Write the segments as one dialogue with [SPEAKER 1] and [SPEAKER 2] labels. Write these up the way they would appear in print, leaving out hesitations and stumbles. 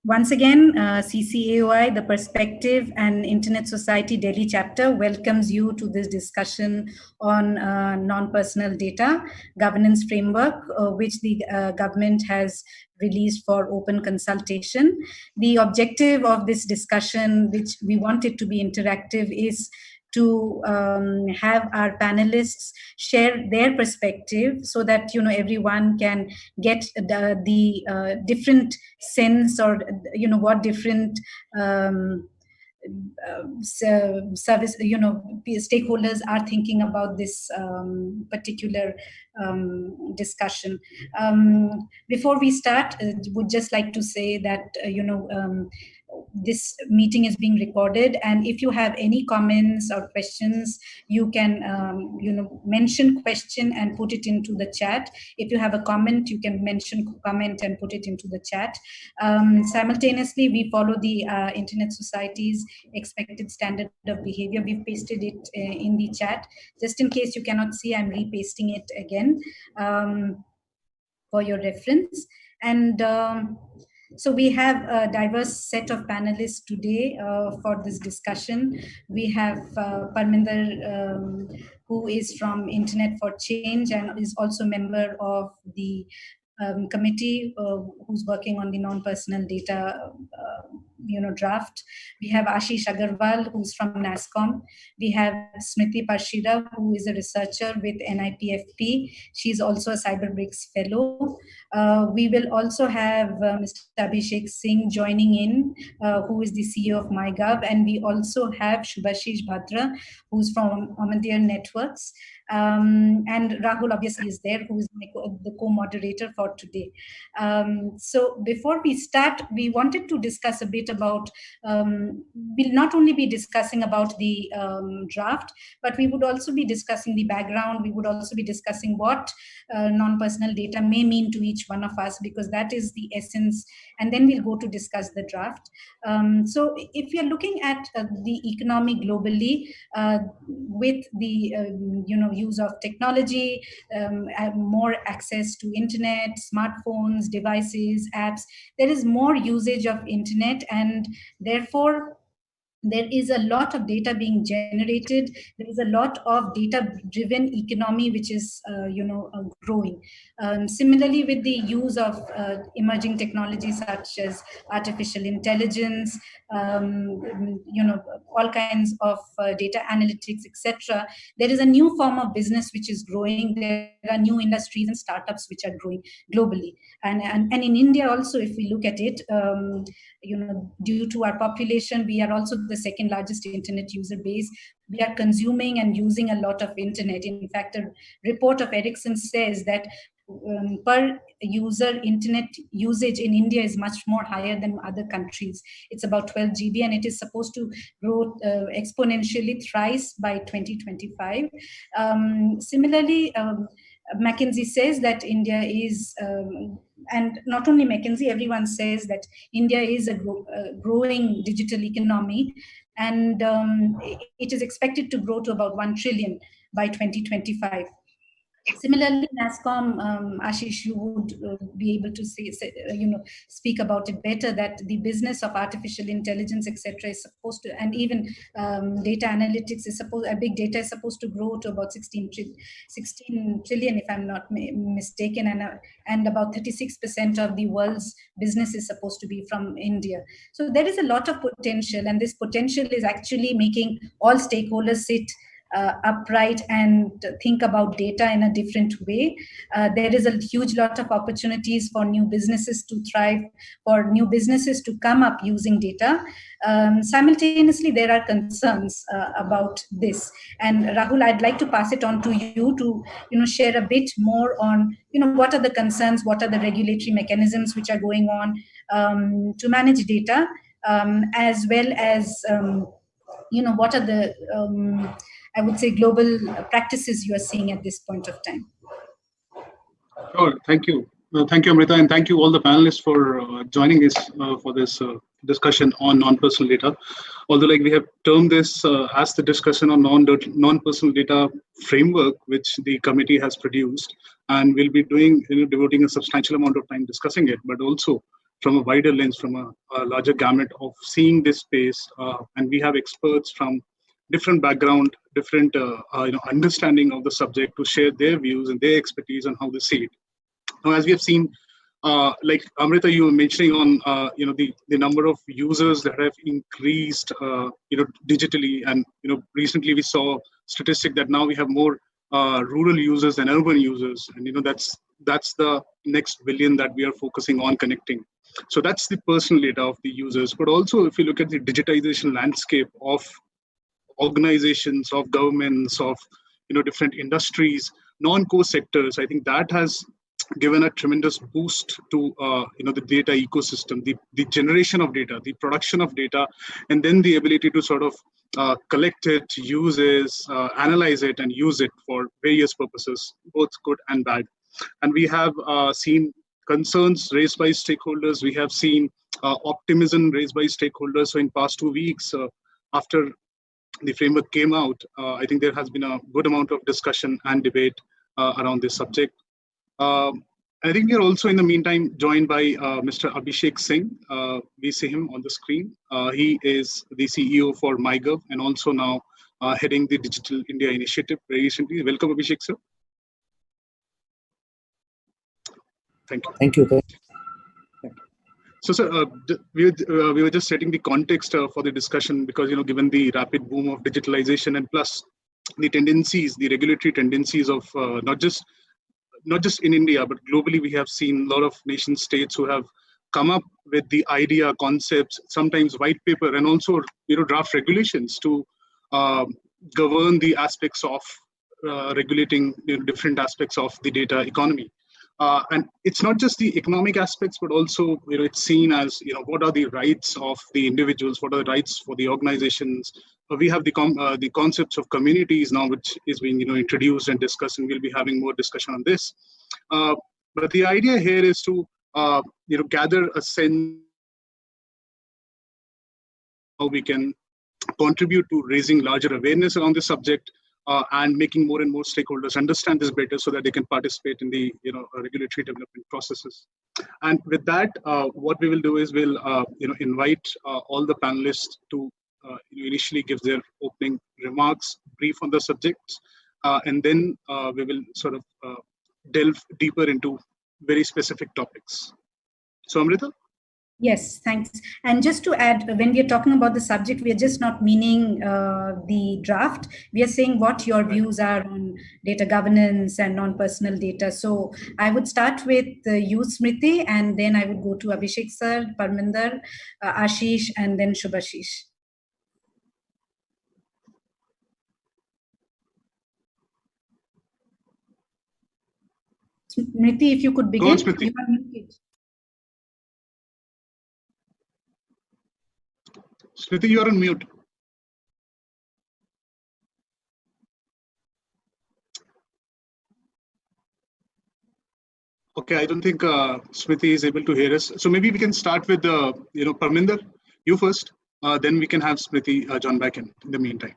[SPEAKER 1] Once again, CCAOI, the Perspective and Internet Society Delhi chapter, welcomes you to this discussion on non-personal data governance framework, which the government has released for open consultation. The objective of this discussion, which we want it to be interactive, is to have our panelists share their perspective so that everyone can get the different sense, or what different service stakeholders are thinking about this particular discussion. Before we start, would just like to say that this meeting is being recorded, and if you have any comments or questions, you can mention question and put it into the chat. If you have a comment, you can mention comment and put it into the chat. Simultaneously, we follow the Internet Society's expected standard of behavior. We've pasted it in the chat. Just in case you cannot see, I'm repasting it again for your reference. And so we have a diverse set of panelists today for this discussion. We have Parminder, who is from Internet for Change and is also a member of the committee who's working on the non-personal data draft. We have Ashish Aggarwal, who's from NASSCOM. We have Smriti Parsheera, who is a researcher with NIPFP. She's also a CyberBrics fellow. We will also have Mr. Abhishek Singh joining in, who is the CEO of MyGov. And we also have Subhashish Bhadra, who's from Omidyar Networks. And Rahul obviously is there, who is the co-moderator for today. So before we start, we wanted to discuss a bit about, we'll not only be discussing about the draft, but we would also be discussing the background. We would also be discussing what non-personal data may mean to each one of us, because that is the essence. And then we'll go to discuss the draft. So if you're looking at the economy globally, with the use of technology, more access to internet, smartphones, devices, apps, there is more usage of internet, and therefore there is a lot of data being generated. There is a lot of data-driven economy which is, growing. Similarly, with the use of emerging technologies such as artificial intelligence, all kinds of data analytics, etc., there is a new form of business which is growing. There are new industries and startups which are growing globally, and in India also, if we look at it, due to our population, we are also the second largest internet user base. We are consuming and using a lot of internet. In fact, a report of Ericsson says that per user internet usage in India is much more higher than other countries. It's about 12 GB, and it is supposed to grow exponentially thrice by 2025. Similarly, McKinsey says that India is, and not only McKinsey, everyone says that India is a growing digital economy, and it is expected to grow to about 1 trillion by 2025. Similarly, NASSCOM, Ashish, you would be able to speak about it better, that the business of artificial intelligence, etc., is supposed to, and even data analytics is supposed, big data is supposed to grow to about 16 trillion, if I'm not mistaken, and about 36% of the world's business is supposed to be from India. So there is a lot of potential, and this potential is actually making all stakeholders sit upright and think about data in a different way. There is a huge lot of opportunities for new businesses to thrive, for new businesses to come up using data. Simultaneously, there are concerns about this. And Rahul, I'd like to pass it on to you to share a bit more on what are the concerns, what are the regulatory mechanisms which are going on to manage data, as well as what are the I would say global practices you are seeing at this point of time.
[SPEAKER 2] Sure, thank you. Thank you, Amrita, and thank you all the panelists for joining us for this discussion on non-personal data. Although, like we have termed this as the discussion on non-personal data framework, which the committee has produced, and we'll be doing, devoting a substantial amount of time discussing it, but also from a wider lens, from a larger gamut of seeing this space, and we have experts from different background, different understanding of the subject to share their views and their expertise on how they see it. Now, as we have seen, like Amrita, you were mentioning on the number of users that have increased digitally, and recently we saw statistic that now we have more rural users than urban users, and that's the next billion that we are focusing on connecting. So that's the personal data of the users. But also, if you look at the digitization landscape of organizations, of governments, of different industries, non-core sectors, I think that has given a tremendous boost to the data ecosystem, the generation of data, the production of data, and then the ability to sort of collect it, use it, analyze it, and use it for various purposes, both good and bad. And we have seen concerns raised by stakeholders. We have seen optimism raised by stakeholders. So in past 2 weeks, after the framework came out, I think there has been a good amount of discussion and debate around this subject. I think we are also in the meantime joined by Mr. Abhishek Singh. We see him on the screen. He is the CEO for MyGov and also now heading the Digital India Initiative very recently. Welcome, Abhishek, sir. Thank you.
[SPEAKER 3] Thank you.
[SPEAKER 2] So, sir, we were just setting the context for the discussion because, given the rapid boom of digitalization and plus the tendencies, the regulatory tendencies of not just in India, but globally, we have seen a lot of nation states who have come up with the idea, concepts, sometimes white paper, and also draft regulations to govern the aspects of regulating different aspects of the data economy. And it's not just the economic aspects, but also it's seen as what are the rights of the individuals, what are the rights for the organizations. We have the concepts of communities now, which is being introduced and discussed, and we'll be having more discussion on this. But the idea here is to gather a sense how we can contribute to raising larger awareness around the subject and making more and more stakeholders understand this better, so that they can participate in the regulatory development processes. And with that, what we will do is we'll invite all the panelists to initially give their opening remarks, brief on the subject, and then we will sort of delve deeper into very specific topics. So, Amrita?
[SPEAKER 1] Yes, thanks. And just to add, when we are talking about the subject, we are just not meaning the draft. We are saying what your views are on data governance and non-personal data. So I would start with you, Smriti, and then I would go to Abhishek sir, Parminder, Ashish, and then Subhashish. Smriti, if you could begin.
[SPEAKER 2] Go on, Smriti.
[SPEAKER 1] You are muted.
[SPEAKER 2] Smriti, you are on mute. Okay, I don't think Smriti is able to hear us. So maybe we can start with Parminder, you first. Then we can have Smriti join back in the meantime.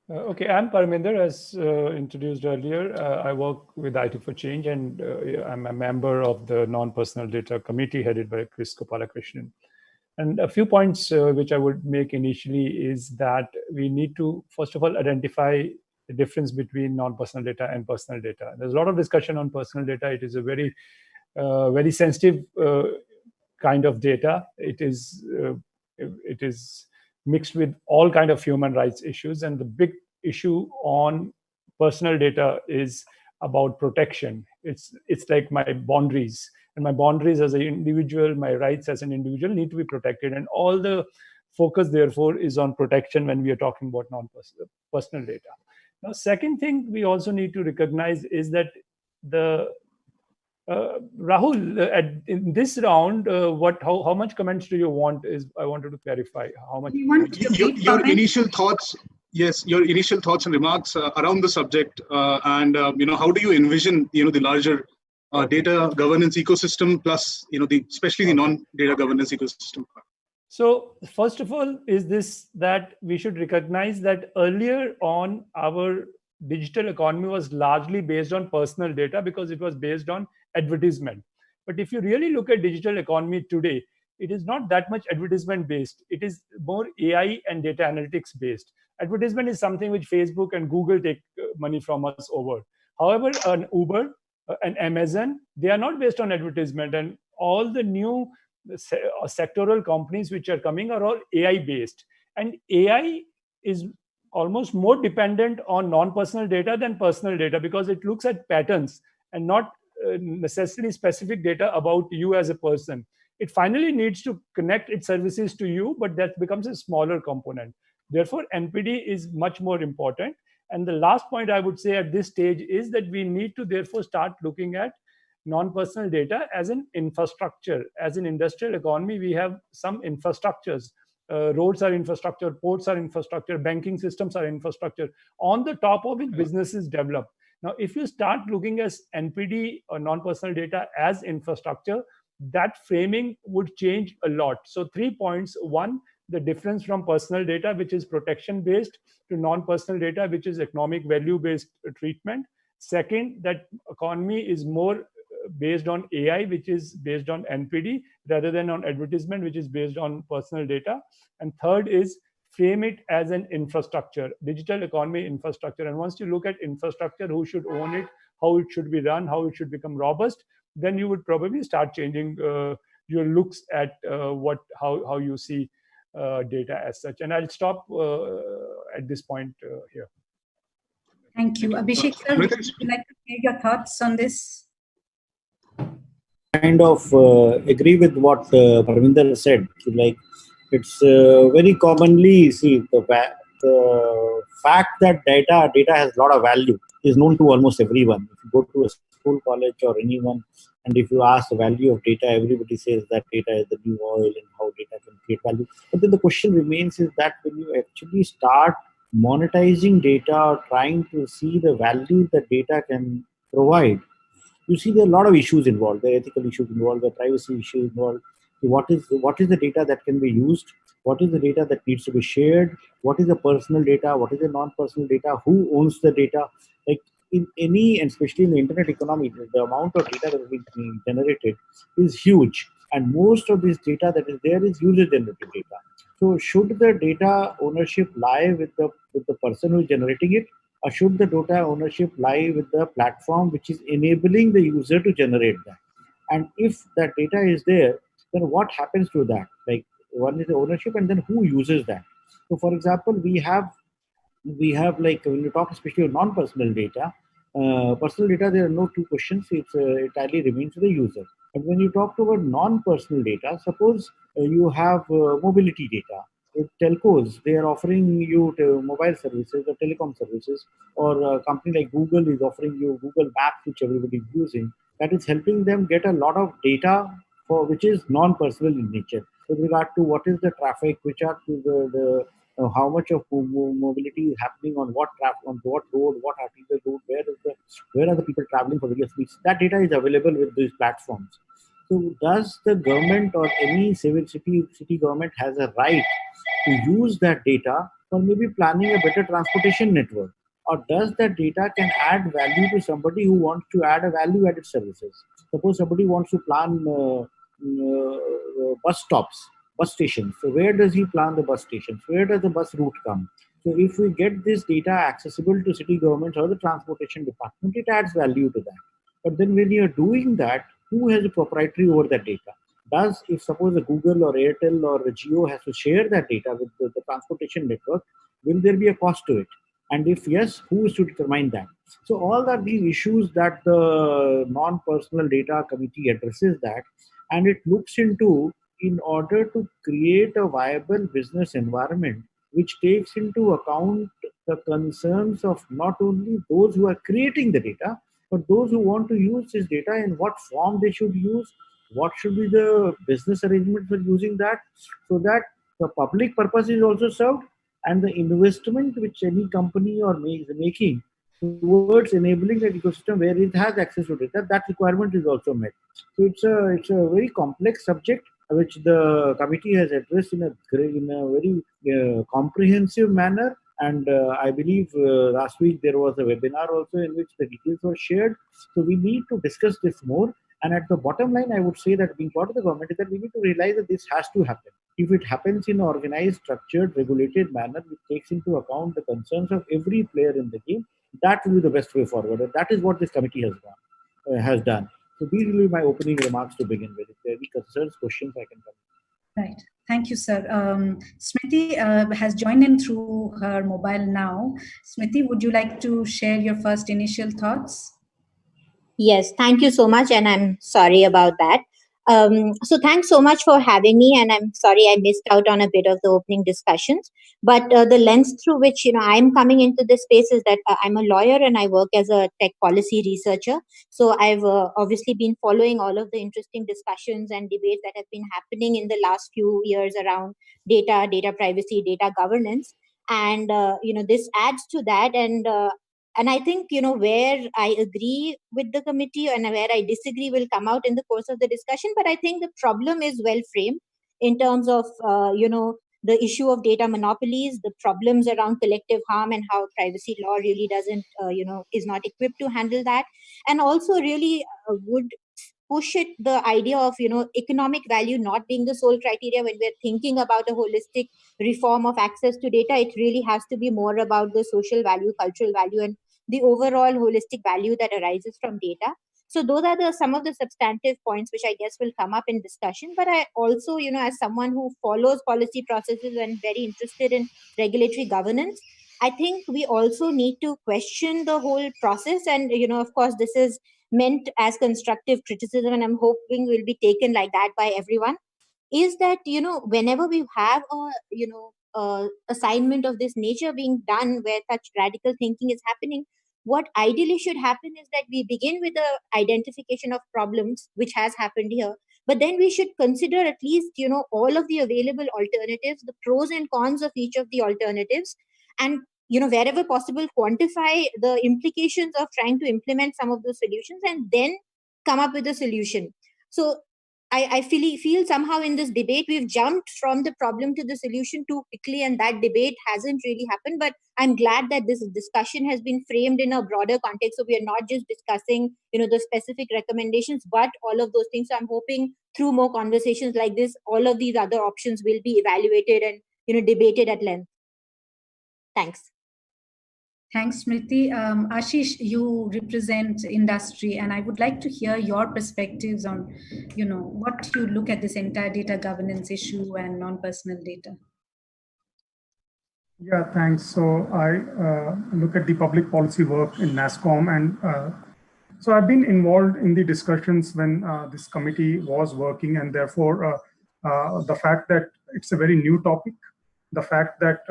[SPEAKER 3] Okay, I'm Parminder, as introduced earlier. I work with IT for Change, and I'm a member of the Non-Personal Data Committee headed by Chris Gopalakrishnan. And a few points which I would make initially is that we need to, first of all, identify the difference between non-personal data and personal data. There's a lot of discussion on personal data. It is a very, very sensitive kind of data. It is mixed with all kind of human rights issues. And the big issue on personal data is about protection. It's like my boundaries. And my boundaries as an individual, my rights as an individual need to be protected. And all the focus, therefore, is on protection when we are talking about non-personal data. Now, second thing we also need to recognize is that the Rahul, in this round, how much comments do you want? I wanted to clarify how much.
[SPEAKER 2] Your initial thoughts, yes, your initial thoughts and remarks around the subject, and how do you envision the larger data governance ecosystem plus, especially the non-data governance ecosystem.
[SPEAKER 3] So first of all is this, that we should recognize that earlier on our digital economy was largely based on personal data because it was based on advertisement. But if you really look at digital economy today, it is not that much advertisement based. It is more AI and data analytics based. Advertisement is something which Facebook and Google take money from us over. However, an Uber, an Amazon, they are not based on advertisement, and all the new sectoral companies which are coming are all AI based, and AI is almost more dependent on non-personal data than personal data because it looks at patterns and not necessarily specific data about you as a person. It finally needs to connect its services to you, but that becomes a smaller component. Therefore, NPD is much more important. And the last point I would say at this stage is that we need to therefore start looking at non-personal data as an infrastructure. As an industrial economy, we have some infrastructures. Roads are infrastructure, ports are infrastructure, banking systems are infrastructure, on the top of which businesses develop. Now, if you start looking at NPD or non-personal data as infrastructure, that framing would change a lot. So 3 points. One, the difference from personal data, which is protection based, to non-personal data, which is economic value based treatment. Second, that economy is more based on AI, which is based on NPD, rather than on advertisement, which is based on personal data. And third is frame it as an infrastructure, digital economy infrastructure. And once you look at infrastructure, who should own it, how it should be run, how it should become robust, then you would probably start changing your looks at how you see data as such. And I'll stop at this point here.
[SPEAKER 1] Thank you. Abhishek, sir, would you like to share your thoughts on this?
[SPEAKER 4] Kind of agree with what Parminder said. Like, it's very commonly, see, the fact that data has a lot of value is known to almost everyone. If you go to a school, college, or anyone, and if you ask the value of data, everybody says that data is the new oil and how data can create value. But then the question remains is that when you actually start monetizing data or trying to see the value that data can provide, you see there are a lot of issues involved. There are ethical issues involved, there are privacy issues involved. What is the data that can be used? What is the data that needs to be shared? What is the personal data? What is the non-personal data? Who owns the data? Like in any, and especially in the internet economy, the amount of data that is being generated is huge. And most of this data that is there is user-generated data. So should the data ownership lie with the person who is generating it? Or should the data ownership lie with the platform which is enabling the user to generate that? And if that data is there, then what happens to that? Like, one is the ownership, and then who uses that? So, for example, we have like, when you talk especially of non-personal data, personal data, there are no two questions. It entirely remains to the user. But when you talk about non-personal data, suppose you have mobility data. With telcos, they are offering you mobile services or telecom services, or a company like Google is offering you Google Maps, which everybody is using. That is helping them get a lot of data for which is non-personal in nature, with regard to what is the traffic, which are the how much of mobility is happening on what traffic, on what road, what arterial road, where are the people traveling for various weeks. That data is available with these platforms. So does the government or any city government has a right to use that data for maybe planning a better transportation network? Or does that data can add value to somebody who wants to add a value-added services? Suppose somebody wants to plan bus stops, bus stations. So where does he plan the bus stations? Where does the bus route come? So if we get this data accessible to city governments or the transportation department, it adds value to that. But then when you're doing that, who has a proprietary over that data? If suppose a Google or Airtel or a Jio has to share that data with the transportation network, will there be a cost to it? And if yes, who is to determine that? So all are these issues that the non-personal data committee addresses that, and it looks into, in order to create a viable business environment which takes into account the concerns of not only those who are creating the data, but those who want to use this data, in what form they should use, what should be the business arrangement for using that, so that the public purpose is also served, and the investment which any company or is making towards enabling that ecosystem where it has access to data, that requirement is also met. So it's a very complex subject which the committee has addressed in a very comprehensive manner. And I believe last week there was a webinar also in which the details were shared. So we need to discuss this more. And at the bottom line, I would say that being part of the government is that we need to realize that this has to happen. If it happens in an organized, structured, regulated manner, which takes into account the concerns of every player in the game, that will be the best way forward. And that is what this committee has done. So these will be my opening remarks to begin with. If there are any concerns, questions, I can come.
[SPEAKER 1] Right. Thank you, sir. Smriti has joined in through her mobile now. Smriti, would you like to share your first initial thoughts?
[SPEAKER 5] Yes, thank you so much, and I'm sorry about that. So thanks so much for having me, and I'm sorry I missed out on a bit of the opening discussions. But the lens through which I'm coming into this space is that I'm a lawyer and I work as a tech policy researcher. So I've obviously been following all of the interesting discussions and debates that have been happening in the last few years around data privacy, data governance, and this adds to that. And I think, where I agree with the committee and where I disagree will come out in the course of the discussion. But I think the problem is well framed in terms of, the issue of data monopolies, the problems around collective harm and how privacy law really doesn't, is not equipped to handle that. And also really would push it the idea of, economic value not being the sole criteria when we're thinking about a holistic reform of access to data. It really has to be more about the social value, cultural value, and the overall holistic value that arises from data. So those are some of the substantive points which I guess will come up in discussion. But I also, as someone who follows policy processes and very interested in regulatory governance, I think we also need to question the whole process. And, of course, this is meant as constructive criticism, and I'm hoping will be taken like that by everyone, is that, whenever we have assignment of this nature being done where such radical thinking is happening, what ideally should happen is that we begin with the identification of problems, which has happened here, but then we should consider at least, all of the available alternatives, the pros and cons of each of the alternatives, and wherever possible, quantify the implications of trying to implement some of those solutions and then come up with a solution. So I feel somehow in this debate, we've jumped from the problem to the solution too quickly, and that debate hasn't really happened. But I'm glad that this discussion has been framed in a broader context. So we are not just discussing, the specific recommendations, but all of those things. So I'm hoping through more conversations like this, all of these other options will be evaluated and, debated at length. Thanks.
[SPEAKER 1] Thanks, Smriti. Ashish, you represent industry, and I would like to hear your perspectives on, what you look at this entire data governance issue and non-personal data.
[SPEAKER 3] Yeah, thanks. So I look at the public policy work in NASSCOM, and so I've been involved in the discussions when this committee was working, and therefore the fact that it's a very new topic, the fact that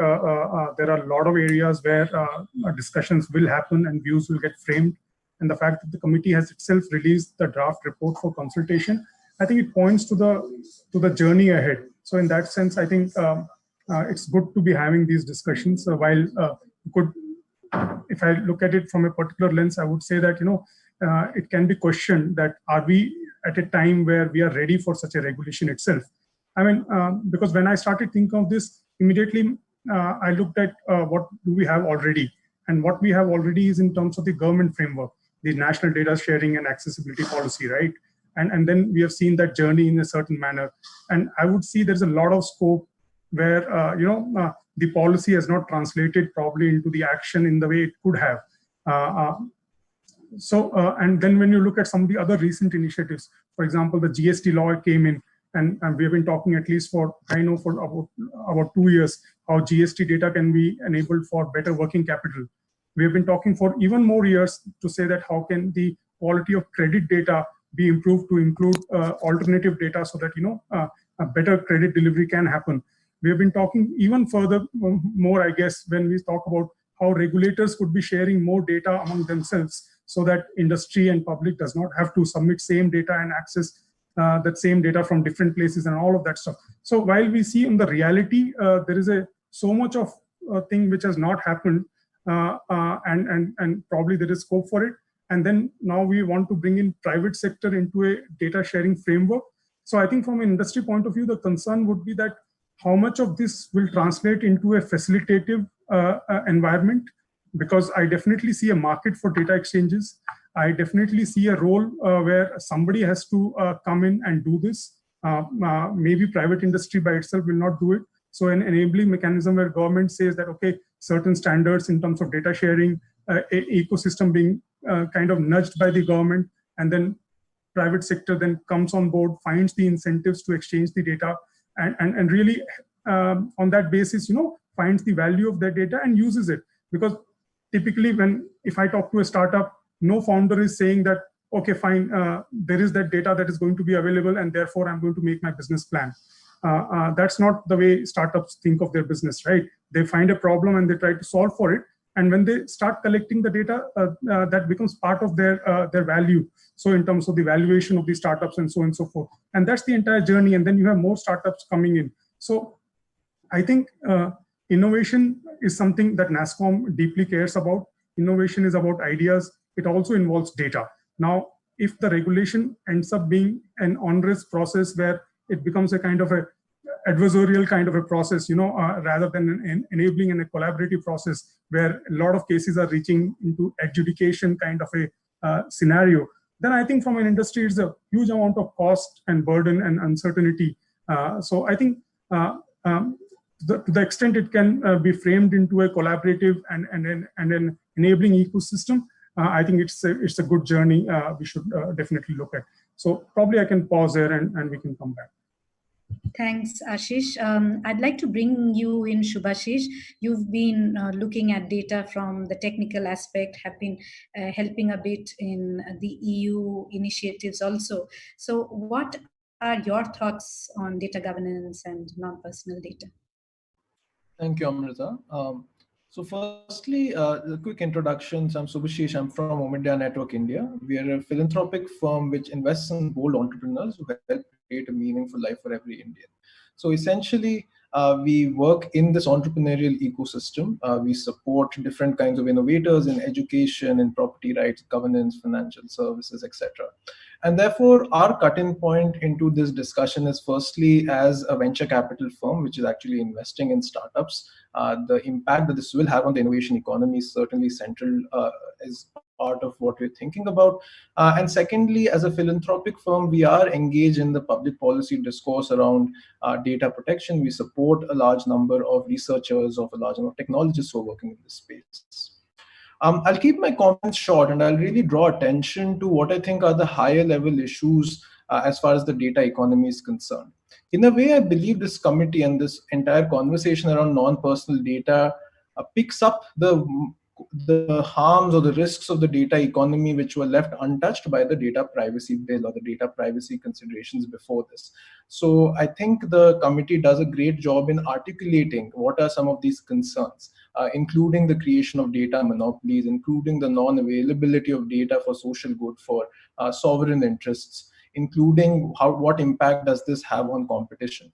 [SPEAKER 3] there are a lot of areas where discussions will happen and views will get framed, and the fact that the committee has itself released the draft report for consultation, I think it points to the journey ahead. So in that sense, I think it's good to be having these discussions. While you could, if I look at it from a particular lens, I would say that it can be questioned that are we at a time where we are ready for such a regulation itself? I mean, because when I started thinking of this, immediately I looked at what do we have already, and what we have already is in terms of the government framework, the national data sharing and accessibility policy, right? And then we have seen that journey in a certain manner, and I would see there's a lot of scope where the policy has not translated probably into the action in the way it could have. And then when you look at some of the other recent initiatives, for example, the GST law came in, and we have been talking at least for about 2 years, how GST data can be enabled for better working capital. We have been talking for even more years to say that how can the quality of credit data be improved to include alternative data so that a better credit delivery can happen. We have been talking even further more, I guess, when we talk about how regulators could be sharing more data among themselves so that industry and public does not have to submit same data and access that same data from different places and all of that stuff. So while we see in the reality, there is so much of thing which has not happened,
[SPEAKER 6] and probably there is scope for it. And then now we want to bring in private sector into a data sharing framework. So I think from an industry point of view, the concern would be that how much of this will translate into a facilitative environment, because I definitely see a market for data exchanges. I definitely see a role where somebody has to come in and do this. Maybe private industry by itself will not do it. So an enabling mechanism where government says that, okay, certain standards in terms of data sharing, ecosystem being kind of nudged by the government, and then private sector then comes on board, finds the incentives to exchange the data, and really on that basis, finds the value of that data and uses it. Because typically if I talk to a startup, no founder is saying that, okay, fine, there is that data that is going to be available and therefore I'm going to make my business plan. That's not the way startups think of their business, right? They find a problem and they try to solve for it. And when they start collecting the data, that becomes part of their value. So in terms of the valuation of the startups and so on and so forth. And that's the entire journey. And then you have more startups coming in. So I think innovation is something that NASSCOM deeply cares about. Innovation is about ideas. It also involves data. Now, if the regulation ends up being an onerous process where it becomes a kind of a adversarial kind of a process, rather than enabling in a collaborative process where a lot of cases are reaching into adjudication kind of a scenario, then I think from an industry, it's a huge amount of cost and burden and uncertainty. So I think to the extent it can be framed into a collaborative and an enabling ecosystem, I think it's a good journey we should definitely look at. So probably I can pause there and we can come back.
[SPEAKER 1] Thanks, Ashish. I'd like to bring you in, Subhashish. You've been looking at data from the technical aspect, have been helping a bit in the EU initiatives also. So what are your thoughts on data governance and non-personal data?
[SPEAKER 7] Thank you, Amrita. So firstly, a quick introduction. I'm Subhashish. I'm from Omidyar Network India. We are a philanthropic firm which invests in bold entrepreneurs who help create a meaningful life for every Indian. So essentially, we work in this entrepreneurial ecosystem. We support different kinds of innovators in education, in property rights, governance, financial services, etc. And therefore, our cut-in point into this discussion is firstly as a venture capital firm, which is actually investing in startups. The impact that this will have on the innovation economy is certainly central, is part of what we're thinking about. And secondly, as a philanthropic firm, we are engaged in the public policy discourse around data protection. We support a large number of researchers, of a large number of technologists who are working in this space. I'll keep my comments short and I'll really draw attention to what I think are the higher level issues as far as the data economy is concerned. In a way, I believe this committee and this entire conversation around non-personal data picks up the harms or the risks of the data economy which were left untouched by the data privacy bill or the data privacy considerations before this. So I think the committee does a great job in articulating what are some of these concerns, including the creation of data monopolies, including the non-availability of data for social good, for sovereign interests, including what impact does this have on competition.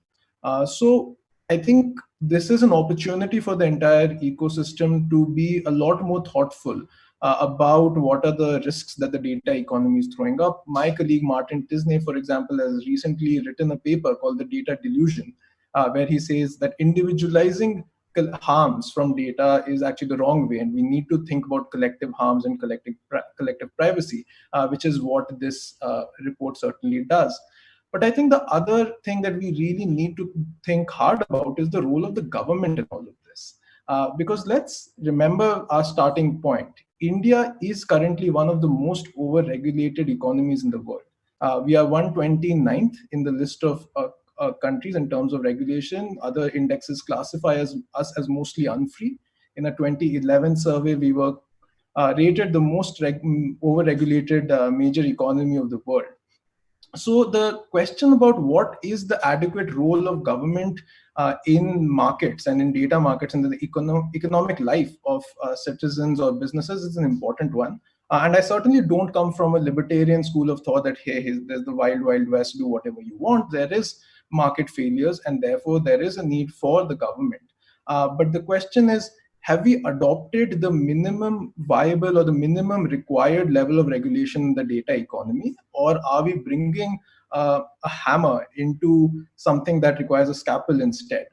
[SPEAKER 7] So I think this is an opportunity for the entire ecosystem to be a lot more thoughtful about what are the risks that the data economy is throwing up. My colleague Martin Tisney, for example, has recently written a paper called The Data Delusion, where he says that individualizing harms from data is actually the wrong way, and we need to think about collective harms and collective privacy, which is what this report certainly does. But I think the other thing that we really need to think hard about is the role of the government in all of this. Because let's remember our starting point. India is currently one of the most over-regulated economies in the world. We are 129th in the list of countries in terms of regulation. Other indexes classify us as mostly unfree. In a 2011 survey, we were rated the most over-regulated major economy of the world. So the question about what is the adequate role of government in markets and in data markets and the economic life of citizens or businesses is an important one. And I certainly don't come from a libertarian school of thought that, hey, there's the wild, wild west, do whatever you want. There is market failures and therefore there is a need for the government. But the question is, have we adopted the minimum viable or the minimum required level of regulation in the data economy, or are we bringing a hammer into something that requires a scalpel instead?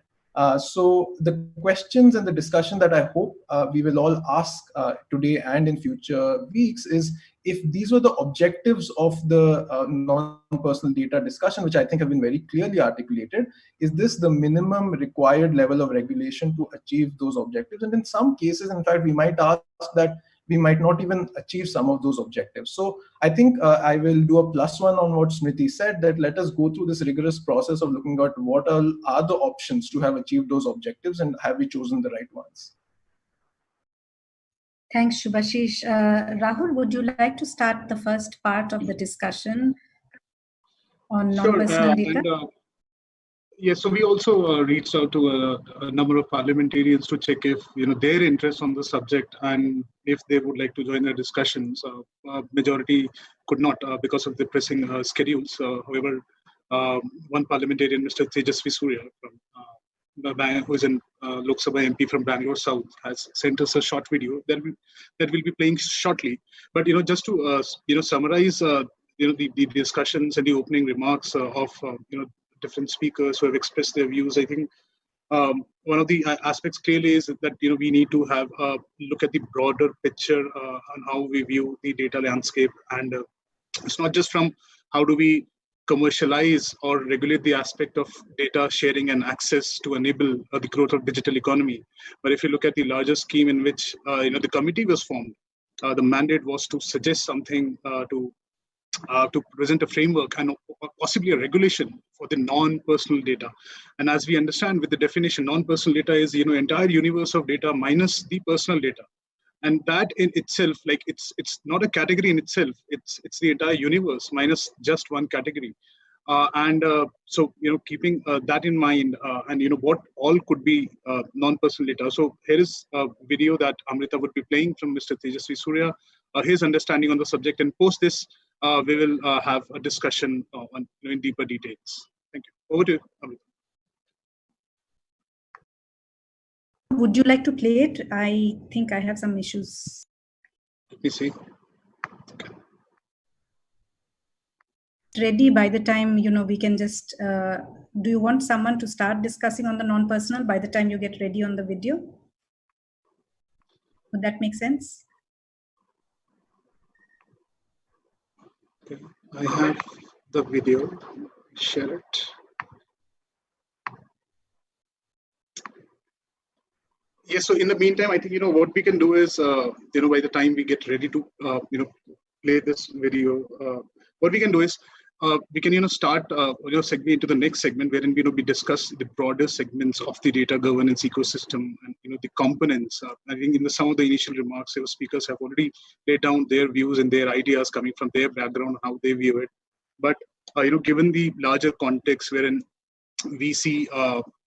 [SPEAKER 7] So the questions and the discussion that I hope we will all ask today and in future weeks is, if these were the objectives of the non-personal data discussion, which I think have been very clearly articulated, is this the minimum required level of regulation to achieve those objectives? And in some cases, in fact, we might ask that we might not even achieve some of those objectives. So I think I will do a +1 on what Smriti said, that let us go through this rigorous process of looking at what are the options to have achieved those objectives, and have we chosen the right ones.
[SPEAKER 1] Thanks, Subhashish. Rahul, would you like to start the first part of the discussion on non-personal data?
[SPEAKER 2] Yes, so we also reached out to a number of parliamentarians to check if their interest on the subject and if they would like to join the discussions. Majority could not because of the pressing schedules. However, one parliamentarian, Mr. Tejasvi Surya, who is in Lok Sabha MP from Bangalore South, has sent us a short video that will be playing shortly. But just to summarize the discussions and the opening remarks of different speakers who have expressed their views, I think one of the aspects clearly is that we need to have a look at the broader picture on how we view the data landscape, and it's not just from how do we commercialize or regulate the aspect of data sharing and access to enable the growth of digital economy. But if you look at the larger scheme in which the committee was formed, the mandate was to suggest something to present a framework and possibly a regulation for the non-personal data. And as we understand with the definition, non-personal data is entire universe of data minus the personal data. And that in itself, like it's not a category in itself. It's the entire universe minus just one category. So keeping that in mind, and what all could be non-personal data. So here is a video that Amrita would be playing from Mr. Tejasvi Surya, his understanding on the subject, and post this we will have a discussion on in deeper details. Thank you. Over to you, Amrita.
[SPEAKER 1] Would you like to play it? I think I have some issues.
[SPEAKER 2] Let me see. Okay.
[SPEAKER 1] Ready by the time we can just. Do you want someone to start discussing on the non-personal by the time you get ready on the video? Would that make sense?
[SPEAKER 2] Okay. I have the video. Share it. Yes. So in the meantime, I think what we can do is by the time we get ready to play this video, what we can do is we can start segue into the next segment wherein we discuss the broader segments of the data governance ecosystem and the components. I think in some of the initial remarks, our speakers have already laid down their views and their ideas coming from their background, how they view it. But given the larger context wherein we see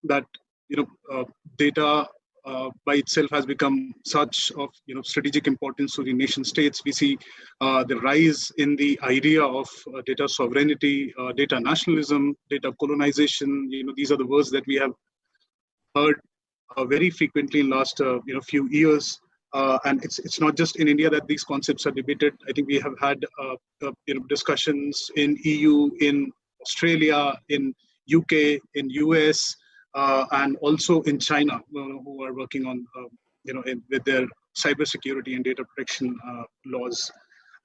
[SPEAKER 2] that data by itself has become such of strategic importance to the nation states. We see the rise in the idea of data sovereignty, data nationalism, data colonization. These are the words that we have heard very frequently in last few years. And it's not just in India that these concepts are debated. I think we have had discussions in EU, in Australia, in UK, in US. And also in China, who are working on, with their cybersecurity and data protection laws.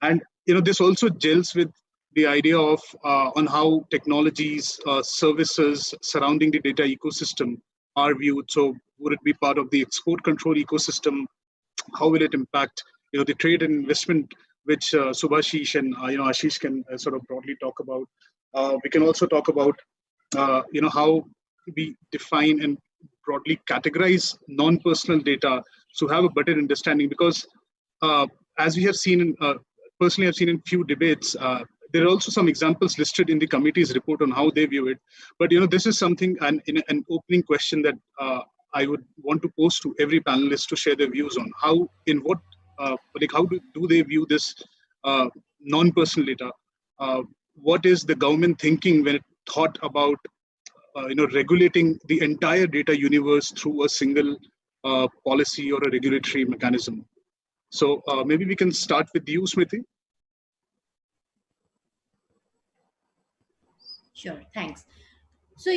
[SPEAKER 2] And, this also gels with the idea of on how technologies, services surrounding the data ecosystem are viewed. So would it be part of the export control ecosystem? How will it impact, the trade and investment, which Subhashish and, Ashish can sort of broadly talk about. We can also talk about, how we define and broadly categorize non-personal data to have a better understanding, because as we have seen, personally I've seen in few debates, there are also some examples listed in the committee's report on how they view it. But this is something, and in an opening question that I would want to pose to every panelist to share their views on how, in what, how do they view this non-personal data? What is the government thinking when it thought about regulating the entire data universe through a single policy or a regulatory mechanism. So maybe we can start with you, Smriti.
[SPEAKER 5] Sure, thanks. So,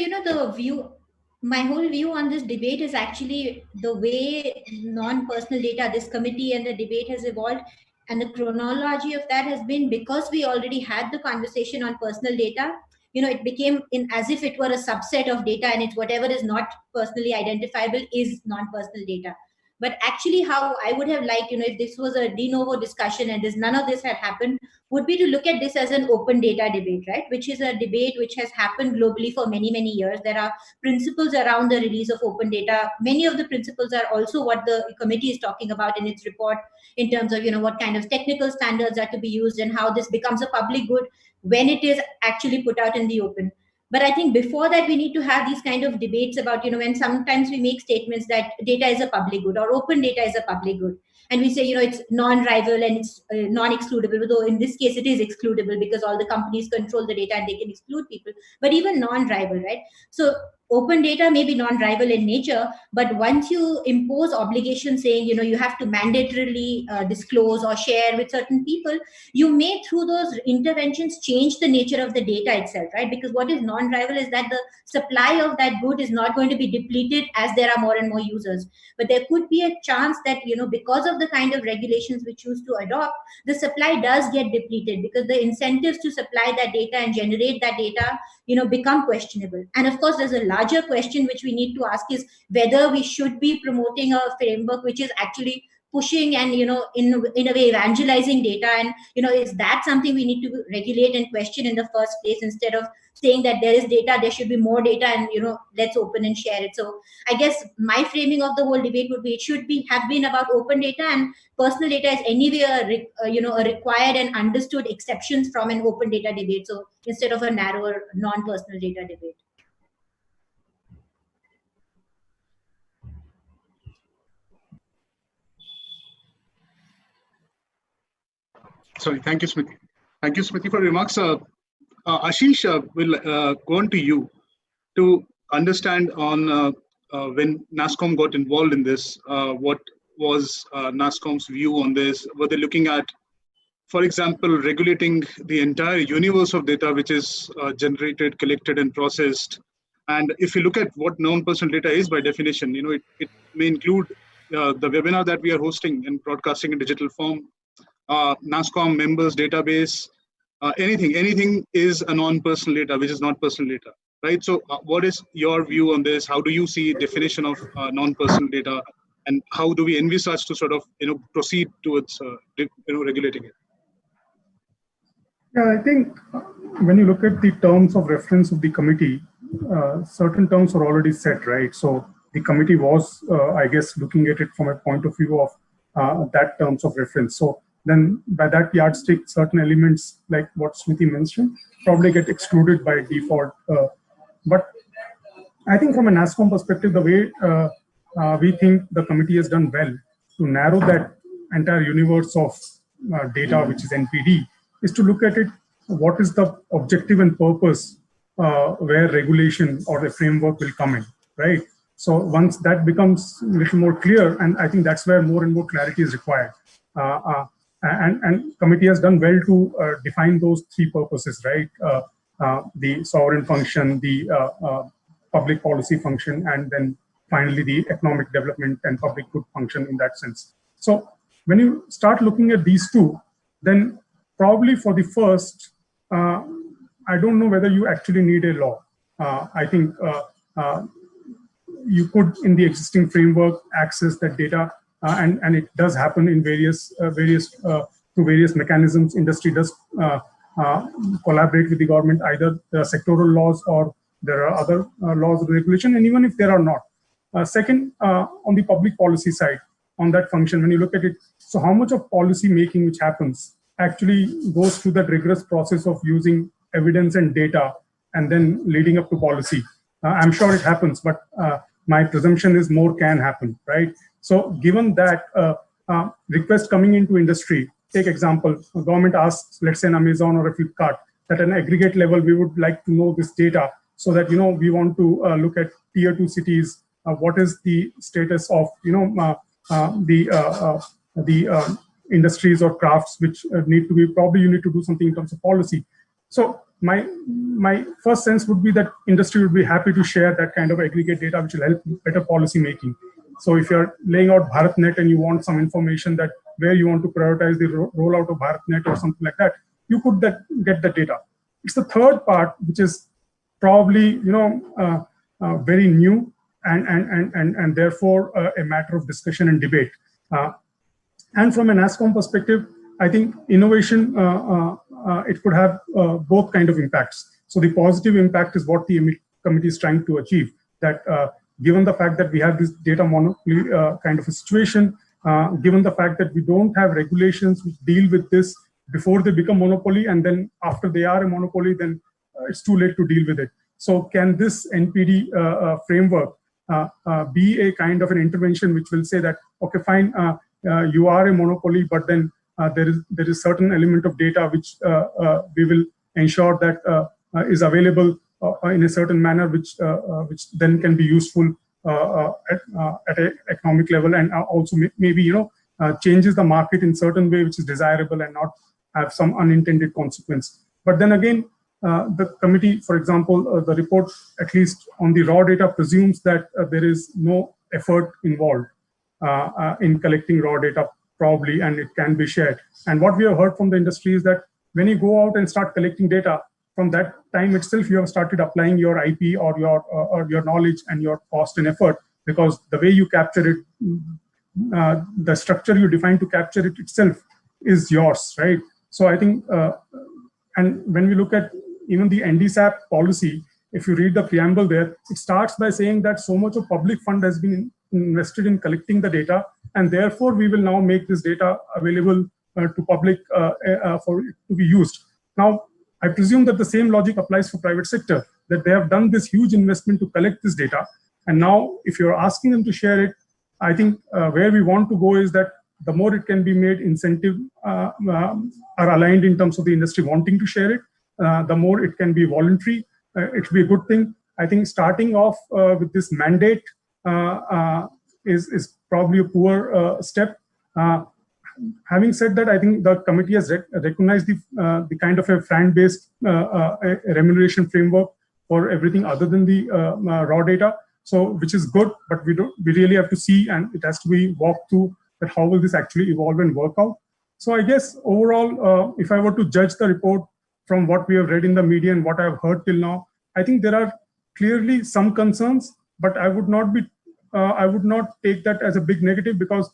[SPEAKER 5] my whole view on this debate is actually the way non-personal data, this committee and the debate has evolved, and the chronology of that has been because we already had the conversation on personal data. It became as if it were a subset of data, and it's whatever is not personally identifiable is non-personal data. But actually, how I would have liked, if this was a de novo discussion and none of this had happened, would be to look at this as an open data debate, right? Which is a debate which has happened globally for many, many years. There are principles around the release of open data. Many of the principles are also what the committee is talking about in its report in terms of, what kind of technical standards are to be used and how this becomes a public good when it is actually put out in the open. But I think before that, we need to have these kind of debates about, when sometimes we make statements that data is a public good or open data is a public good. And we say, it's non-rival and it's non-excludable, though in this case it is excludable because all the companies control the data and they can exclude people, but even non-rival, right? So open data may be non-rival in nature, but once you impose obligations saying, you have to mandatorily disclose or share with certain people, you may through those interventions change the nature of the data itself, right? Because what is non-rival is that the supply of that good is not going to be depleted as there are more and more users. But there could be a chance that, because of the kind of regulations we choose to adopt, the supply does get depleted because the incentives to supply that data and generate that data, become questionable. And of course, there's a larger question which we need to ask is whether we should be promoting a framework which is actually pushing and, in a way evangelizing data. And, is that something we need to regulate and question in the first place instead of saying that there is data, there should be more data and, let's open and share it. So I guess my framing of the whole debate would be, it should have been about open data, and personal data is anyway a required and understood exceptions from an open data debate. So instead of a narrower non-personal data debate.
[SPEAKER 2] Sorry, thank you, Smriti. Thank you, Smriti, for remarks. Ashish, will go on to you to understand on when NASSCOM got involved in this. What was NASSCOM's view on this? Were they looking at, for example, regulating the entire universe of data which is generated, collected, and processed? And if you look at what non-personal data is by definition, it may include the webinar that we are hosting and broadcasting in digital form, NASSCOM members database, anything is a non-personal data, which is not personal data, right? So what is your view on this? How do you see definition of non-personal data, and how do we envisage to sort of, proceed towards, regulating it?
[SPEAKER 6] Yeah, I think when you look at the terms of reference of the committee, certain terms are already set, right? So the committee was, I guess, looking at it from a point of view of that terms of reference. So then by that yardstick, certain elements like what Smriti mentioned probably get excluded by default. But I think from a NASSCOM perspective, the way we think the committee has done well to narrow that entire universe of data, which is NPD, is to look at it, what is the objective and purpose where regulation or a framework will come in, right? So once that becomes a little more clear, and I think that's where more and more clarity is required. And committee has done well to define those three purposes, right? The sovereign function, the public policy function, and then finally the economic development and public good function in that sense. So when you start looking at these two, then probably for the first, I don't know whether you actually need a law. I think you could, in the existing framework, access that data, and it does happen in various mechanisms. Industry does collaborate with the government. Either there are sectoral laws or there are other laws of regulation, and even if there are not. Second, on the public policy side, on that function, when you look at it, so how much of policy making which happens actually goes through that rigorous process of using evidence and data and then leading up to policy. I'm sure it happens, but my presumption is more can happen, right? So given that request coming into industry, take example, government asks, let's say an Amazon or a Flipkart, that at an aggregate level, we would like to know this data so that, we want to look at tier 2 cities what is the status of the industries or crafts which need to be, probably you need to do something in terms of policy. So my first sense would be that industry would be happy to share that kind of aggregate data, which will help better policy making. So if you're laying out BharatNet and you want some information that where you want to prioritize the rollout of BharatNet or something like that, you could get the data. It's the third part, which is probably very new and therefore a matter of discussion and debate. And from a NASSCOM perspective, I think innovation, it could have both kind of impacts. So the positive impact is what the committee is trying to achieve, that given the fact that we have this data monopoly kind of a situation, given the fact that we don't have regulations which deal with this before they become monopoly, and then after they are a monopoly, then it's too late to deal with it. So can this NPD framework be a kind of an intervention which will say that, okay, fine, you are a monopoly, but then there is certain element of data which we will ensure that is available in a certain manner, which then can be useful at an economic level, and also maybe changes the market in certain way which is desirable and not have some unintended consequence. But then again, the committee, for example, the report, at least on the raw data, presumes that there is no effort involved in collecting raw data, probably, and it can be shared. And what we have heard from the industry is that when you go out and start collecting data, from that time itself, you have started applying your IP or your knowledge and your cost and effort, because the way you capture it, the structure you define to capture it itself is yours, right? So I think, and when we look at even the NDSAP policy, if you read the preamble there, it starts by saying that so much of public fund has been invested in collecting the data, and therefore we will now make this data available to public for it to be used. Now, I presume that the same logic applies for private sector, that they have done this huge investment to collect this data. And now, if you're asking them to share it, I think where we want to go is that the more it can be made incentive are aligned in terms of the industry wanting to share it, the more it can be voluntary. It will be a good thing. I think starting off with this mandate is probably a poor step. Having said that, I think the committee has recognized the kind of a FRAND-based remuneration framework for everything other than the raw data. So, which is good, but we really have to see, and it has to be walked through, that how will this actually evolve and work out. So I guess overall, if I were to judge the report from what we have read in the media and what I've heard till now, I think there are clearly some concerns, but I would not take that as a big negative, because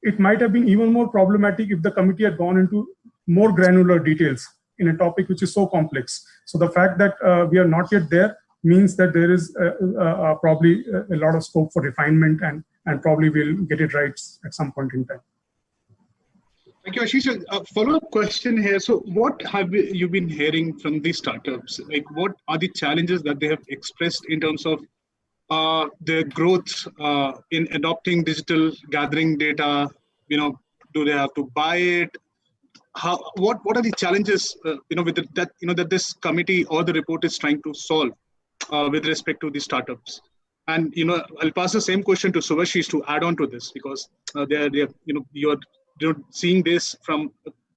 [SPEAKER 6] it might have been even more problematic if the committee had gone into more granular details in a topic which is so complex. So the fact that we are not yet there means that there is probably a lot of scope for refinement, and probably we'll get it right at some point in time.
[SPEAKER 2] Thank you, Ashish. A follow-up question here. So what have you been hearing from these startups? Like, what are the challenges that they have expressed in terms of their growth in adopting digital, gathering data? Do they have to buy it? What are the challenges with that this committee or the report is trying to solve with respect to the startups? And I'll pass the same question to Subhashish to add on to this, because you're seeing this from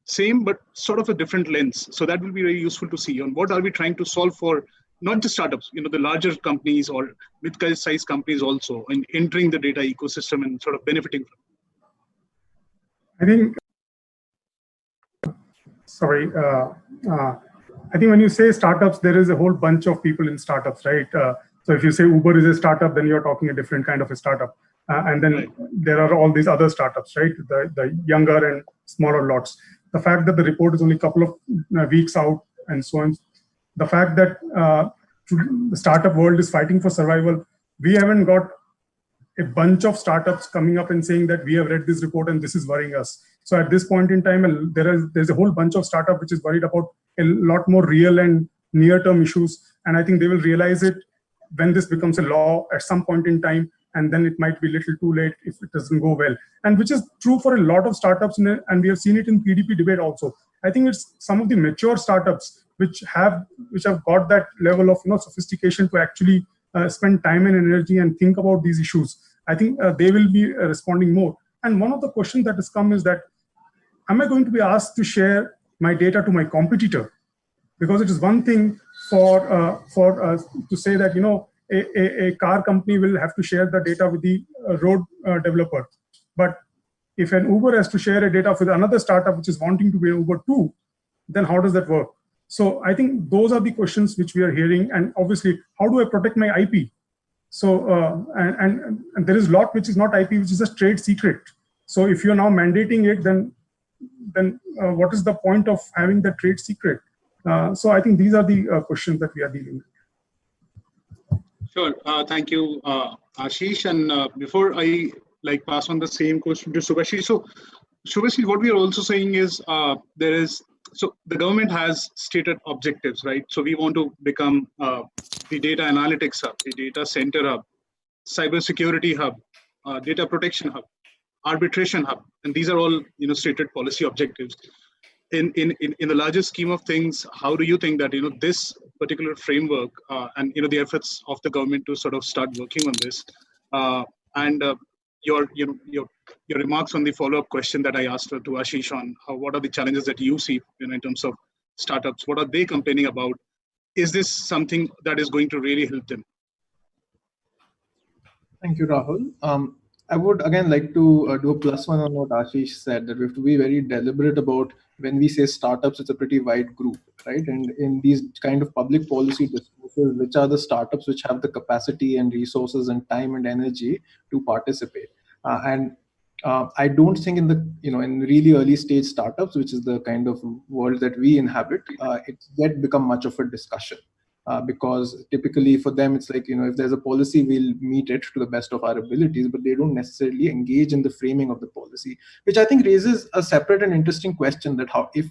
[SPEAKER 2] same but sort of a different lens. So that will be very useful to see on what are we trying to solve for, not just startups, the larger companies or mid-sized companies also, in entering the data ecosystem and sort of benefiting from it.
[SPEAKER 6] I think, I think when you say startups, there is a whole bunch of people in startups, right? So if you say Uber is a startup, then you're talking a different kind of a startup. And then there are all these other startups, right? The younger and smaller lots. The fact that the report is only a couple of weeks out and so on, the fact that the startup world is fighting for survival, we haven't got a bunch of startups coming up and saying that we have read this report and this is worrying us. So at this point in time, there's a whole bunch of startup which is worried about a lot more real and near-term issues. And I think they will realize it when this becomes a law at some point in time, and then it might be a little too late if it doesn't go well. And which is true for a lot of startups, and we have seen it in PDP debate also. I think it's some of the mature startups which have got that level of sophistication to actually spend time and energy and think about these issues, I think they will be responding more. And one of the questions that has come is that, am I going to be asked to share my data to my competitor? Because it is one thing for to say that, you know, a car company will have to share the data with the road developer. But if an Uber has to share a data with another startup which is wanting to be Uber too, then how does that work? So I think those are the questions which we are hearing. And obviously, how do I protect my IP? So, and there is a lot which is not IP, which is a trade secret. So if you're now mandating it, then what is the point of having the trade secret? So I think these are the questions that we are dealing with.
[SPEAKER 2] Sure. Thank you, Ashish. And before I pass on the same question to Subhashish. So Subhashish, what we are also saying is so the government has stated objectives, right? So we want to become the data analytics hub, the data center hub, cybersecurity hub, data protection hub, arbitration hub, and these are all, you know, stated policy objectives. In the larger scheme of things, how do you think that, you know, this particular framework and, you know, the efforts of the government to sort of start working on this, and your remarks on the follow-up question that I asked to Ashish on what are the challenges that you see, you know, in terms of startups, what are they complaining about? Is this something that is going to really help them?
[SPEAKER 7] Thank you, Rahul. I would again like to do a plus one on what Ashish said, that we have to be very deliberate about when we say startups, it's a pretty wide group, right? And in these kind of public policy discourses, which are the startups which have the capacity and resources and time and energy to participate? I don't think in the, you know, in really early stage startups, which is the kind of world that we inhabit, it's yet become much of a discussion. Because typically for them, it's like, you know, if there's a policy, we'll meet it to the best of our abilities, but they don't necessarily engage in the framing of the policy, which I think raises a separate and interesting question that how, if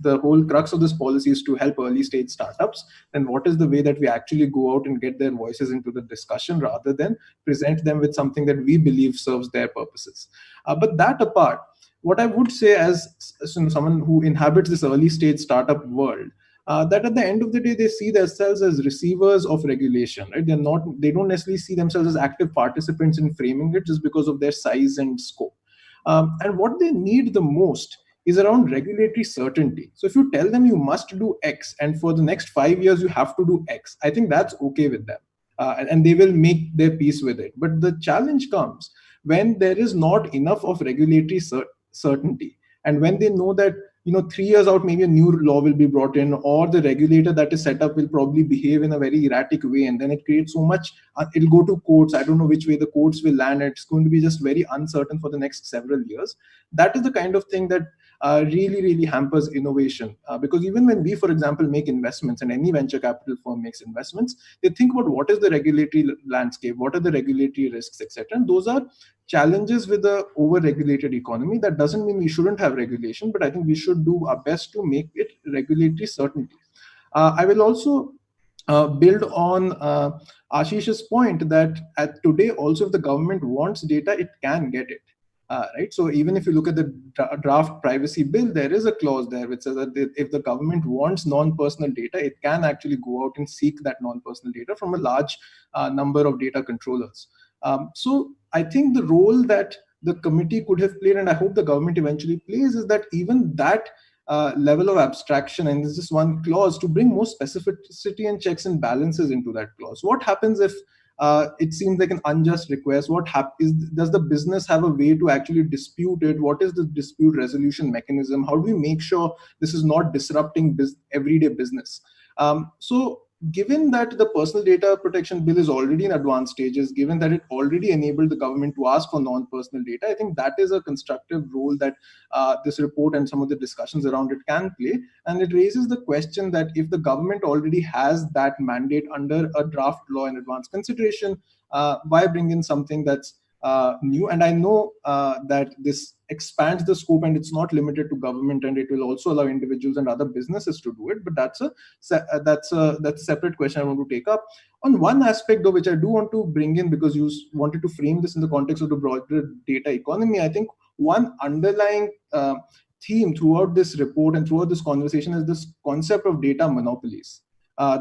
[SPEAKER 7] the whole crux of this policy is to help early stage startups, then what is the way that we actually go out and get their voices into the discussion rather than present them with something that we believe serves their purposes? But that apart, what I would say as someone who inhabits this early stage startup world, that at the end of the day, they see themselves as receivers of regulation, right? They don't necessarily see themselves as active participants in framing it just because of their size and scope. And what they need the most is around regulatory certainty. So if you tell them you must do X and for the next 5 years you have to do X, I think that's okay with them. And they will make their peace with it. But the challenge comes when there is not enough of regulatory certainty. And when they know that, you know, 3 years out, maybe a new law will be brought in, or the regulator that is set up will probably behave in a very erratic way. And then it creates so much, it'll go to courts. I don't know which way the courts will land. It's going to be just very uncertain for the next several years. That is the kind of thing that really, really hampers innovation. Because even when we, for example, make investments, and any venture capital firm makes investments, they think about what is the regulatory landscape, what are the regulatory risks, etc. And those are challenges with the over-regulated economy. That doesn't mean we shouldn't have regulation, but I think we should do our best to make it regulatory certainty. I will also build on Ashish's point that at today, also if the government wants data, it can get it. Right. So even if you look at the draft privacy bill, there is a clause there which says that if the government wants non-personal data, it can actually go out and seek that non-personal data from a large number of data controllers. So I think the role that the committee could have played, and I hope the government eventually plays, is that even that level of abstraction, and there's just one clause to bring more specificity and checks and balances into that clause. What happens if it seems like an unjust request? What does the business have a way to actually dispute it? What is the dispute resolution mechanism? How do we make sure this is not disrupting everyday business? So given that the personal data protection bill is already in advanced stages, given that it already enabled the government to ask for non-personal data, I think that is a constructive role that this report and some of the discussions around it can play. And it raises the question that if the government already has that mandate under a draft law in advanced consideration, why bring in something that's new? And I know that this expands the scope and it's not limited to government, and it will also allow individuals and other businesses to do it. But that's a separate question I want to take up. On one aspect though, which I do want to bring in, because you wanted to frame this in the context of the broader data economy, I think one underlying theme throughout this report and throughout this conversation is this concept of data monopolies.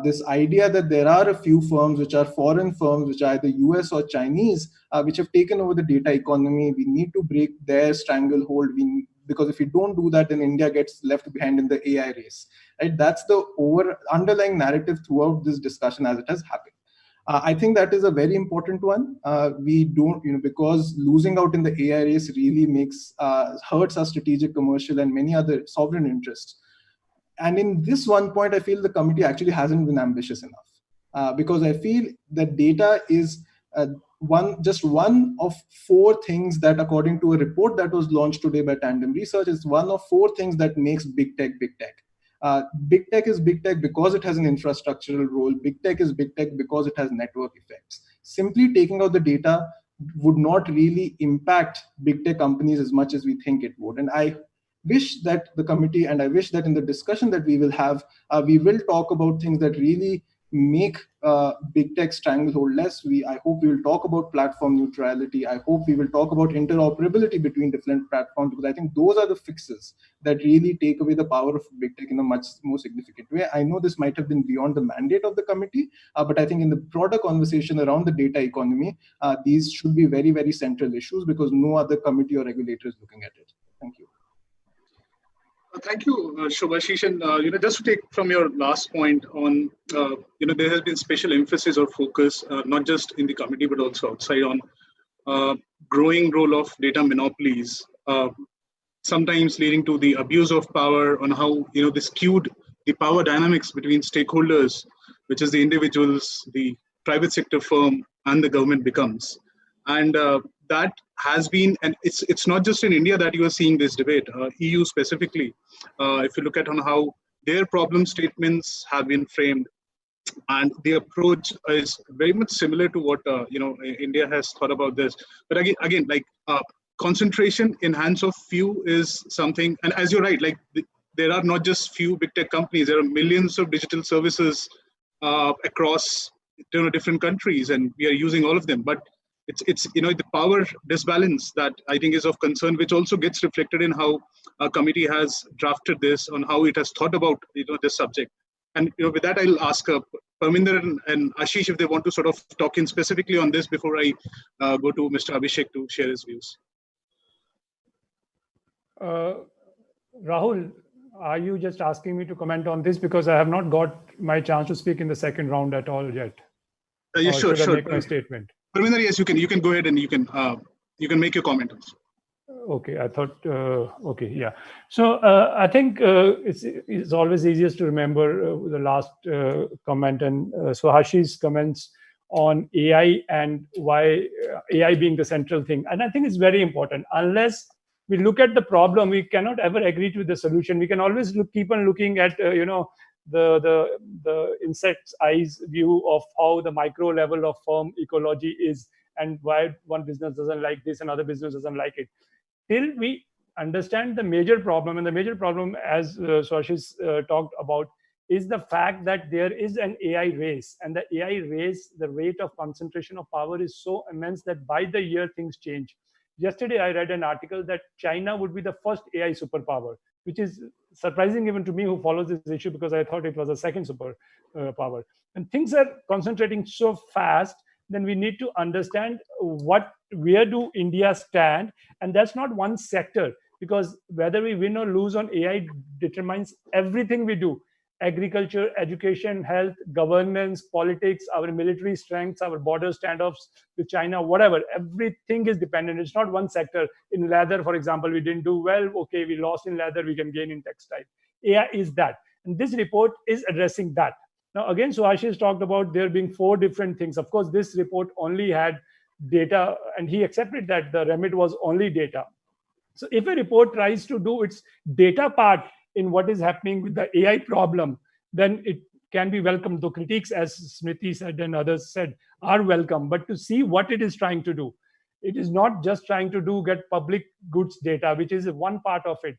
[SPEAKER 7] This idea that there are a few firms which are foreign firms, which are either US or Chinese, which have taken over the data economy. We need to break their stranglehold. Because if we don't do that, then India gets left behind in the AI race. Right? That's the underlying narrative throughout this discussion as it has happened. I think that is a very important one. We don't, because losing out in the AI race really hurts our strategic, commercial, and many other sovereign interests. And in this one point, I feel the committee actually hasn't been ambitious enough, because I feel that data is just one of 4 things that, according to a report that was launched today by Tandem Research, is one of 4 things that makes big tech big tech. Big tech is big tech because it has an infrastructural role. Big tech is big tech because it has network effects. Simply taking out the data would not really impact big tech companies as much as we think it would. And I wish that the committee, and I wish that in the discussion that we will have, we will talk about things that really make big tech stranglehold less. I hope we will talk about platform neutrality. I hope we will talk about interoperability between different platforms, because I think those are the fixes that really take away the power of big tech in a much more significant way. I know this might have been beyond the mandate of the committee, but I think in the broader conversation around the data economy, these should be very, very central issues, because no other committee or regulator is looking at it. Thank you.
[SPEAKER 2] Thank you, Subhashish. And just to take from your last point on, there has been special emphasis or focus, not just in the committee but also outside, on growing role of data monopolies, sometimes leading to the abuse of power, on how this skewed the power dynamics between stakeholders, which is the individuals, the private sector firm, and the government becomes. And that has been, and it's not just in India that you are seeing this debate, EU specifically. If you look at on how their problem statements have been framed, and the approach is very much similar to what India has thought about this. But again, like concentration in hands of few is something, and as you're right, like there are not just few big tech companies, there are millions of digital services across different countries, and we are using all of them. But it's the power disbalance that I think is of concern, which also gets reflected in how a committee has drafted this, on how it has thought about this subject. And with that, I'll ask Parminder and Ashish if they want to sort of talk in specifically on this before I go to Mr. Abhishek to share his views.
[SPEAKER 3] Rahul, are you just asking me to comment on this, because I have not got my chance to speak in the second round at all yet?
[SPEAKER 2] Yeah, sure.
[SPEAKER 3] I make my statement?
[SPEAKER 2] Parminder, yes, you can go ahead and you can make your comment also.
[SPEAKER 3] Okay, I thought, okay, yeah. So I think it's always easiest to remember the last comment and Subhashish's comments on AI and why AI being the central thing. And I think it's very important. Unless we look at the problem, we cannot ever agree to the solution. We can always keep on looking at, the insect's eyes view of how the micro level of firm ecology is, and why one business doesn't like this, another business doesn't like it. Till we understand the major problem, and the major problem, as Subhashish talked about, is the fact that there is an AI race, and the AI race, the rate of concentration of power is so immense that by the year things change. Yesterday, I read an article that China would be the first AI superpower, which is surprising even to me who follows this issue, because I thought it was a second superpower. And things are concentrating so fast, then we need to understand where do India stand, and that's not one sector, because whether we win or lose on AI determines everything we do. Agriculture, education, health, governance, politics, our military strengths, our border standoffs with China, whatever, everything is dependent. It's not one sector. In leather, for example, we didn't do well. Okay, we lost in leather, we can gain in textile. AI is that. And this report is addressing that. Now, again, Subhashish talked about there being 4 different things. Of course, this report only had data, and he accepted that the remit was only data. So if a report tries to do its data part in what is happening with the AI problem, then it can be welcomed. The critiques, as Smriti said and others said, are welcome. But to see what it is trying to do, it is not just trying to get public goods data, which is one part of it.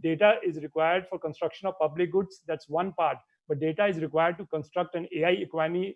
[SPEAKER 3] Data is required for construction of public goods. That's one part. But data is required to construct an AI economy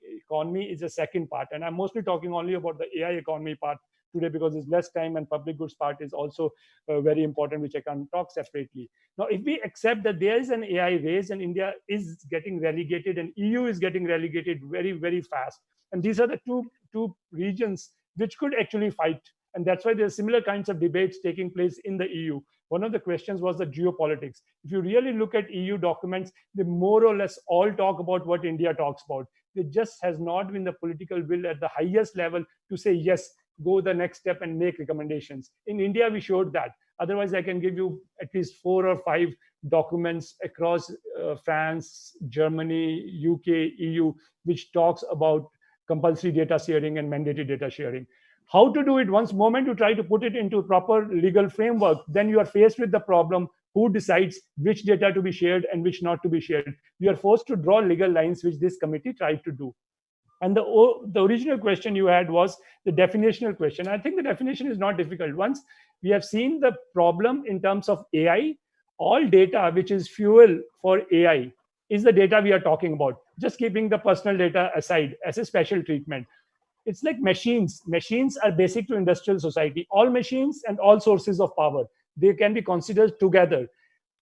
[SPEAKER 3] is the second part. And I'm mostly talking only about the AI economy part, today because it's less time, and public goods part is also very important, which I can talk separately. Now, if we accept that there is an AI race and India is getting relegated and EU is getting relegated very, very fast, and these are the two regions which could actually fight. And that's why there's similar kinds of debates taking place in the EU. One of the questions was the geopolitics. If you really look at EU documents, they more or less all talk about what India talks about. There just has not been the political will at the highest level to say, yes, go the next step and make recommendations. In India, we showed that. Otherwise, I can give you at least 4 or 5 documents across France, Germany, UK, EU, which talks about compulsory data sharing and mandatory data sharing. How to do it? Once moment you try to put it into a proper legal framework, then you are faced with the problem: who decides which data to be shared and which not to be shared? You are forced to draw legal lines, which this committee tried to do. And the original question you had was the definitional question. I think the definition is not difficult. Once we have seen the problem in terms of AI, all data which is fuel for AI is the data we are talking about, just keeping the personal data aside as a special treatment. It's like machines. Machines are basic to industrial society. All machines and all sources of power, they can be considered together.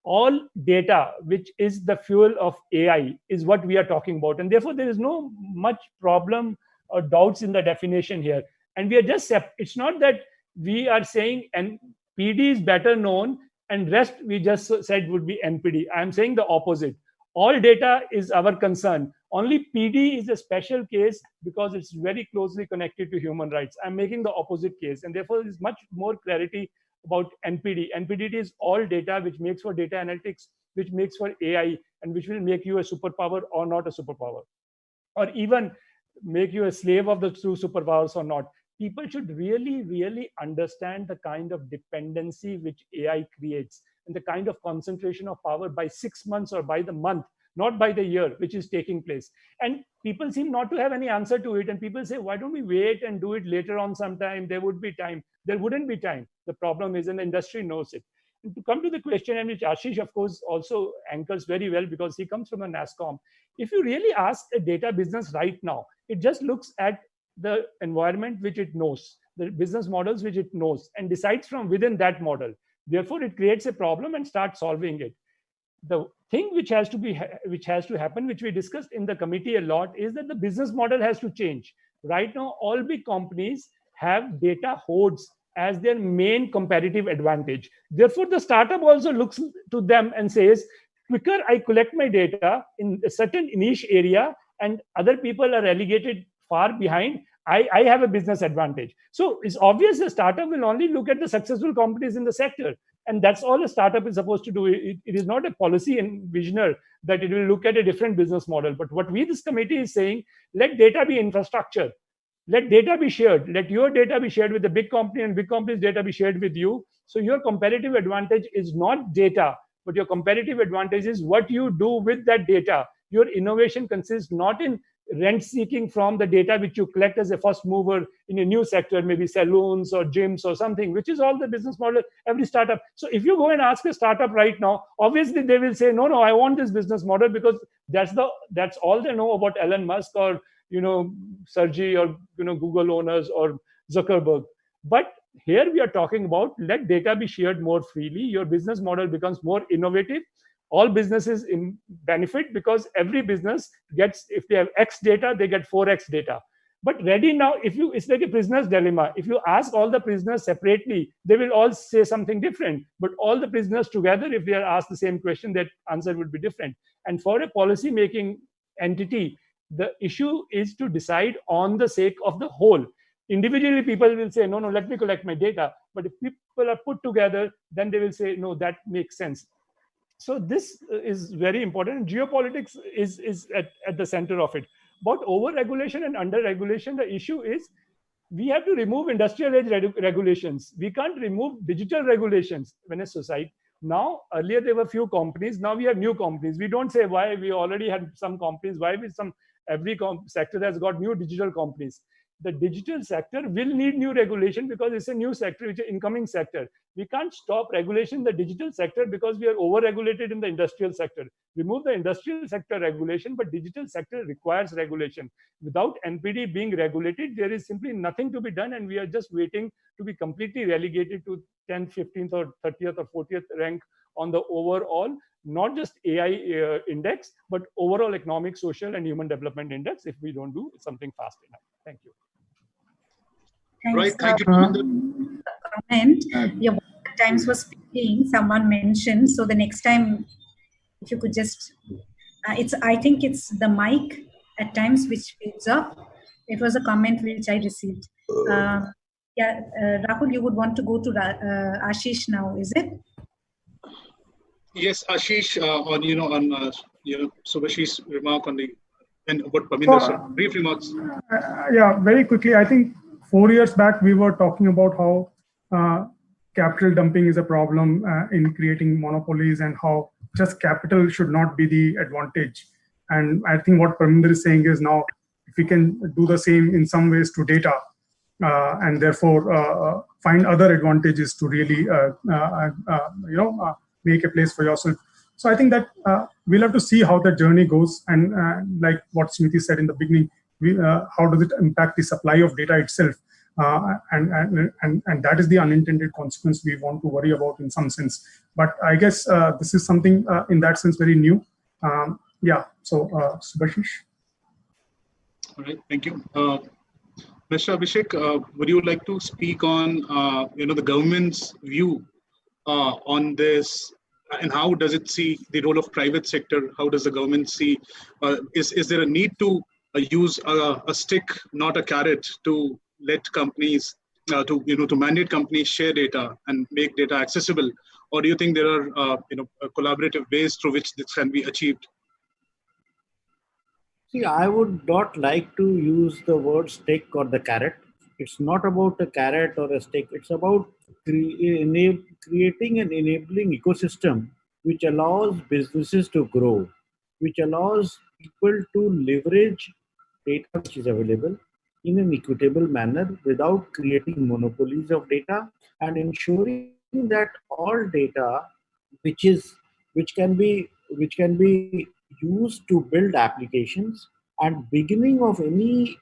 [SPEAKER 3] All data, which is the fuel of AI, is what we are talking about. And therefore, there is no much problem or doubts in the definition here. And we are just, it's not that we are saying and PD is better known and rest we just said would be NPD. I'm saying the opposite. All data is our concern. Only PD is a special case because it's very closely connected to human rights. I'm making the opposite case, and therefore there's much more clarity about NPD. NPD is all data which makes for data analytics, which makes for AI, and which will make you a superpower or not a superpower, or even make you a slave of the two superpowers or not. People should really, really understand the kind of dependency which AI creates and the kind of concentration of power by 6 months or by the month, not by the year, which is taking place. And people seem not to have any answer to it. And people say, why don't we wait and do it later on sometime? There would be time. There wouldn't be time. The problem is, and the industry knows it. And to come to the question, and which Ashish, of course, also anchors very well because he comes from a NASSCOM. If you really ask a data business right now, it just looks at the environment which it knows, the business models which it knows, and decides from within that model. Therefore, it creates a problem and starts solving it. The thing which has to happen, which we discussed in the committee a lot, is that the business model has to change. Right now, all big companies have data hoards as their main competitive advantage. Therefore, the startup also looks to them and says, quicker I collect my data in a certain niche area and other people are relegated far behind, I have a business advantage. So it's obvious the startup will only look at the successful companies in the sector. And that's all a startup is supposed to do. It is not a policy envisioner that it will look at a different business model. But what this committee is saying, let data be infrastructure. Let data be shared. Let your data be shared with the big company and big company's data be shared with you. So your competitive advantage is not data, but your competitive advantage is what you do with that data. Your innovation consists not in rent seeking from the data which you collect as a first mover in a new sector, maybe salons or gyms or something, which is all the business model, every startup. So if you go and ask a startup right now, obviously they will say, no, I want this business model because that's all they know about Elon Musk or, Sergey or, Google owners or Zuckerberg. But here we are talking about let data be shared more freely. Your business model becomes more innovative. All businesses benefit because every business gets, if they have X data, they get 4X data. But ready now, it's like a prisoner's dilemma. If you ask all the prisoners separately, they will all say something different. But all the prisoners together, if they are asked the same question, that answer would be different. And for a policy-making entity, the issue is to decide on the sake of the whole. Individually, people will say, no, let me collect my data. But if people are put together, then they will say, no, that makes sense. So this is very important. Geopolitics is at the center of it. About over-regulation and under-regulation, the issue is we have to remove industrial age regulations. We can't remove digital regulations when a society. Now, earlier there were few companies. Now we have new companies. We don't say why we already had some companies. Why every sector has got new digital companies. the digital sector will need new regulation because it's a new sector, which is an incoming sector. We can't stop regulation in the digital sector because we are over-regulated in the industrial sector. Remove the industrial sector regulation, but digital sector requires regulation. Without NPD being regulated, there is simply nothing to be done, and we are just waiting to be completely relegated to 10th, 15th, or 30th or 40th rank on the overall, not just AI index, but overall economic, social, and human development index if we don't do something fast enough. Thank you.
[SPEAKER 1] Thanks.
[SPEAKER 2] Right, thank you. Comment.
[SPEAKER 1] Yeah, times was speaking, someone mentioned. So the next time, if you could just, I think it's the mic at times which speeds up. It was a comment which I received. Yeah, Rahul, you would want to go to Ashish now, is it?
[SPEAKER 2] Yes, Ashish, on Subhashish's remark on the and what Parminder said. Brief remarks.
[SPEAKER 6] Yeah, very quickly. I think 4 years back we were talking about how capital dumping is a problem in creating monopolies, and how just capital should not be the advantage. And I think what Parminder is saying is, now if we can do the same in some ways to data, and therefore find other advantages to really make a place for yourself. So I think that we'll have to see how the journey goes, and like what Smriti said in the beginning, how does it impact the supply of data itself, and that is the unintended consequence we want to worry about in some sense. But I guess this is something in that sense very new. Yeah. So Subhashish.
[SPEAKER 2] All right. Thank you. Mr. Abhishek, would you like to speak on the government's view on this, and how does it see the role of private sector? How does the government see? Is there a need to use a stick, not a carrot, to let companies to mandate companies share data and make data accessible, or do you think there are collaborative ways through which this can be achieved?
[SPEAKER 4] See, I would not like to use the word stick or the carrot. It's not about a carrot or a stick. It's about creating an enabling ecosystem which allows businesses to grow, which allows people to leverage data which is available in an equitable manner without creating monopolies of data, and ensuring that all data which can be used to build applications, and beginning of any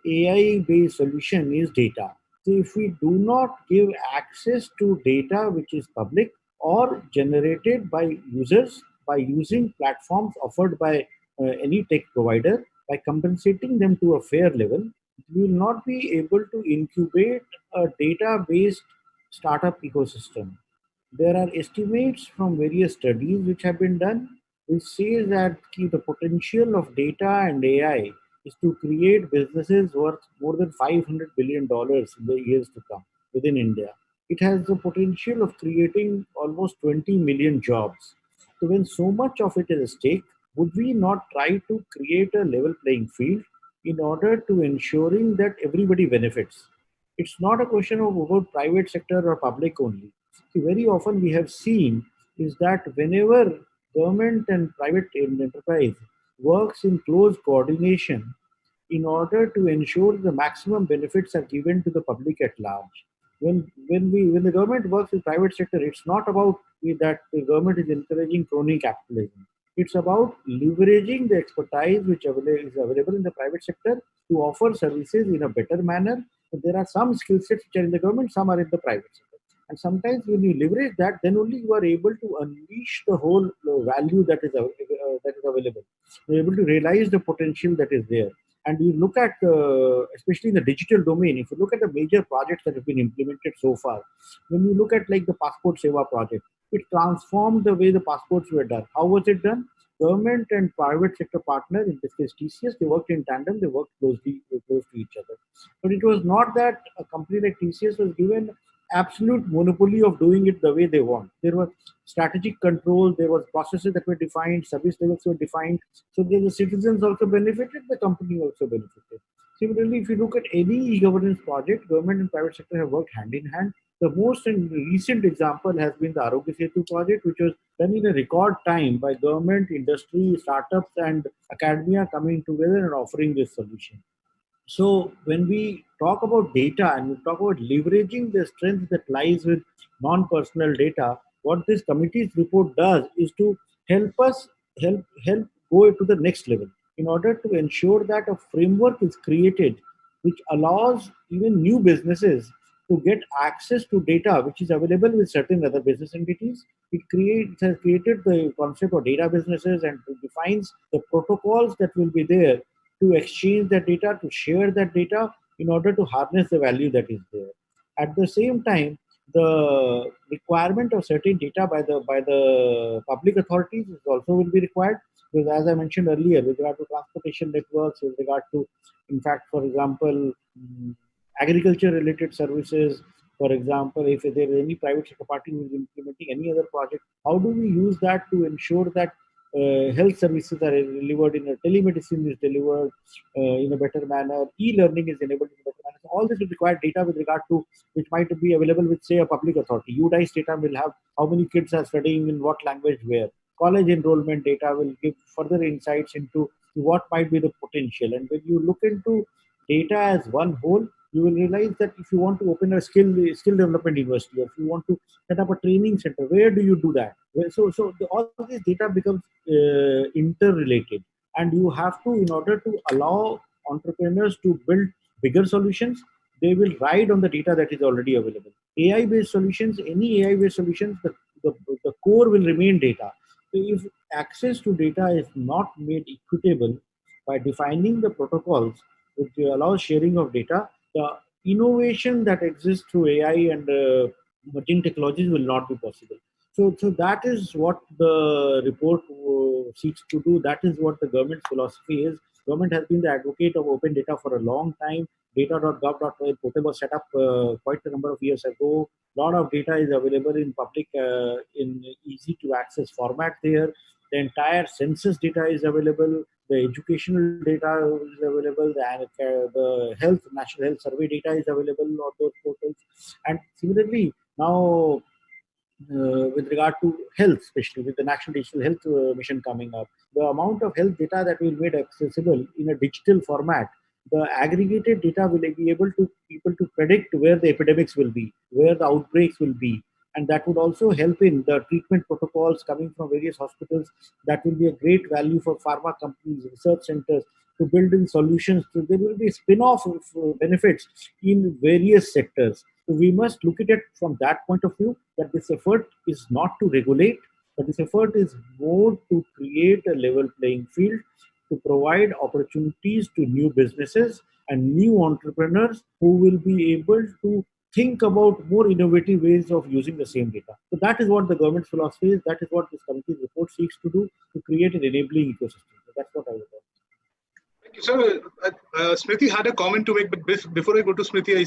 [SPEAKER 4] AI-based solution is data. So if we do not give access to data which is public or generated by users by using platforms offered by any tech provider, by compensating them to a fair level, we will not be able to incubate a data-based startup ecosystem. There are estimates from various studies which have been done which say that the potential of data and AI is to create businesses worth more than $500 billion in the years to come within India. It has the potential of creating almost 20 million jobs. So when so much of it is at stake, would we not try to create a level playing field in order to ensuring that everybody benefits? It's not a question of about private sector or public only. See, very often we have seen is that whenever government and private enterprise works in close coordination in order to ensure the maximum benefits are given to the public at large. When the government works with private sector, it's not about that the government is encouraging crony capitalism. It's about leveraging the expertise which is available in the private sector to offer services in a better manner. But there are some skill sets which are in the government, some are in the private sector. And sometimes when you leverage that, then only you are able to unleash the whole value that is available. You're able to realize the potential that is there. And you look at, especially in the digital domain, if you look at the major projects that have been implemented so far, when you look at like the Passport Seva project, it transformed the way the passports were done. How was it done? Government and private sector partner, in this case TCS, they worked in tandem, they worked close to each other. But it was not that a company like TCS was given absolute monopoly of doing it the way they want. There were strategic control, there were processes that were defined, service levels were defined, so that the citizens also benefited, the company also benefited. Similarly, if you look at any e-governance project, government and private sector have worked hand in hand. The most recent example has been the Advocacy project, which was done in a record time by government, industry, startups, and academia coming together and offering this solution. So when we talk about data and we talk about leveraging the strength that lies with non-personal data, what this committee's report does is to help us help go to the next level in order to ensure that a framework is created which allows even new businesses to get access to data which is available with certain other business entities. It has created the concept of data businesses and defines the protocols that will be there to exchange that data, to share that data in order to harness the value that is there. At the same time, the requirement of certain data by the public authorities is also will be required, because as I mentioned earlier, with regard to transportation networks, with regard to, in fact, for example, agriculture related services, for example, if there is any private sector party who is implementing any other project, how do we use that to ensure that health services are delivered in a telemedicine is delivered in a better manner, e-learning is enabled in a better manner. So all this will require data with regard to which might be available with, say, a public authority. UDICE data will have how many kids are studying in what language where. College enrollment data will give further insights into what might be the potential. And when you look into data as one whole, you will realize that if you want to open a skill development university, or if you want to set up a training center, where do you do that? All this data becomes interrelated, and you have to, in order to allow entrepreneurs to build bigger solutions, they will ride on the data that is already available. AI-based solutions, any AI-based solutions, the core will remain data. So if access to data is not made equitable by defining the protocols which allow sharing of data, the innovation that exists through AI and emerging technologies will not be possible. So that is what the report seeks to do. That is what the government's philosophy is. Government has been the advocate of open data for a long time. Data.gov.in portal was set up quite a number of years ago. A lot of data is available in public, in easy to access format there. The entire census data is available. The educational data is available. The National Health Survey data is available on those portals. And similarly, now with regard to health, especially with the National Digital Health Mission coming up, the amount of health data that will be made accessible in a digital format, the aggregated data will be able to people to predict where the epidemics will be, where the outbreaks will be. And that would also help in the treatment protocols coming from various hospitals. That will be a great value for pharma companies, research centers to build in solutions. So there will be spin-off benefits in various sectors. So we must look at it from that point of view, that this effort is not to regulate, but this effort is more to create a level playing field, to provide opportunities to new businesses and new entrepreneurs who will be able to think about more innovative ways of using the same data. So that is what the government's philosophy is. That is what this committee's report seeks to do, to create an enabling ecosystem. So that's what I would say.
[SPEAKER 2] So, Smriti had a comment to make, but before I go to Smriti,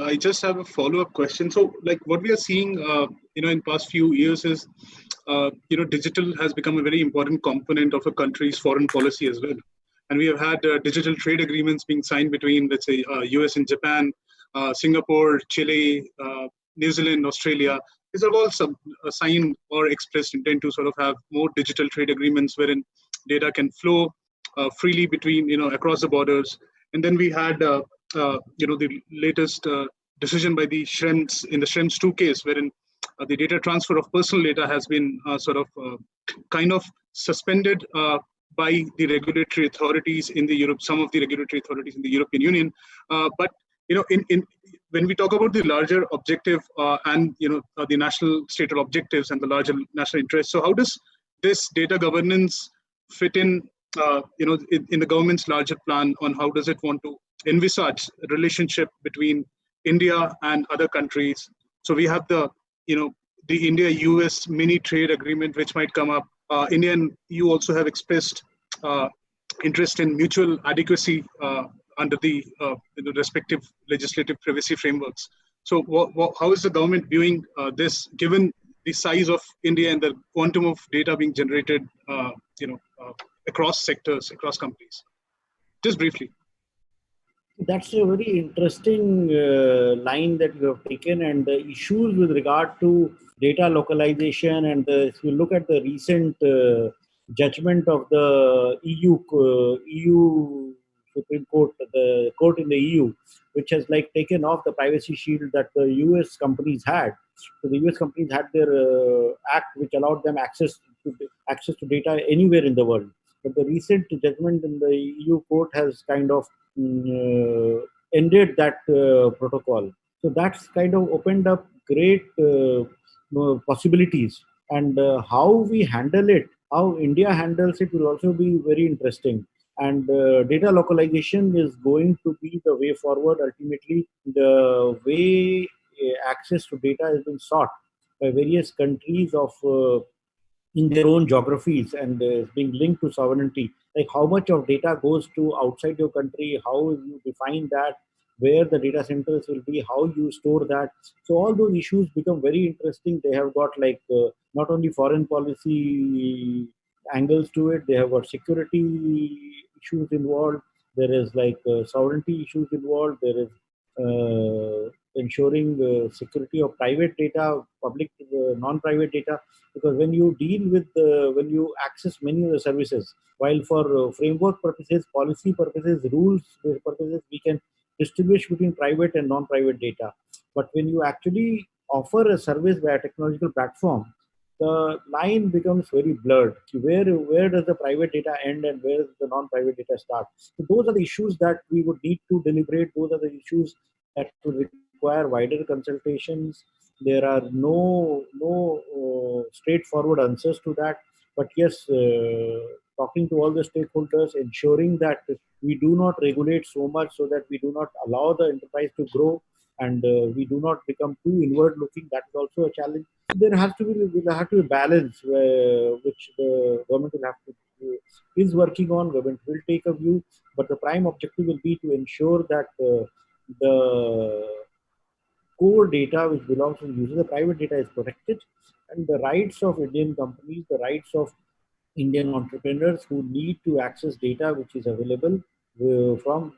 [SPEAKER 2] I just have a follow-up question. So, like what we are seeing, in past few years is, digital has become a very important component of a country's foreign policy as well. And we have had digital trade agreements being signed between, let's say, US and Japan, Singapore, Chile, New Zealand, Australia. These are all signed or expressed intent to sort of have more digital trade agreements wherein data can flow freely between, across the borders. And then we had, the latest decision by the Schrems in the Schrems 2 case, wherein the data transfer of personal data has been kind of suspended by the regulatory authorities in the some of the regulatory authorities in the European Union. But when we talk about the larger objective and the national stated objectives and the larger national interest, so how does this data governance fit in? In the government's larger plan on how does it want to envisage a relationship between India and other countries? So we have the India-US mini trade agreement which might come up. India and EU also have expressed interest in mutual adequacy under the respective legislative privacy frameworks. So how is the government viewing this, given the size of India and the quantum of data being generated, across sectors, across companies? Just briefly.
[SPEAKER 4] That's a very interesting line that you have taken, and the issues with regard to data localization. And if you look at the recent judgment of the EU Supreme Court, the court in the EU, which has like taken off the privacy shield that the US companies had. So the US companies had their act which allowed them access to data anywhere in the world. But the recent judgment in the EU court has kind of ended that protocol. So that's kind of opened up great possibilities. And how we handle it, how India handles it will also be very interesting. And data localization is going to be the way forward. Ultimately, the way access to data has been sought by various countries of in their own geographies and being linked to sovereignty. Like how much of data goes to outside your country, how you define that, where the data centers will be, how you store that. So all those issues become very interesting. They have got like not only foreign policy angles to it, they have got security issues involved. There is like sovereignty issues involved. There is ensuring security of private data, public, non-private data. Because when you deal with, when you access many of the services, while for framework purposes, policy purposes, rules purposes, we can distinguish between private and non-private data. But when you actually offer a service via technological platform, the line becomes very blurred. Where does the private data end and where does the non-private data start? So those are the issues that we would need to deliberate. Those are the issues that would require wider consultations. There are no straightforward answers to that. But yes, talking to all the stakeholders, ensuring that we do not regulate so much so that we do not allow the enterprise to grow and we do not become too inward looking. That is also a challenge. There has to be a balance which the government will have to is working on. Government will take a view, but the prime objective will be to ensure that the core data which belongs to the user, the private data, is protected, and the rights of Indian companies, the rights of Indian entrepreneurs who need to access data which is available from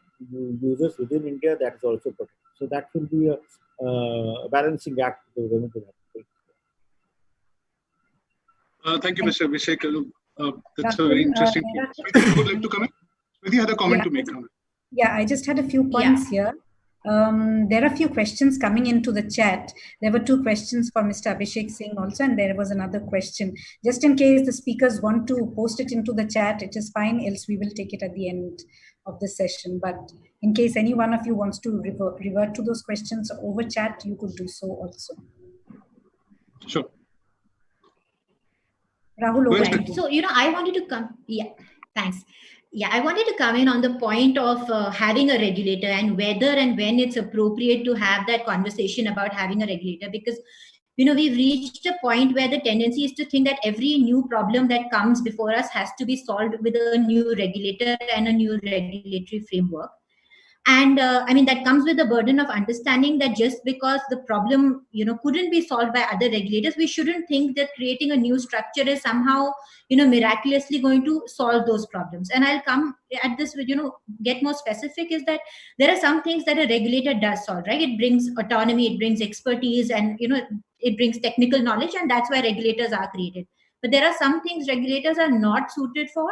[SPEAKER 4] users within India, that is also protected. So that will be a balancing act the government will have to take.
[SPEAKER 2] Thank you, Mr. Abhishek. That's a very interesting point. Smriti, would like to comment? Smriti had a comment to make.
[SPEAKER 1] Yeah, I just had a few points here. There are a few questions coming into the chat. There were 2 questions for Mr. Abhishek Singh also, and there was another question. Just in case the speakers want to post it into the chat, it is fine, else we will take it at the end of the session. But in case any one of you wants to revert to those questions over chat, you could do so also.
[SPEAKER 2] Sure.
[SPEAKER 1] Rahul, over
[SPEAKER 5] right. So, I wanted to come. Yeah, thanks. Yeah, I wanted to come in on the point of having a regulator and whether and when it's appropriate to have that conversation about having a regulator, because we've reached a point where the tendency is to think that every new problem that comes before us has to be solved with a new regulator and a new regulatory framework. And that comes with the burden of understanding that just because the problem couldn't be solved by other regulators, we shouldn't think that creating a new structure is somehow miraculously going to solve those problems. And I'll come at this with get more specific, is that there are some things that a regulator does solve, right? It brings autonomy, it brings expertise, and it brings technical knowledge, and that's why regulators are created. But there are some things regulators are not suited for,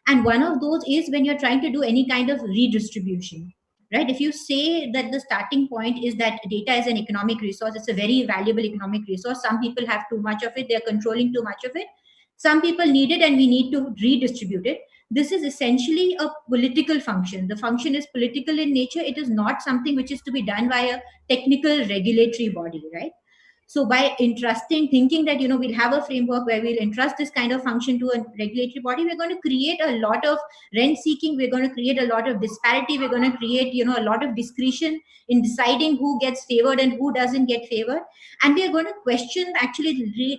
[SPEAKER 5] and one of those is when you're trying to do any kind of redistribution. Right? If you say that the starting point is that data is an economic resource, it's a very valuable economic resource. Some people have too much of it, they're controlling too much of it. Some people need it and we need to redistribute it. This is essentially a political function. The function is political in nature. It is not something which is to be done by a technical regulatory body, right? So by thinking that, we'll have a framework where we'll entrust this kind of function to a regulatory body, we're going to create a lot of rent seeking. We're going to create a lot of disparity. We're going to create, a lot of discretion in deciding who gets favored and who doesn't get favored. And we are going to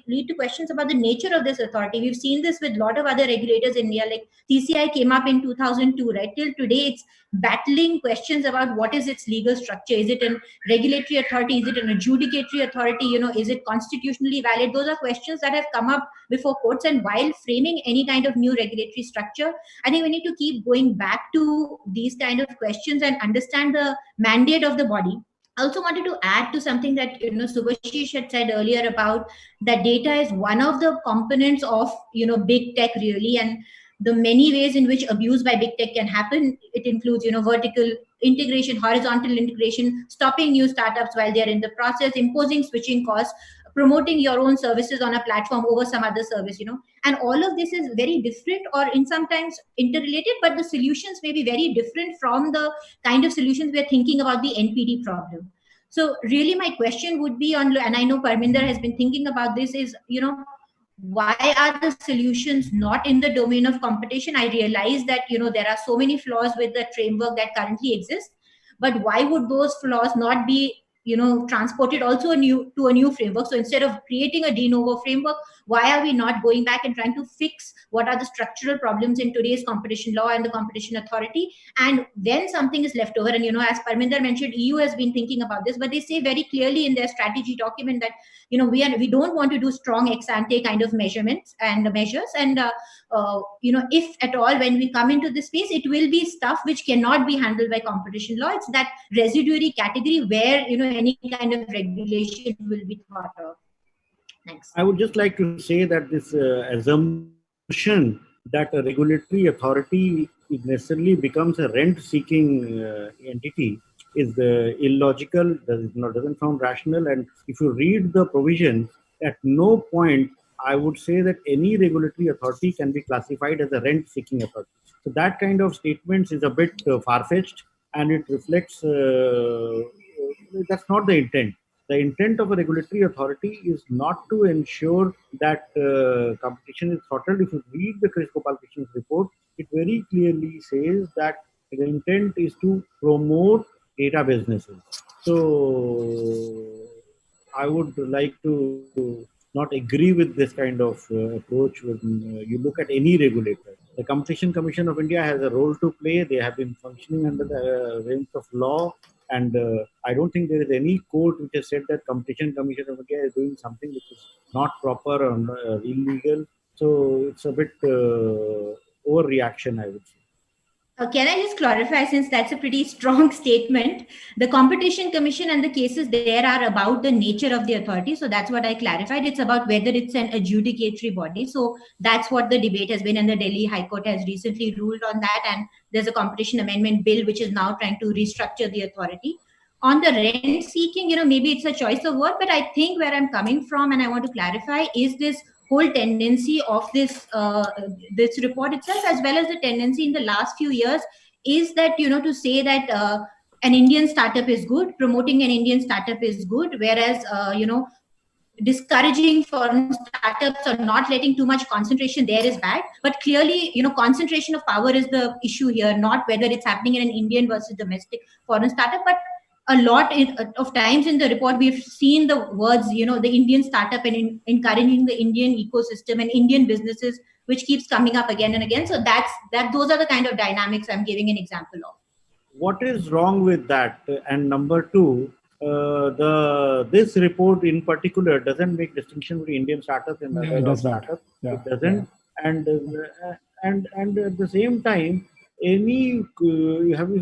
[SPEAKER 5] lead to questions about the nature of this authority. We've seen this with a lot of other regulators in India, like TCI came up in 2002, right? Till today, it's battling questions about what is its legal structure. Is it a regulatory authority? Is it an adjudicatory authority? Is it constitutionally valid? Those are questions that have come up before courts. And while framing any kind of new regulatory structure, I think we need to keep going back to these kind of questions and understand the mandate of the body. I also wanted to add to something that Subhashish had said earlier about that data is one of the components of big tech, really. And the many ways in which abuse by big tech can happen. It includes, vertical integration, horizontal integration, stopping new startups while they're in the process, imposing switching costs, promoting your own services on a platform over some other service, and all of this is very different or in sometimes interrelated, but the solutions may be very different from the kind of solutions we're thinking about the NPD problem. So really my question would be on, and I know Parminder has been thinking about this, is, why are the solutions not in the domain of competition? I realize that, there are so many flaws with the framework that currently exists, but why would those flaws not be, transported also to a new framework? So instead of creating a de novo framework, why are we not going back and trying to fix what are the structural problems in today's competition law and the competition authority? And when something is left over, and, as Parminder mentioned, EU has been thinking about this, but they say very clearly in their strategy document that, we don't want to do strong ex ante kind of measurements and measures. And, if at all, when we come into this space, it will be stuff which cannot be handled by competition law. It's that residuary category where, any kind of regulation will be thought of. Thanks.
[SPEAKER 4] I would just like to say that this assumption that a regulatory authority necessarily becomes a rent-seeking entity is illogical, doesn't sound rational. And if you read the provisions, at no point I would say that any regulatory authority can be classified as a rent-seeking authority. So that kind of statements is a bit far-fetched, and it reflects that's not the intent. The intent of a regulatory authority is not to ensure that competition is throttled. If you read the Chris Gopalkrishna's report, it very clearly says that the intent is to promote data businesses. So I would like to not agree with this kind of approach when you look at any regulator. The Competition Commission of India has a role to play. They have been functioning under the reins of law. And I don't think there is any court which has said that Competition Commission of India is doing something which is not proper or illegal. So it's a bit overreaction, I would say.
[SPEAKER 5] Can I just clarify, since that's a pretty strong statement? The Competition Commission and the cases there are about the nature of the authority. So that's what I clarified. It's about whether it's an adjudicatory body. So that's what the debate has been. And the Delhi High Court has recently ruled on that. And there's a competition amendment bill which is now trying to restructure the authority. On the rent seeking, maybe it's a choice of word, but I think where I'm coming from, and I want to clarify, is this whole tendency of this report itself, as well as the tendency in the last few years, is that, to say that an Indian startup is good, promoting an Indian startup is good, whereas, discouraging foreign startups or not letting too much concentration there is bad. But clearly, concentration of power is the issue here, not whether it's happening in an Indian versus domestic foreign startup. But a lot of times in the report, we've seen the words, the Indian startup and encouraging the Indian ecosystem and Indian businesses, which keeps coming up again and again. So those are the kind of dynamics I'm giving an example of.
[SPEAKER 4] What is wrong with that? And number two, this report in particular doesn't make distinction between Indian startups and other startups. Yeah. It doesn't. Yeah. And at the same time, have you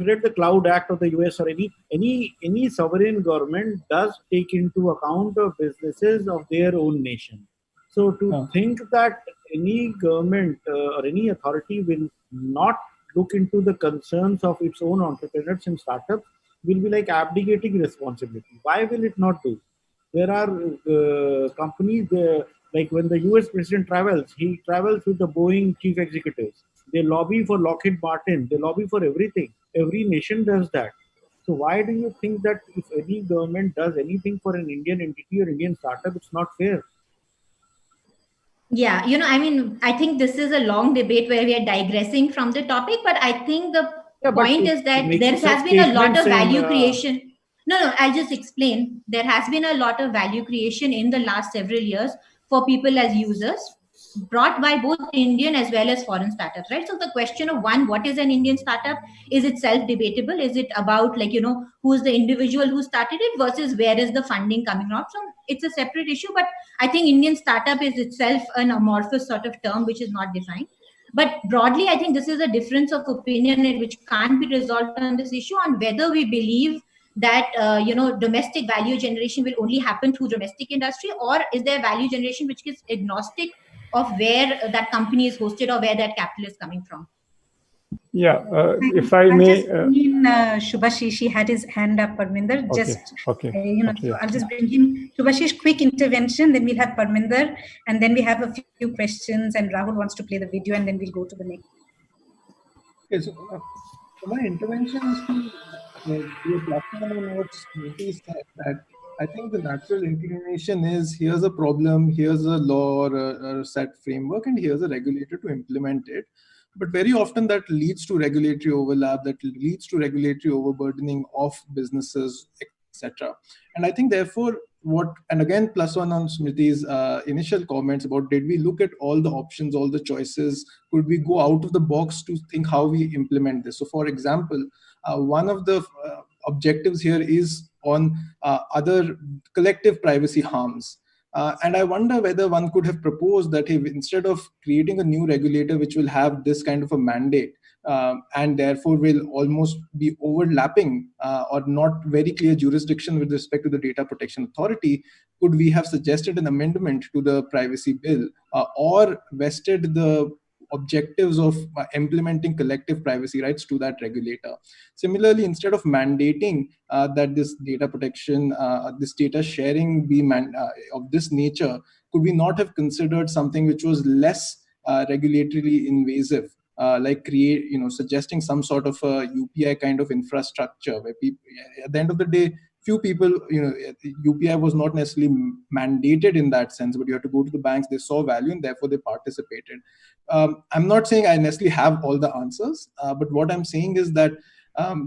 [SPEAKER 4] read the Cloud Act of the US, or any sovereign government does take into account of businesses of their own nation. So to think that any government or any authority will not look into the concerns of its own entrepreneurs and startups will be like abdicating responsibility. Why will it not do? There are companies, like when the US president travels, he travels with the Boeing chief executives. They lobby for Lockheed Martin. They lobby for everything. Every nation does that. So why do you think that if any government does anything for an Indian entity or Indian startup, it's not fair?
[SPEAKER 5] Yeah, I think this is a long debate where we are digressing from the topic, but I think the point is that there has been a lot of value creation. No, I'll just explain. There has been a lot of value creation in the last several years for people as users, brought by both Indian as well as foreign startups, right? So the question of what is an Indian startup is itself debatable. Is it about who's the individual who started it versus where is the funding coming from? So it's a separate issue, but I think Indian startup is itself an amorphous sort of term which is not defined. But broadly, I think this is a difference of opinion which can't be resolved on this issue on whether we believe that domestic value generation will only happen through domestic industry, or is there value generation which is agnostic of where that company is hosted or where that capital is coming from.
[SPEAKER 3] Yeah, if I may.
[SPEAKER 1] Subhashish, he had his hand up, Parminder.
[SPEAKER 3] Okay, okay.
[SPEAKER 1] So I'll just bring him. Subhashish, quick intervention, then we'll have Parminder, and then we have a few questions, and Rahul wants to play the video, and then we'll go to the next.
[SPEAKER 7] Okay, so my intervention is to do a platform on what Smriti said, that I think the natural inclination is, here's a problem, here's a law or a set framework, and here's a regulator to implement it. But very often that leads to regulatory overlap, that leads to regulatory overburdening of businesses, etc. And I think therefore and again, plus one on Smriti's initial comments about, did we look at all the options, all the choices? Could we go out of the box to think how we implement this? So for example, one of the objectives here is on other collective privacy harms. And I wonder whether one could have proposed that, hey, instead of creating a new regulator which will have this kind of a mandate, and therefore will almost be overlapping or not very clear jurisdiction with respect to the Data Protection Authority, could we have suggested an amendment to the privacy bill or vested the objectives of implementing collective privacy rights to that regulator? Similarly, instead of mandating that this data protection, this data sharing be of this nature, could we not have considered something which was less regulatorily invasive? Like suggesting some sort of a UPI kind of infrastructure where people, at the end of the day, few people, UPI was not necessarily mandated in that sense, but you have to go to the banks, they saw value and therefore they participated. I'm not saying I necessarily have all the answers, but what I'm saying is that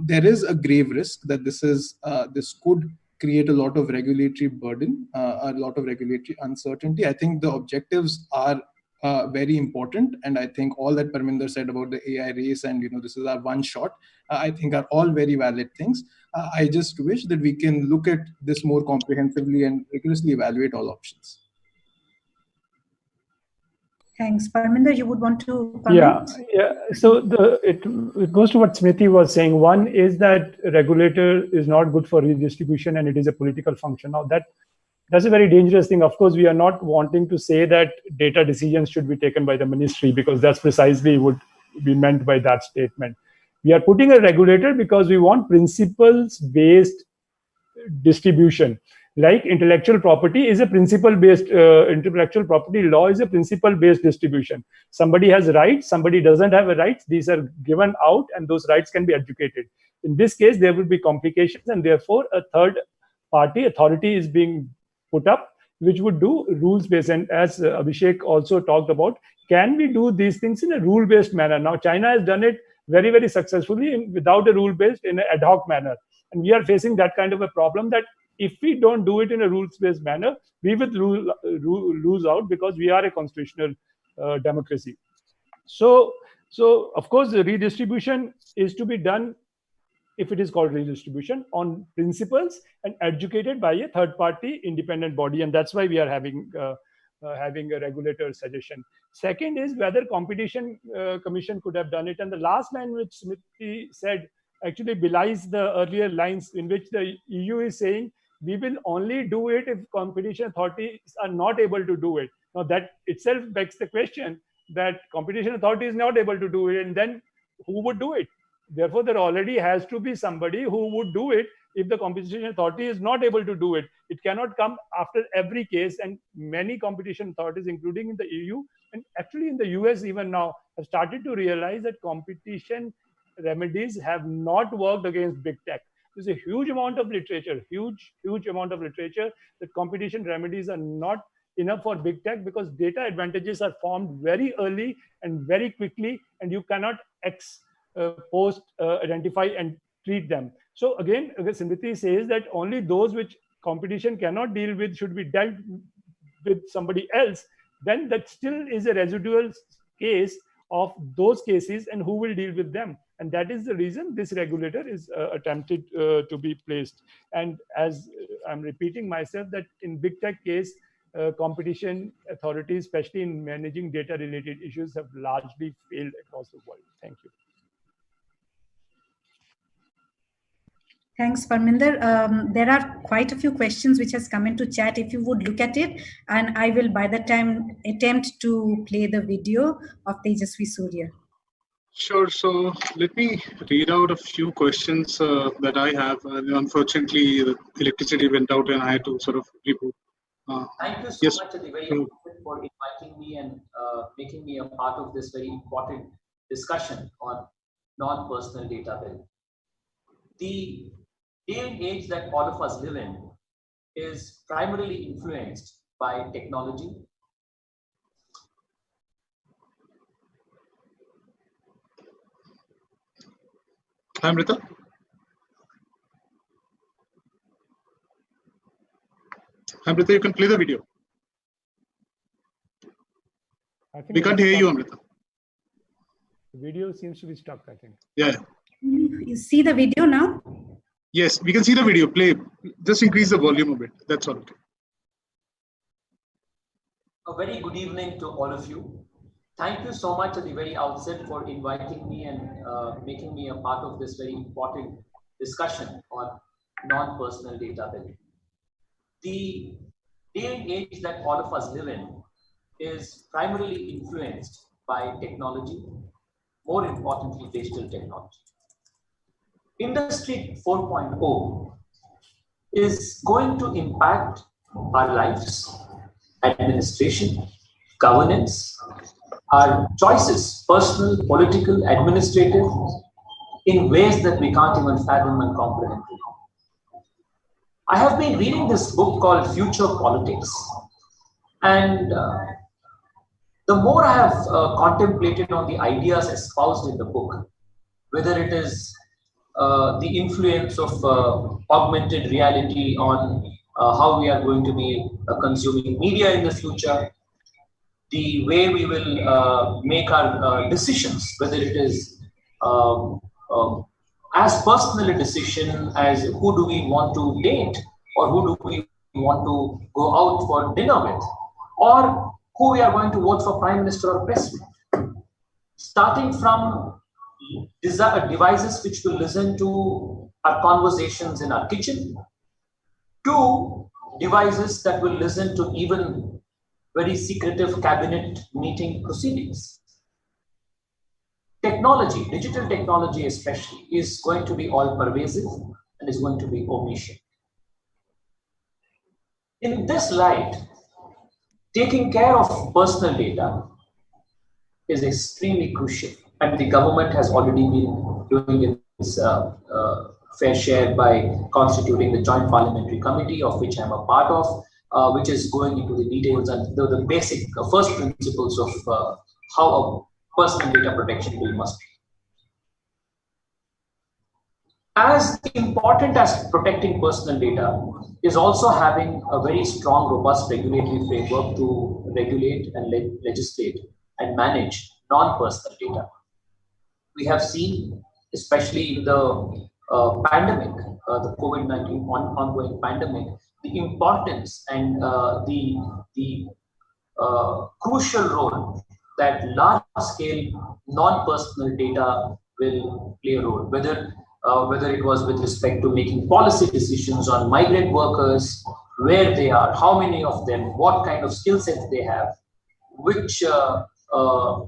[SPEAKER 7] there is a grave risk that this could create a lot of regulatory burden, a lot of regulatory uncertainty. I think the objectives are very important, and I think all that Parminder said about the AI race and this is our one shot, I think are all very valid things. I just wish that we can look at this more comprehensively and rigorously evaluate all options.
[SPEAKER 1] Thanks. Parminder, you would want to comment?
[SPEAKER 3] Yeah. So it goes to what Smriti was saying. One is that regulator is not good for redistribution and it is a political function. Now that's a very dangerous thing. Of course, we are not wanting to say that data decisions should be taken by the ministry, because that's precisely what we meant by that statement. We are putting a regulator because we want principles-based distribution. Like intellectual property is a principle-based, intellectual property law is a principle-based distribution. Somebody has rights, somebody doesn't have a rights. These are given out and those rights can be educated. In this case, there will be complications and therefore a third party authority is being put up, which would do rules-based. And as Abhishek also talked about, can we do these things in a rule-based manner? Now, China has done it very, very successfully without a rule-based, in an ad hoc manner. And we are facing that kind of a problem that if we don't do it in a rules-based manner, we will lose out, because we are a constitutional democracy. So of course, the redistribution is to be done, if it is called redistribution, on principles and educated by a third-party independent body, and that's why we are having a regulator suggestion. Second is whether Competition Commission could have done it, and the last line which Smriti said actually belies the earlier lines in which the EU is saying we will only do it if competition authorities are not able to do it. Now that itself begs the question that competition authority is not able to do it, and then who would do it? Therefore, there already has to be somebody who would do it if the competition authority is not able to do it. It cannot come after every case, and many competition authorities, including in the EU and actually in the US even now, have started to realize that competition remedies have not worked against big tech. There's a huge amount of literature, huge amount of literature that competition remedies are not enough for big tech, because data advantages are formed very early and very quickly, and you cannot post identify and treat them. So again, Smriti says that only those which competition cannot deal with should be dealt with somebody else. Then that still is a residual case of those cases, and who will deal with them? And that is the reason this regulator is attempted to be placed. And as I'm repeating myself, that in big tech case, competition authorities, especially in managing data related issues, have largely failed across the world. Thank you.
[SPEAKER 1] Thanks, Parminder. There are quite a few questions which has come into chat. If you would look at it, and I will by the time attempt to play the video of Tejasvi Surya.
[SPEAKER 2] Sure. So let me read out a few questions that I have. Unfortunately, the electricity went out and I had to sort of reboot.
[SPEAKER 8] Thank you so much, Adi, for inviting me and making me a part of this very important discussion on non-personal data bill. The day and age that all of us live in is primarily influenced by technology.
[SPEAKER 2] Hi, Amrita. Amrita, you can play the video. We can't hear you, Amrita.
[SPEAKER 3] The video seems to be stuck, I think.
[SPEAKER 2] Yeah.
[SPEAKER 1] You see the video now?
[SPEAKER 2] Yes, we can see the video. Play. Just increase the volume a bit. That's all.
[SPEAKER 8] A very good evening to all of you. Thank you so much at the very outset for inviting me and making me a part of this very important discussion on non-personal data bill. The day and age that all of us live in is primarily influenced by technology, more importantly, digital technology. Industry 4.0 is going to impact our lives, administration, governance, our choices, personal, political, administrative, in ways that we can't even fathom and comprehend. I have been reading this book called Future Politics, and the more I have contemplated on the ideas espoused in the book, whether it is the influence of augmented reality on how we are going to be consuming media in the future, the way we will make our decisions, whether it is as personal a decision as who do we want to date, or who do we want to go out for dinner with, or who we are going to vote for Prime Minister or President. Starting from devices which will listen to our conversations in our kitchen, to devices that will listen to even very secretive cabinet meeting proceedings. Technology, digital technology especially, is going to be all pervasive and is going to be omniscient. In this light, taking care of personal data is extremely crucial, and the government has already been doing its fair share by constituting the Joint Parliamentary Committee, of which I'm a part of, which is going into the details and the basic first principles of how a personal data protection bill must be. As important as protecting personal data is also having a very strong, robust regulatory framework to regulate and legislate and manage non-personal data. We have seen, especially in the pandemic, the COVID-19 ongoing pandemic, the importance and the crucial role that large-scale non-personal data will play a role, whether it was with respect to making policy decisions on migrant workers, where they are, how many of them, what kind of skill sets they have, which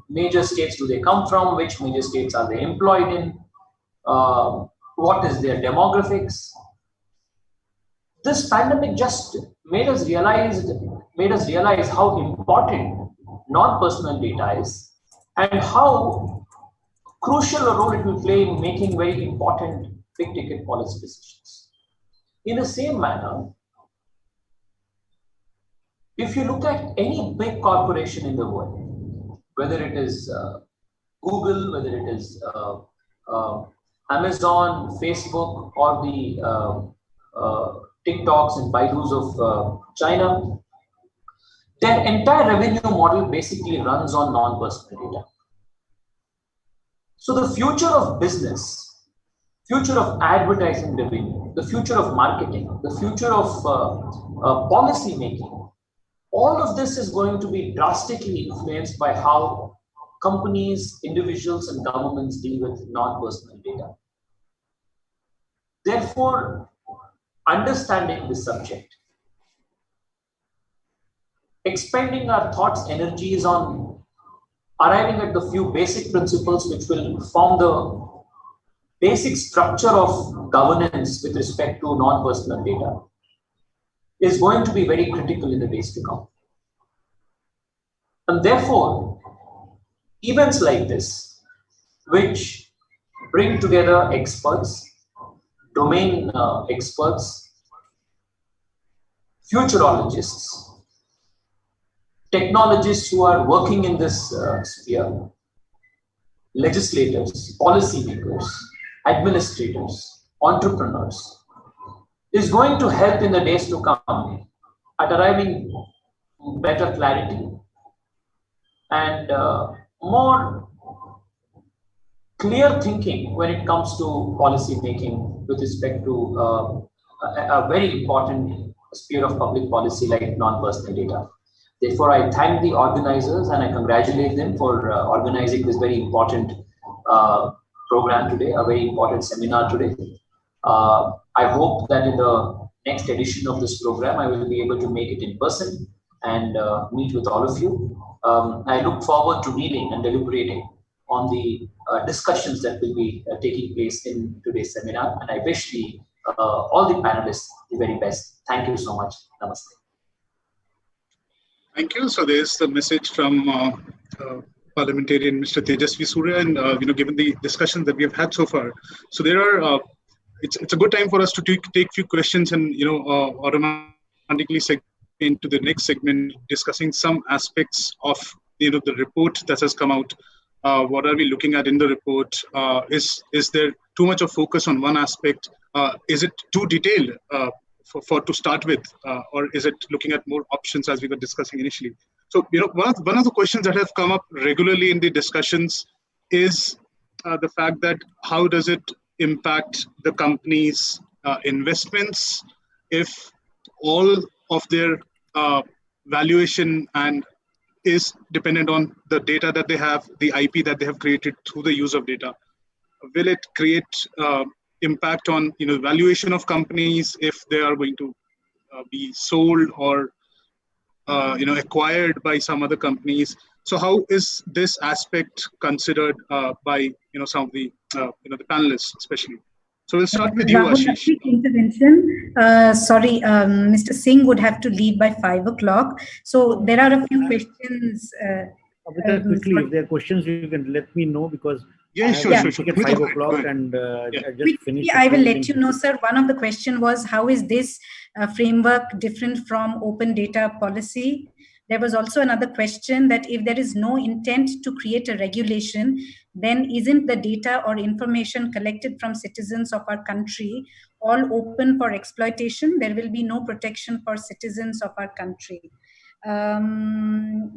[SPEAKER 8] major states do they come from, which major states are they employed in, what is their demographics. This pandemic just made us realize how important non-personal data is and how crucial a role it will play in making very important big-ticket policy decisions. In the same manner, if you look at any big corporation in the world, whether it is Google, whether it is Amazon, Facebook, or the TikToks and Baidus of China, their entire revenue model basically runs on non-personal data. So the future of business, future of advertising revenue, the future of marketing, the future of policy making, all of this is going to be drastically influenced by how companies, individuals, and governments deal with non-personal data. Therefore, understanding this subject, expending our thoughts, energies on arriving at the few basic principles which will form the basic structure of governance with respect to non-personal data is going to be very critical in the days to come. And therefore, events like this, which bring together experts, domain experts, futurologists, technologists who are working in this sphere, legislators, policymakers, administrators, entrepreneurs, is going to help in the days to come at arriving better clarity and more clear thinking when it comes to policy making with respect to a very important sphere of public policy like non-personal data. Therefore, I thank the organizers and I congratulate them for organizing this very important program today, a very important seminar today. I hope that in the next edition of this program, I will be able to make it in person and meet with all of you. I look forward to reading and deliberating on the discussions that will be taking place in today's seminar. And I wish all the panelists the very best. Thank you so much. Namaste. Thank you. So there's the message from parliamentarian Mr. Tejasvi Surya, and given the discussion that we have had so far, so there are. It's a good time for us to take few questions and automatically segue into the next segment, discussing some aspects of the report that has come out. What are we looking at in the report? Is there too much of focus on one aspect? Is it too detailed for to start with, or is it looking at more options as we were discussing initially? So one of the questions that have come up regularly in the discussions is the fact that how does it impact the company's investments if all of their valuation and is dependent on the data that they have, the IP that they have created through the use of data? Will it create impact on valuation of companies if they are going to be sold or acquired by some other companies? So how is this aspect considered by some of the the panelists especially? So we'll start with you, Ashish.
[SPEAKER 1] Quick intervention. Sorry, Mr. Singh would have to leave by 5 o'clock. So there are a few questions.
[SPEAKER 4] Quickly, if there are questions, you can let me know because
[SPEAKER 8] sure.
[SPEAKER 4] At 5 o'clock and I just finished.
[SPEAKER 1] I will let you know, sir. One of the question was, how is this framework different from open data policy? There was also another question that if there is no intent to create a regulation, then isn't the data or information collected from citizens of our country all open for exploitation? There will be no protection for citizens of our country.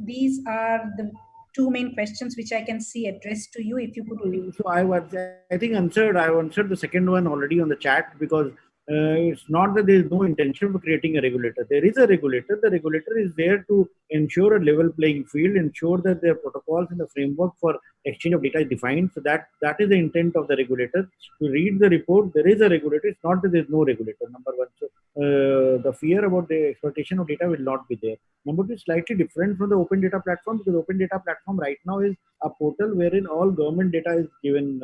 [SPEAKER 1] These are the two main questions which I can see addressed to you. If you could.
[SPEAKER 4] So I think I answered the second one already on the chat, because it's not that there is no intention of creating a regulator. There is a regulator. The regulator is there to ensure a level playing field, ensure that their protocols and the framework for exchange of data is defined. So that is the intent of the regulator. To read the report, there is a regulator. It's not that there is no regulator, number one. So the fear about the exploitation of data will not be there. Number two is slightly different from the open data platform, because open data platform right now is a portal wherein all government data is given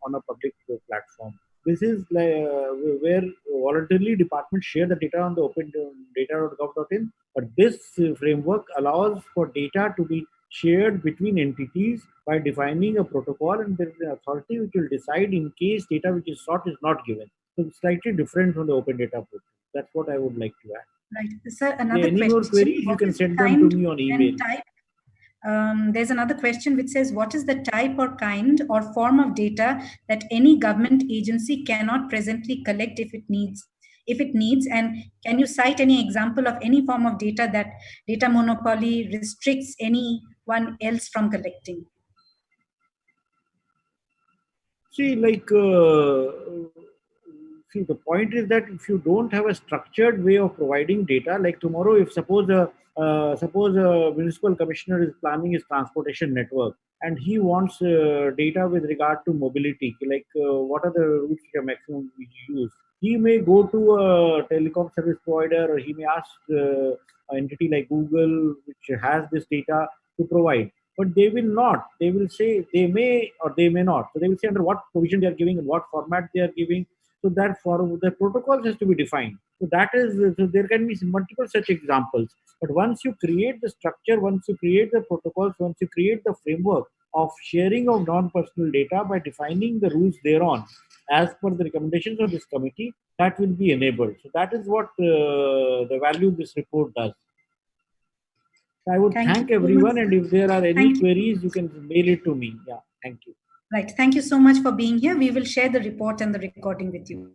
[SPEAKER 4] on a public platform. This is where voluntarily departments share the data on the open data.gov.in, but this framework allows for data to be shared between entities by defining a protocol, and there is an authority which will decide in case data which is sought is not given. So it's slightly different from the open data portal. That's what I would like to add.
[SPEAKER 1] Right, sir. Another
[SPEAKER 4] any more queries, you can send them to me on email.
[SPEAKER 1] There's another question which says, what is the type or kind or form of data that any government agency cannot presently collect if it needs? And can you cite any example of any form of data that data monopoly restricts anyone else from collecting?
[SPEAKER 4] See, the point is that if you don't have a structured way of providing data, like tomorrow, if suppose a municipal commissioner is planning his transportation network and he wants data with regard to mobility, like what are the routes which are maximum used, He may go to a telecom service provider, or he may ask an entity like Google, which has this data, to provide. But they will not. They will say they may or they may not. So they will say under what provision they are giving and what format they are giving. So that for the protocols has to be defined. So that is, so there can be multiple such examples. But once you create the structure, once you create the protocols, once you create the framework of sharing of non-personal data by defining the rules thereon, as per the recommendations of this committee, that will be enabled. So that is what the value this report does. I would thank everyone, and if there are any queries, you can mail it to me. Yeah, thank you.
[SPEAKER 1] Right. Thank you so much for being here. We will share the report and the recording with you.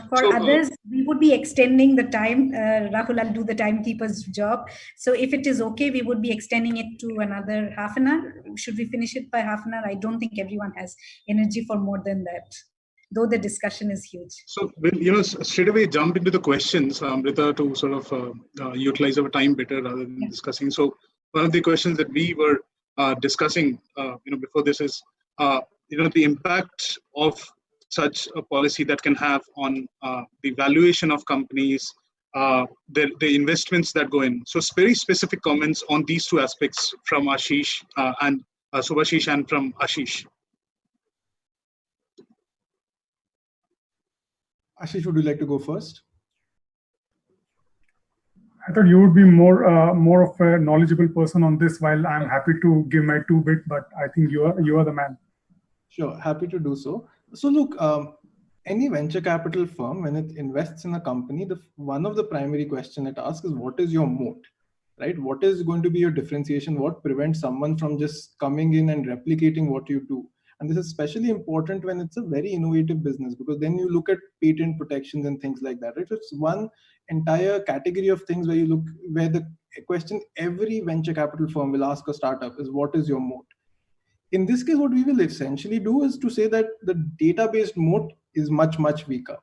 [SPEAKER 1] For others, we would be extending the time. Rahul, I'll do the timekeeper's job. So if it is okay, we would be extending it to another half an hour. Should we finish it by half an hour? I don't think everyone has energy for more than that, though the discussion is huge.
[SPEAKER 2] So we'll, straight away jump into the questions, Amrita, to sort of utilize our time better rather than discussing. So one of the questions that we were discussing, before this is, the impact of such a policy that can have on the valuation of companies, the investments that go in. So very specific comments on these two aspects from Ashish and Subhashish and from Ashish.
[SPEAKER 7] Ashish, would you like to go first?
[SPEAKER 6] I thought you would be more of a knowledgeable person on this, while I'm happy to give my 2 bit, but I think you are the man.
[SPEAKER 7] Sure, happy to do so. So look, any venture capital firm, when it invests in a company, one of the primary questions it asks is, what is your moat, right? What is going to be your differentiation? What prevents someone from just coming in and replicating what you do? And this is especially important when it's a very innovative business, because then you look at patent protections and things like that, right? So it's one entire category of things where you look, where the question every venture capital firm will ask a startup is, what is your moat? In this case, what we will essentially do is to say that the data-based moat is much, much weaker.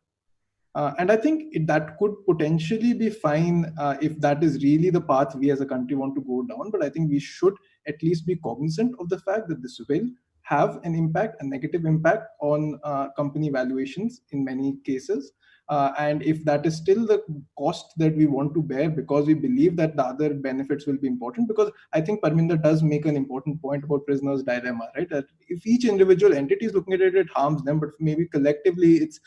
[SPEAKER 7] And I think that could potentially be fine if that is really the path we as a country want to go down. But I think we should at least be cognizant of the fact that this will have an impact, a negative impact on company valuations in many cases. And if that is still the cost that we want to bear, because we believe that the other benefits will be important, because I think Parminder does make an important point about prisoner's dilemma, right? That if each individual entity is looking at it, it harms them, but maybe collectively it's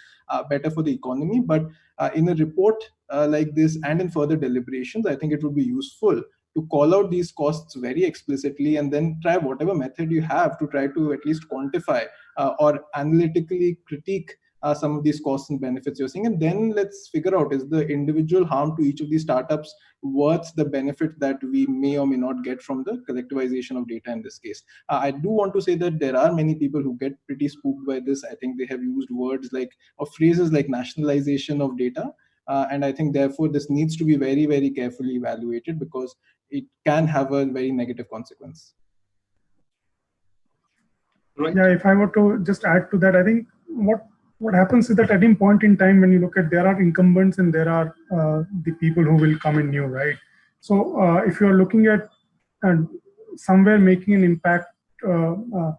[SPEAKER 7] better for the economy. But in a report like this and in further deliberations, I think it would be useful to call out these costs very explicitly, and then try whatever method you have to try to at least quantify or analytically critique some of these costs and benefits you're seeing. And then let's figure out, is the individual harm to each of these startups worth the benefit that we may or may not get from the collectivization of data in this case? I do want to say that there are many people who get pretty spooked by this. I think they have used words like, or phrases like nationalization of data. And I think therefore this needs to be very, very carefully evaluated, because it can have a very negative consequence.
[SPEAKER 2] Right.
[SPEAKER 6] Yeah, if I were to just add to that, I think what happens is that at any point in time, when you look at, there are incumbents and there are the people who will come in new, right? So if you're looking at somewhere making an impact to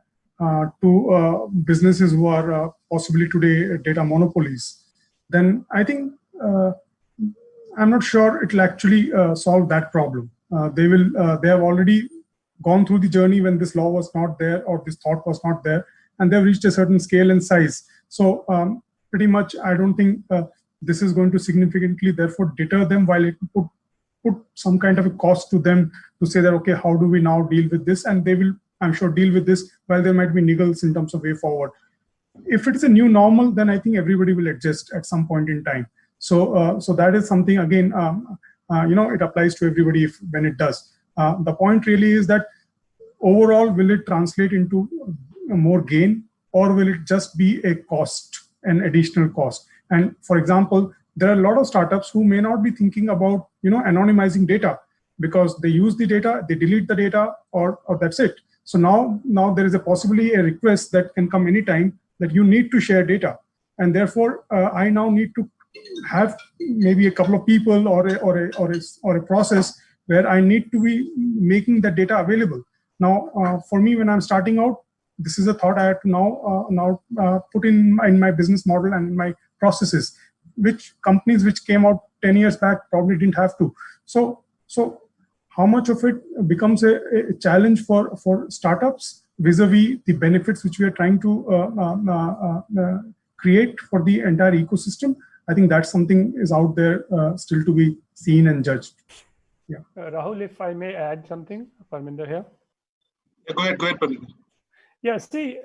[SPEAKER 6] businesses who are possibly today data monopolies, then I think I'm not sure it will actually solve that problem. They have already gone through the journey when this law was not there, or this thought was not there, and they've reached a certain scale and size. So pretty much, I don't think this is going to significantly therefore deter them, while it put some kind of a cost to them to say that, okay, how do we now deal with this? And they will, I'm sure, deal with this, while there might be niggles in terms of way forward. If it is a new normal, then I think everybody will adjust at some point in time. So so that is something, again, it applies to everybody when it does. The point really is that overall, will it translate into more gain, or will it just be a cost, an additional cost? And for example, there are a lot of startups who may not be thinking about anonymizing data, because they use the data, they delete the data, or that's it. So now there is possibly a request that can come anytime that you need to share data, and therefore I now need to have maybe a couple of people or a process where I need to be making that data available. Now, for me, when I'm starting out, this is a thought I have to now put in my business model and in my processes, which companies which came out 10 years back probably didn't have to. So how much of it becomes a challenge for startups vis-a-vis the benefits which we are trying to create for the entire ecosystem? I think that's something is out there still to be seen and judged. Yeah.
[SPEAKER 3] Rahul, if I may add something, Parminder here.
[SPEAKER 2] Yeah, go ahead, Parminder.
[SPEAKER 3] Yeah, see,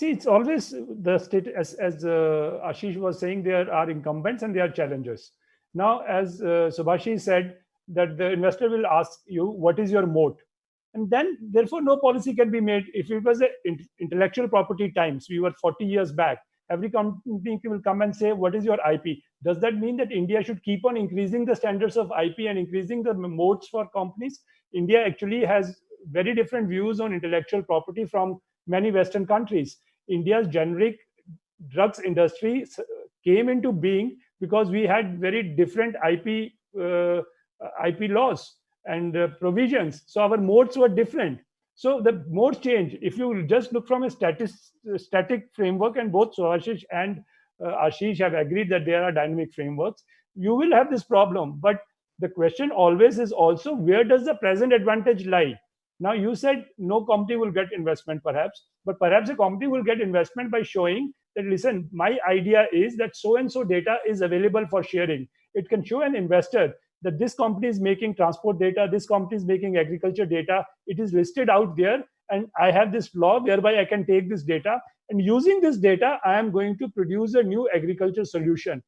[SPEAKER 3] it's always the state, as Ashish was saying, there are incumbents and there are challengers. Now, as Subhashish said, that the investor will ask you, what is your moat? And then, therefore, no policy can be made. If it was intellectual property times, we were 40 years back, every company will come and say, what is your IP? Does that mean that India should keep on increasing the standards of IP and increasing the moats for companies? India actually has very different views on intellectual property from many Western countries. India's generic drugs industry came into being because we had very different IP laws and provisions. So our modes were different. So the modes change. If you just look from a static framework, and both Subhashish and Ashish have agreed that there are dynamic frameworks, you will have this problem. But the question always is also, where does the present advantage lie? Now, you said no company will get investment perhaps, but perhaps a company will get investment by showing that, listen, my idea is that so-and-so data is available for sharing. It can show an investor that this company is making transport data, this company is making agriculture data, it is listed out there, and I have this law whereby I can take this data, and using this data, I am going to produce a new agriculture solution.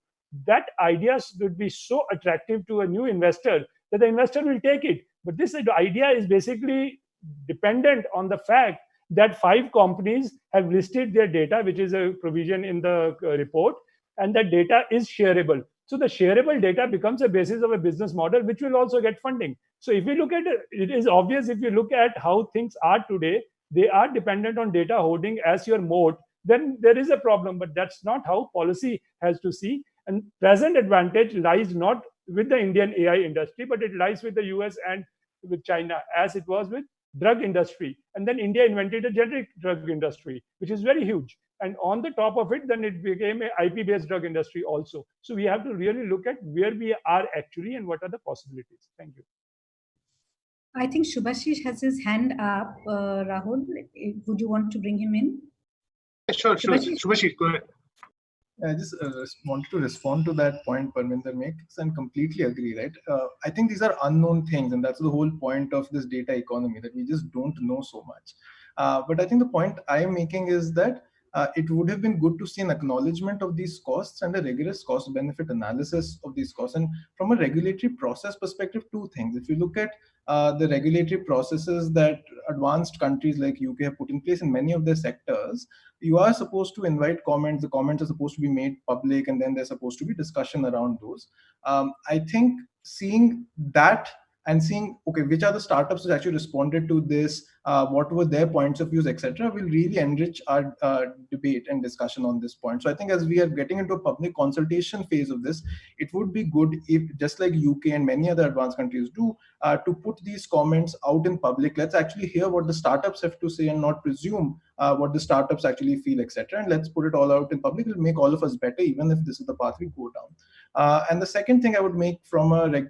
[SPEAKER 3] That idea would be so attractive to a new investor that the investor will take it. But this idea is basically dependent on the fact that 5 companies have listed their data, which is a provision in the report, and that data is shareable. So the shareable data becomes a basis of a business model, which will also get funding. So if you look at it, it is obvious, if you look at how things are today, they are dependent on data holding as your moat, then there is a problem. But that's not how policy has to see. And present advantage lies not with the Indian AI industry, but it lies with the US and with China, as it was with drug industry. And then India invented a generic drug industry, which is very huge. And on the top of it, then it became an IP-based drug industry also. So we have to really look at where we are actually and what are the possibilities. Thank you.
[SPEAKER 1] I think Subhashish has his hand up. Rahul, would you want to bring him in?
[SPEAKER 2] Sure. Subhashish, go ahead.
[SPEAKER 7] I just wanted to respond to that point Parminder makes and completely agree, right? I think these are unknown things, and that's the whole point of this data economy, that we just don't know so much. But I think the point I am making is that it would have been good to see an acknowledgement of these costs and a rigorous cost-benefit analysis of these costs. And from a regulatory process perspective, 2 things. If you look at the regulatory processes that advanced countries like UK have put in place in many of their sectors, you are supposed to invite comments. The comments are supposed to be made public, and then there's supposed to be discussion around those. I think seeing that and seeing, okay, which are the startups that actually responded to this, what were their points of views, etc., will really enrich our debate and discussion on this point. So I think as we are getting into a public consultation phase of this, it would be good if, just like UK and many other advanced countries do, to put these comments out in public. Let's actually hear what the startups have to say and not presume what the startups actually feel, etc. And let's put it all out in public. It'll make all of us better, even if this is the path we go down. And the second thing I would make from a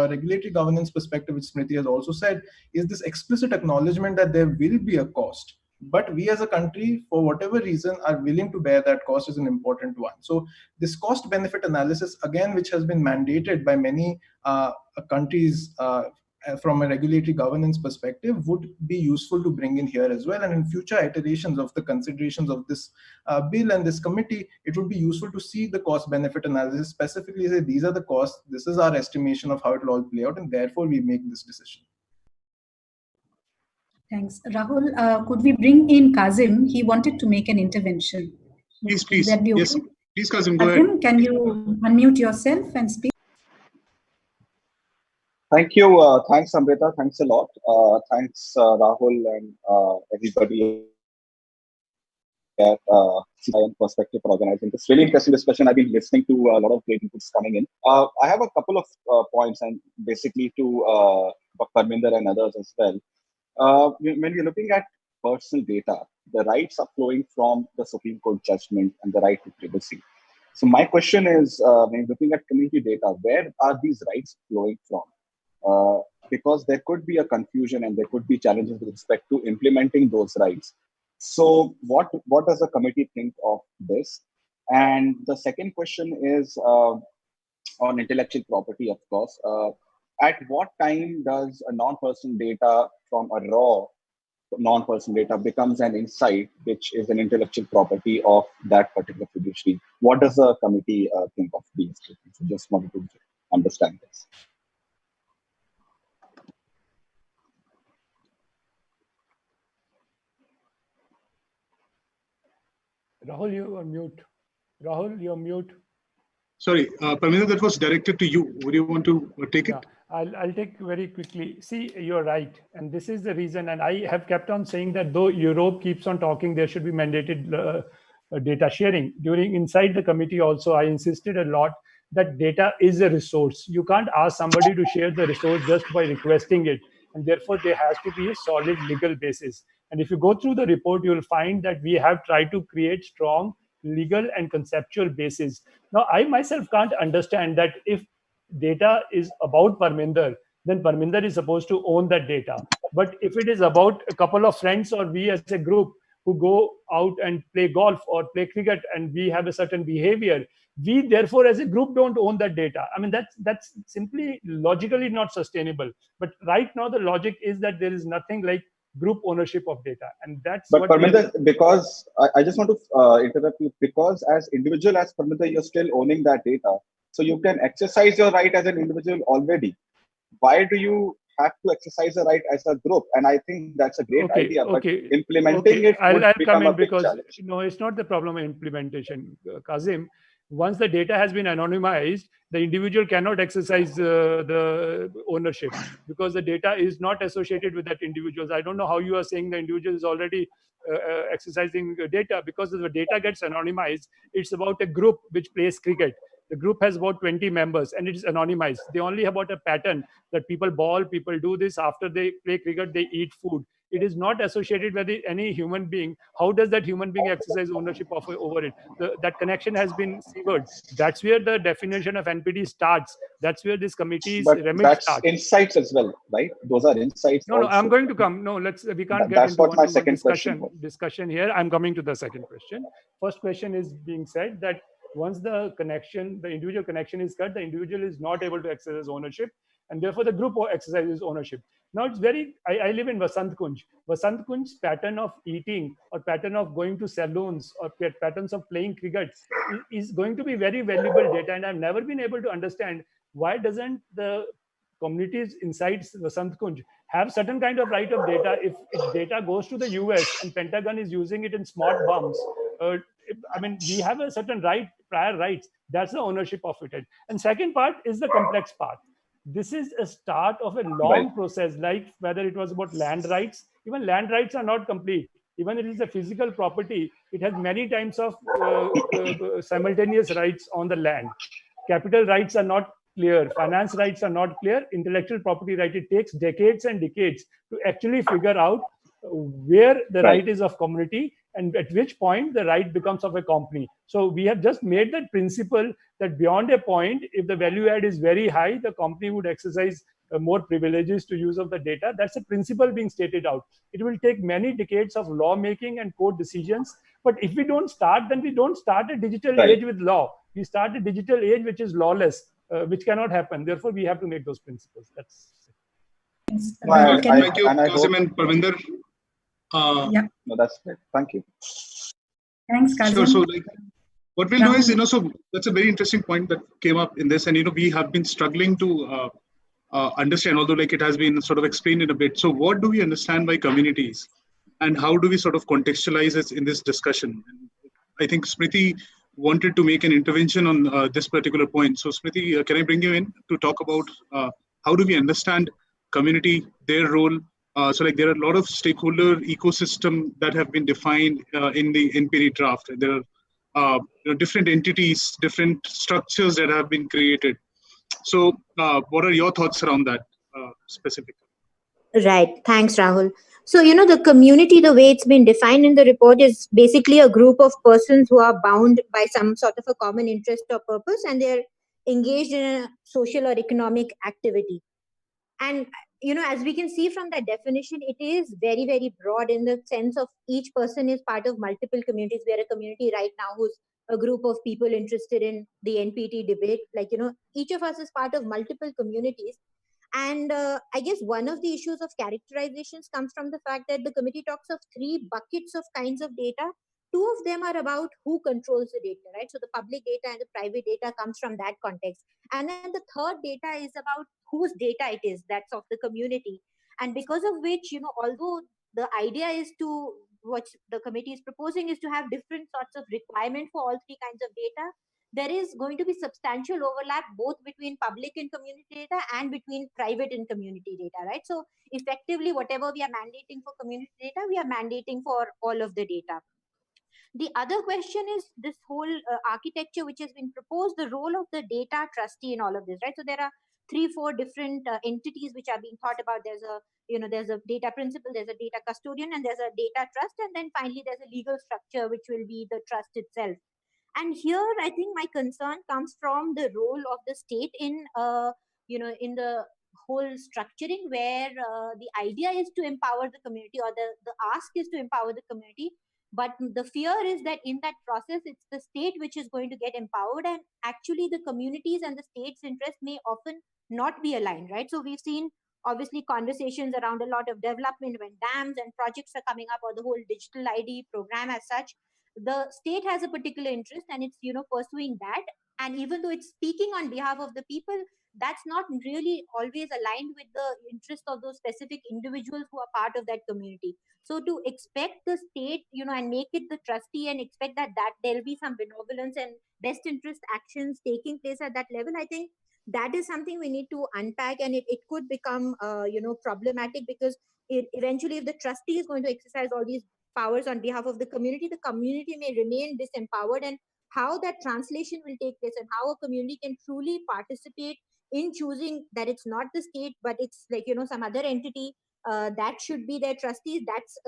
[SPEAKER 7] regulatory governance perspective, which Smriti has also said, is this explicit acknowledgement that there will be a cost, but we as a country, for whatever reason, are willing to bear that cost, is an important one. So this cost benefit analysis, again, which has been mandated by many countries from a regulatory governance perspective, would be useful to bring in here as well. And in future iterations of the considerations of this bill and this committee, it would be useful to see the cost benefit analysis, specifically say these are the costs, this is our estimation of how it will all play out, and therefore we make this decision.
[SPEAKER 1] Thanks. Rahul, could we bring in Kazim? He wanted to make an intervention.
[SPEAKER 2] Please.
[SPEAKER 1] Would that be okay?
[SPEAKER 2] Yes, please, Kazim, go ahead.
[SPEAKER 1] Kazim, can you unmute yourself and speak?
[SPEAKER 9] Thank you. Thanks, Amrita. Thanks a lot. Thanks, Rahul, and everybody at Perspective for organizing this really interesting discussion. I've been listening to a lot of great inputs coming in. I have a couple of points, and basically to Parminder and others as well. When we're looking at personal data, the rights are flowing from the Supreme Court judgment and the right to privacy. So my question is, when looking at community data, where are these rights flowing from? Because there could be a confusion and there could be challenges with respect to implementing those rights. So what does the committee think of this? And the second question is on intellectual property, of course. At what time does a non-personal data from a raw non-personal data becomes an insight, which is an intellectual property of that particular fiduciary? What does the committee think of these two things? I just wanted to understand this.
[SPEAKER 3] Rahul, you are mute. Rahul, you're mute.
[SPEAKER 2] Sorry, Parminder, that was directed to you. Would you want to take it?
[SPEAKER 3] I'll take very quickly. See, you're right. And this is the reason. And I have kept on saying that though Europe keeps on talking, there should be mandated data sharing. Inside the committee also, I insisted a lot that data is a resource. You can't ask somebody to share the resource just by requesting it. And therefore, there has to be a solid legal basis. And if you go through the report, you'll find that we have tried to create strong legal and conceptual basis. Now, I myself can't understand that if data is about Parminder, then Parminder is supposed to own that data. But if it is about a couple of friends or we as a group who go out and play golf or play cricket and we have a certain behavior, we therefore as a group don't own that data. I mean, that's simply logically not sustainable. But right now the logic is that there is nothing like group ownership of data, and that's
[SPEAKER 9] but
[SPEAKER 3] what
[SPEAKER 9] Parminder, because I just want to interrupt you, because as individual, as Parminder, you're still owning that data, so you can exercise your right as an individual already. Why do you have to exercise the right as a group? And I think that's a great idea, but implementing it would become a big challenge.
[SPEAKER 3] No, it's not the problem of implementation, Kazim. Once the data has been anonymized, the individual cannot exercise the ownership because the data is not associated with that individual. I don't know how you are saying the individual is already exercising data, because if the data gets anonymized, it's about a group which plays cricket. The group has about 20 members and it is anonymized. They only have about a pattern that people ball, people do this, after they play cricket, they eat food. It is not associated with any human being. How does that human being exercise ownership over it? That connection has been severed. That's where the definition of NPD starts. That's where this committee's remit starts.
[SPEAKER 9] That's insights as well, right? Those are insights.
[SPEAKER 3] No, I'm going to come. No, we can't get into one discussion here. I'm coming to the second question. First question is being said that once the individual connection is cut, the individual is not able to exercise ownership, and therefore the group exercises ownership. Now it's I live in Vasant Kunj. Vasant Kunj's pattern of eating or pattern of going to saloons or patterns of playing cricket is going to be very valuable data. And I've never been able to understand why doesn't the communities inside Vasant Kunj have certain kind of right of data. If data goes to the US and Pentagon is using it in smart bombs, I mean, we have a certain prior rights. That's the ownership of it. And second part is the complex part. This is a start of a long process, like whether it was about land rights. Even land rights are not complete. Even if it is a physical property, it has many times of simultaneous rights on the land. Capital rights are not clear. Finance rights are not clear. Intellectual property right, it takes decades and decades to actually figure out where the right is of community and at which point the right becomes of a company. So we have just made that principle that beyond a point, if the value add is very high, the company would exercise more privileges to use of the data. That's a principle being stated out. It will take many decades of lawmaking and court decisions. But if we don't start, then we don't start a digital age with law. We start a digital age which is lawless, which cannot happen. Therefore, we have to make those principles. That's it.
[SPEAKER 2] Thank you, Kazim and Parminder.
[SPEAKER 9] No, that's great. Thank you.
[SPEAKER 1] Thanks, Kazim.
[SPEAKER 2] Sure. So, what we'll do is, so that's a very interesting point that came up in this, and we have been struggling to understand, although it has been sort of explained in a bit. So, what do we understand by communities, and how do we sort of contextualize it in this discussion? And I think Smriti wanted to make an intervention on this particular point. So, Smriti, can I bring you in to talk about how do we understand community, their role? So there are a lot of stakeholder ecosystem that have been defined in the NPD draft. There are different entities, different structures that have been created. So what are your thoughts around that specifically?
[SPEAKER 5] Right. Thanks, Rahul. So, the community, the way it's been defined in the report, is basically a group of persons who are bound by some sort of a common interest or purpose, and they're engaged in a social or economic activity. And, as we can see from that definition, it is very, very broad in the sense of each person is part of multiple communities. We are a community right now who's a group of people interested in the NPT debate. Like, each of us is part of multiple communities. And I guess one of the issues of characterizations comes from the fact that the committee talks of 3 buckets of kinds of data. 2 of them are about who controls the data, right? So the public data and the private data comes from that context. And then the third data is about whose data it is, that's of the community. And because of which, although the idea is to, what the committee is proposing is to have different sorts of requirement for all 3 kinds of data, there is going to be substantial overlap both between public and community data and between private and community data, right? So effectively, whatever we are mandating for community data, we are mandating for all of the data. The other question is this whole architecture which has been proposed, the role of the data trustee in all of this, right? So there are 3-4 different entities which are being thought about. There's a data principal, there's a data custodian, and there's a data trust, and then finally there's a legal structure which will be the trust itself. And here I think my concern comes from the role of the state in in the whole structuring, where the idea is to empower the community, or the ask is to empower the community, but the fear is that in that process it's the state which is going to get empowered, and actually the communities and the state's interest may often not be aligned, right? So we've seen obviously conversations around a lot of development when dams and projects are coming up, or the whole digital ID program as such. The state has a particular interest and it's pursuing that, and even though it's speaking on behalf of the people, that's not really always aligned with the interest of those specific individuals who are part of that community. So to expect the state and make it the trustee and expect that there'll be some benevolence and best interest actions taking place at that level, I think that is something we need to unpack, and it could become problematic, because eventually if the trustee is going to exercise all these powers on behalf of the community may remain disempowered, and how that translation will take place and how a community can truly participate in choosing that it's not the state but it's like some other entity that should be their trustees, that's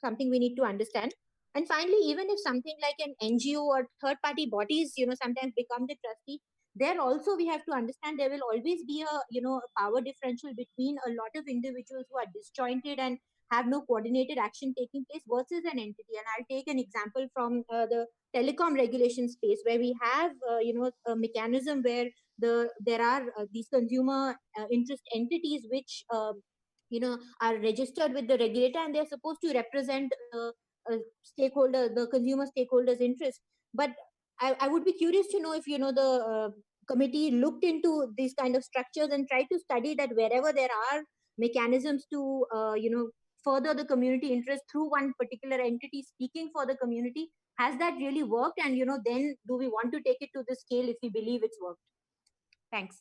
[SPEAKER 5] something we need to understand. And finally, even if something like an NGO or third party bodies sometimes become the trustee, there also we have to understand there will always be a power differential between a lot of individuals who are disjointed and have no coordinated action taking place versus an entity. And I'll take an example from the telecom regulation space, where we have a mechanism where there are these consumer interest entities which are registered with the regulator, and they're supposed to represent the consumer stakeholders interest. But I would be curious to know if the committee looked into these kind of structures and tried to study that wherever there are mechanisms to further the community interest through one particular entity speaking for the community, has that really worked? And then do we want to take it to the scale if we believe it's worked? Thanks.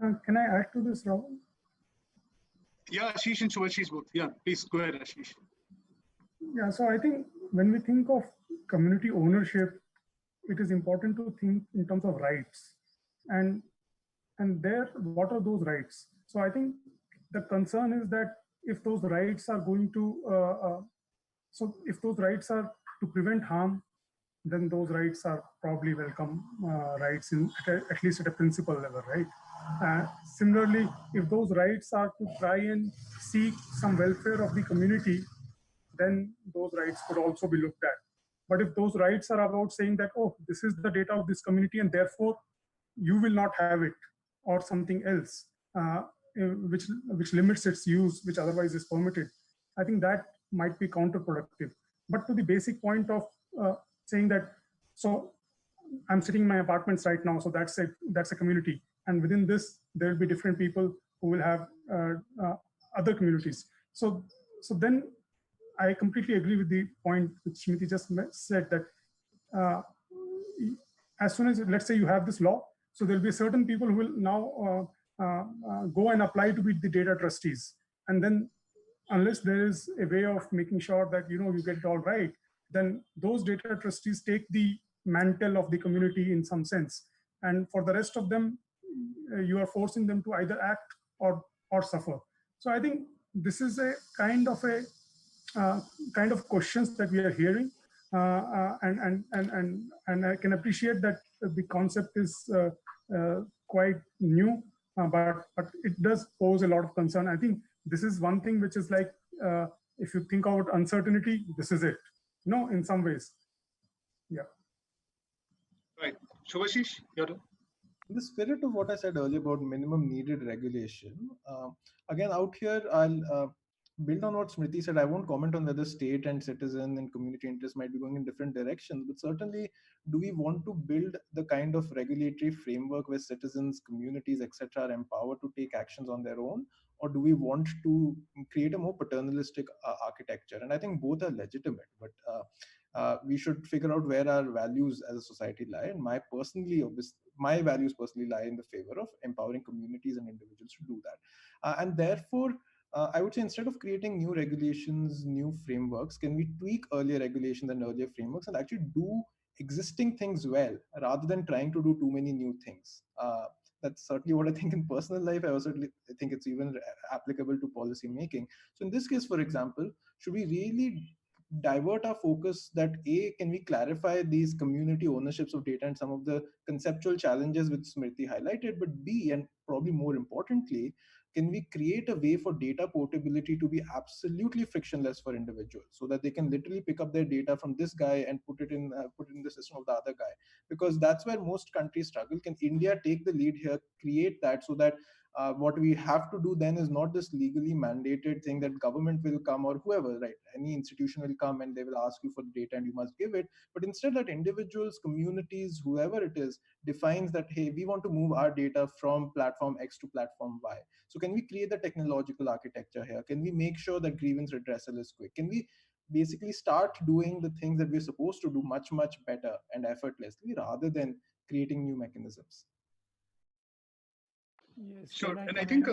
[SPEAKER 6] Can I add to this, Rahul?
[SPEAKER 2] Yeah, Ashish and Subhashish both. Yeah, please go ahead, Ashish.
[SPEAKER 6] Yeah, so I think when we think of community ownership, it is important to think in terms of rights, and there, what are those rights? So I think the concern is that if those rights are going to if those rights are to prevent harm, then those rights are probably welcome rights at least at a principal level, right? Similarly, if those rights are to try and seek some welfare of the community, then those rights could also be looked at. But if those rights are about saying that, oh, this is the data of this community and therefore you will not have it, or something else which limits its use, which otherwise is permitted, I think that might be counterproductive. But to the basic point of saying that, so I'm sitting in my apartments right now, so that's a community, and within this there will be different people who will have other communities. So then I completely agree with the point which Smriti just said, that as soon as, let's say, you have this law, so there'll be certain people who will now go and apply to be the data trustees, and then unless there is a way of making sure that you get it all right, then those data trustees take the mantle of the community in some sense, and for the rest of them you are forcing them to either act or suffer. So I think this is a kind of questions that we are hearing, and I can appreciate that the concept is quite new, but it does pose a lot of concern. I think this is one thing which is like, if you think about uncertainty, this is it, in some ways. Yeah.
[SPEAKER 2] Right. Subhashish, your turn.
[SPEAKER 7] In the spirit of what I said earlier about minimum needed regulation, again, out here, I'll build on what Smriti said. I won't comment on whether state and citizen and community interests might be going in different directions, but certainly, do we want to build the kind of regulatory framework where citizens, communities, etc., are empowered to take actions on their own? Or do we want to create a more paternalistic architecture? And I think both are legitimate, but we should figure out where our values as a society lie. And my values personally lie in the favor of empowering communities and individuals to do that. And therefore, I would say instead of creating new regulations, new frameworks, can we tweak earlier regulations and earlier frameworks and actually do existing things well rather than trying to do too many new things? That's certainly what I think in personal life. I also think it's even applicable to policy making. So in this case, for example, should we really divert our focus that can we clarify these community ownerships of data and some of the conceptual challenges which Smriti highlighted, but B, and probably more importantly, can we create a way for data portability to be absolutely frictionless for individuals so that they can literally pick up their data from this guy and put it in the system of the other guy? Because that's where most countries struggle. Can India take the lead here, create that so that what we have to do then is not this legally mandated thing that government will come or whoever, right? Any institution will come and they will ask you for the data and you must give it. But instead that individuals, communities, whoever it is, defines that, hey, we want to move our data from platform X to platform Y. So can we create the technological architecture here? Can we make sure that grievance redressal is quick? Can we basically start doing the things that we're supposed to do much, much better and effortlessly rather than creating new mechanisms?
[SPEAKER 3] Yes,
[SPEAKER 2] sure. And I think,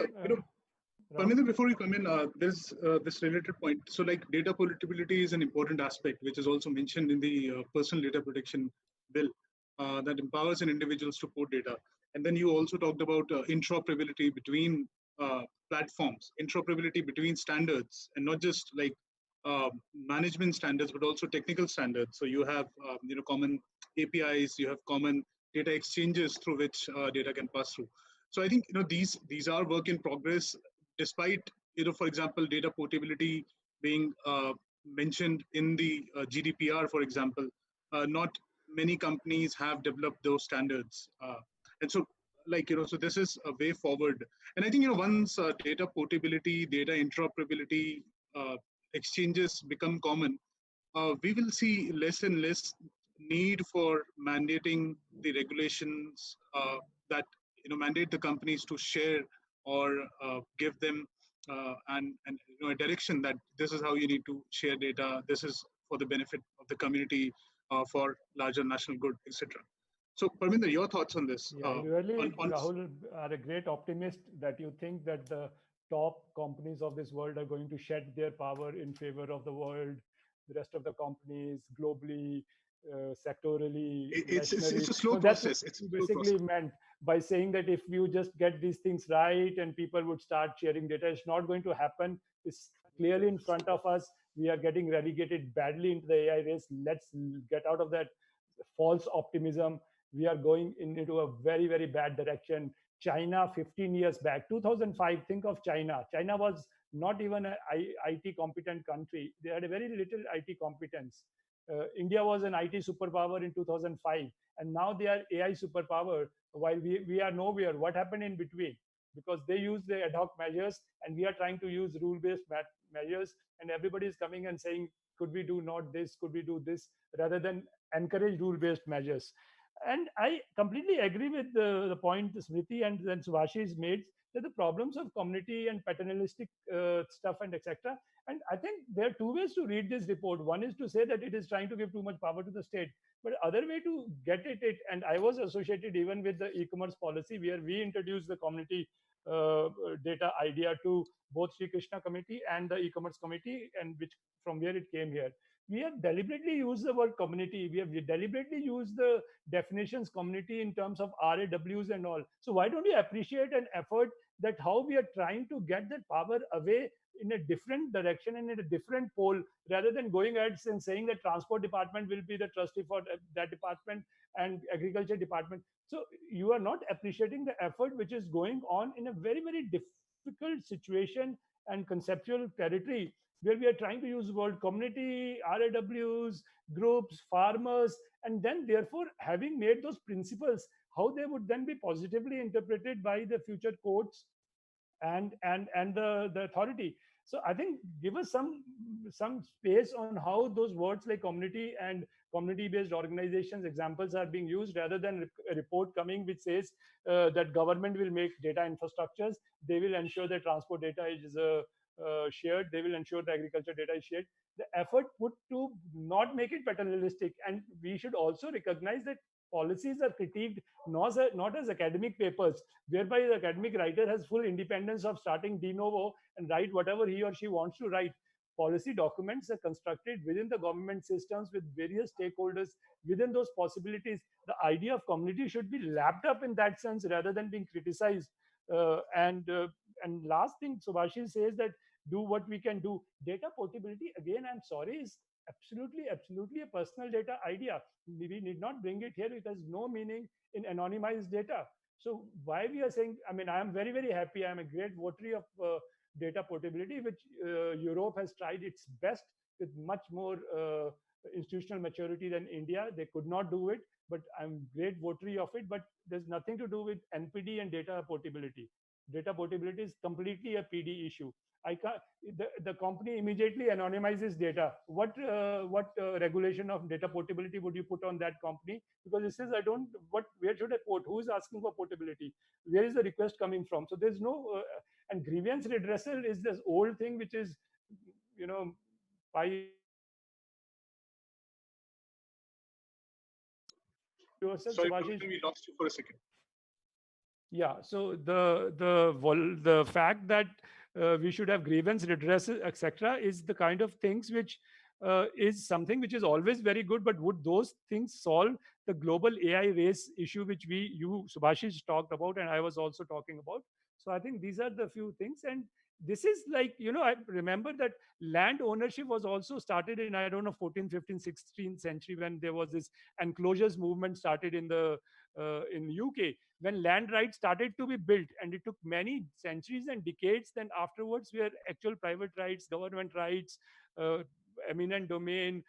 [SPEAKER 2] Parminder, before you come in, there's this related point. So like data portability is an important aspect, which is also mentioned in the personal data protection bill that empowers an individuals to port data. And then you also talked about interoperability between platforms, interoperability between standards, and not just like management standards, but also technical standards. So you have common APIs, you have common data exchanges through which data can pass through. So I think these are work in progress, despite for example, data portability being mentioned in the GDPR, for example. Not many companies have developed those standards, and so so this is a way forward. And I think once data portability, data interoperability exchanges become common, we will see less and less need for mandating the regulations that mandate the companies to share or give them and a direction that this is how you need to share data. This is for the benefit of the community, for larger national good, etc. So, Parminder, your thoughts on this?
[SPEAKER 3] Yeah, really, Rahul, are a great optimist that you think that the top companies of this world are going to shed their power in favor of the world, the rest of the companies globally, sectorally.
[SPEAKER 2] It's a slow process. It's
[SPEAKER 3] basically meant by saying that if you just get these things right and people would start sharing data, it's not going to happen. It's clearly in front of us. We are getting relegated badly into the AI race. Let's get out of that false optimism. We are going into a very, very bad direction. China 15 years back, 2005, think of China. China was not even an IT competent country. They had a very little IT competence. India was an IT superpower in 2005, and now they are AI superpower while we are nowhere. What happened in between? Because they use the ad hoc measures and we are trying to use rule-based measures, and everybody is coming and saying, could we do not this, could we do this, rather than encourage rule-based measures. And I completely agree with the point Smriti and then Subhashish made, that the problems of community and paternalistic stuff and etc. And I think there are two ways to read this report. One is to say that it is trying to give too much power to the state, but other way to get it, and I was associated even with the e-commerce policy where we introduced the community data idea to both Sri Krishna committee and the e-commerce committee, and which from where it came here. we have deliberately used the word community. We have deliberately used the definitions community in terms of RAWs and all. So why don't we appreciate an effort that how we are trying to get that power away in a different direction and in a different pole, rather than going ahead and saying that transport department will be the trustee for that department and agriculture department. So you are not appreciating the effort which is going on in a very, very difficult situation and conceptual territory, where we are trying to use the word community, RAWs, groups, farmers, and then therefore having made those principles, how they would then be positively interpreted by the future courts and the authority. So I think give us some space on how those words like community and community-based organizations examples are being used, rather than a report coming which says that government will make data infrastructures, they will ensure that transport data is shared, they will ensure the agriculture data is shared. The effort put to not make it paternalistic, and we should also recognize that policies are critiqued not as academic papers, whereby the academic writer has full independence of starting de novo and write whatever he or she wants to write. Policy documents are constructed within the government systems with various stakeholders within those possibilities. The idea of community should be lapped up in that sense rather than being criticized. And last thing, Subhashish says that do what we can do. Data portability, again, I'm sorry, is absolutely a personal data idea. We need not bring it here. It has no meaning in anonymized data. So why we are saying, I mean, I am very, very happy. I'm a great votary of data portability, which Europe has tried its best with much more institutional maturity than India. They could not do it, but I'm great votary of it. But there's nothing to do with NPD and data portability. Data portability is completely a PD issue. I can't. The company immediately anonymizes data. What regulation of data portability would you put on that company? Because it says I don't. Where should I port? Who is asking for portability? Where is the request coming from? So there's no. And grievance redressal is this old thing which is, 5 yourself.
[SPEAKER 2] Sorry, we lost you for a second.
[SPEAKER 3] Yeah. So the fact that we should have grievance redressal, etc., is the kind of things which is something which is always very good. But would those things solve the global AI race issue which you Subhashish talked about and I was also talking about? So I think these are the few things. And this is like, I remember that land ownership was also started in, I don't know, 14th, 15th, 16th century, when there was this enclosures movement started in the in UK, when land rights started to be built, and it took many centuries and decades then afterwards where actual private rights, government rights, eminent domain,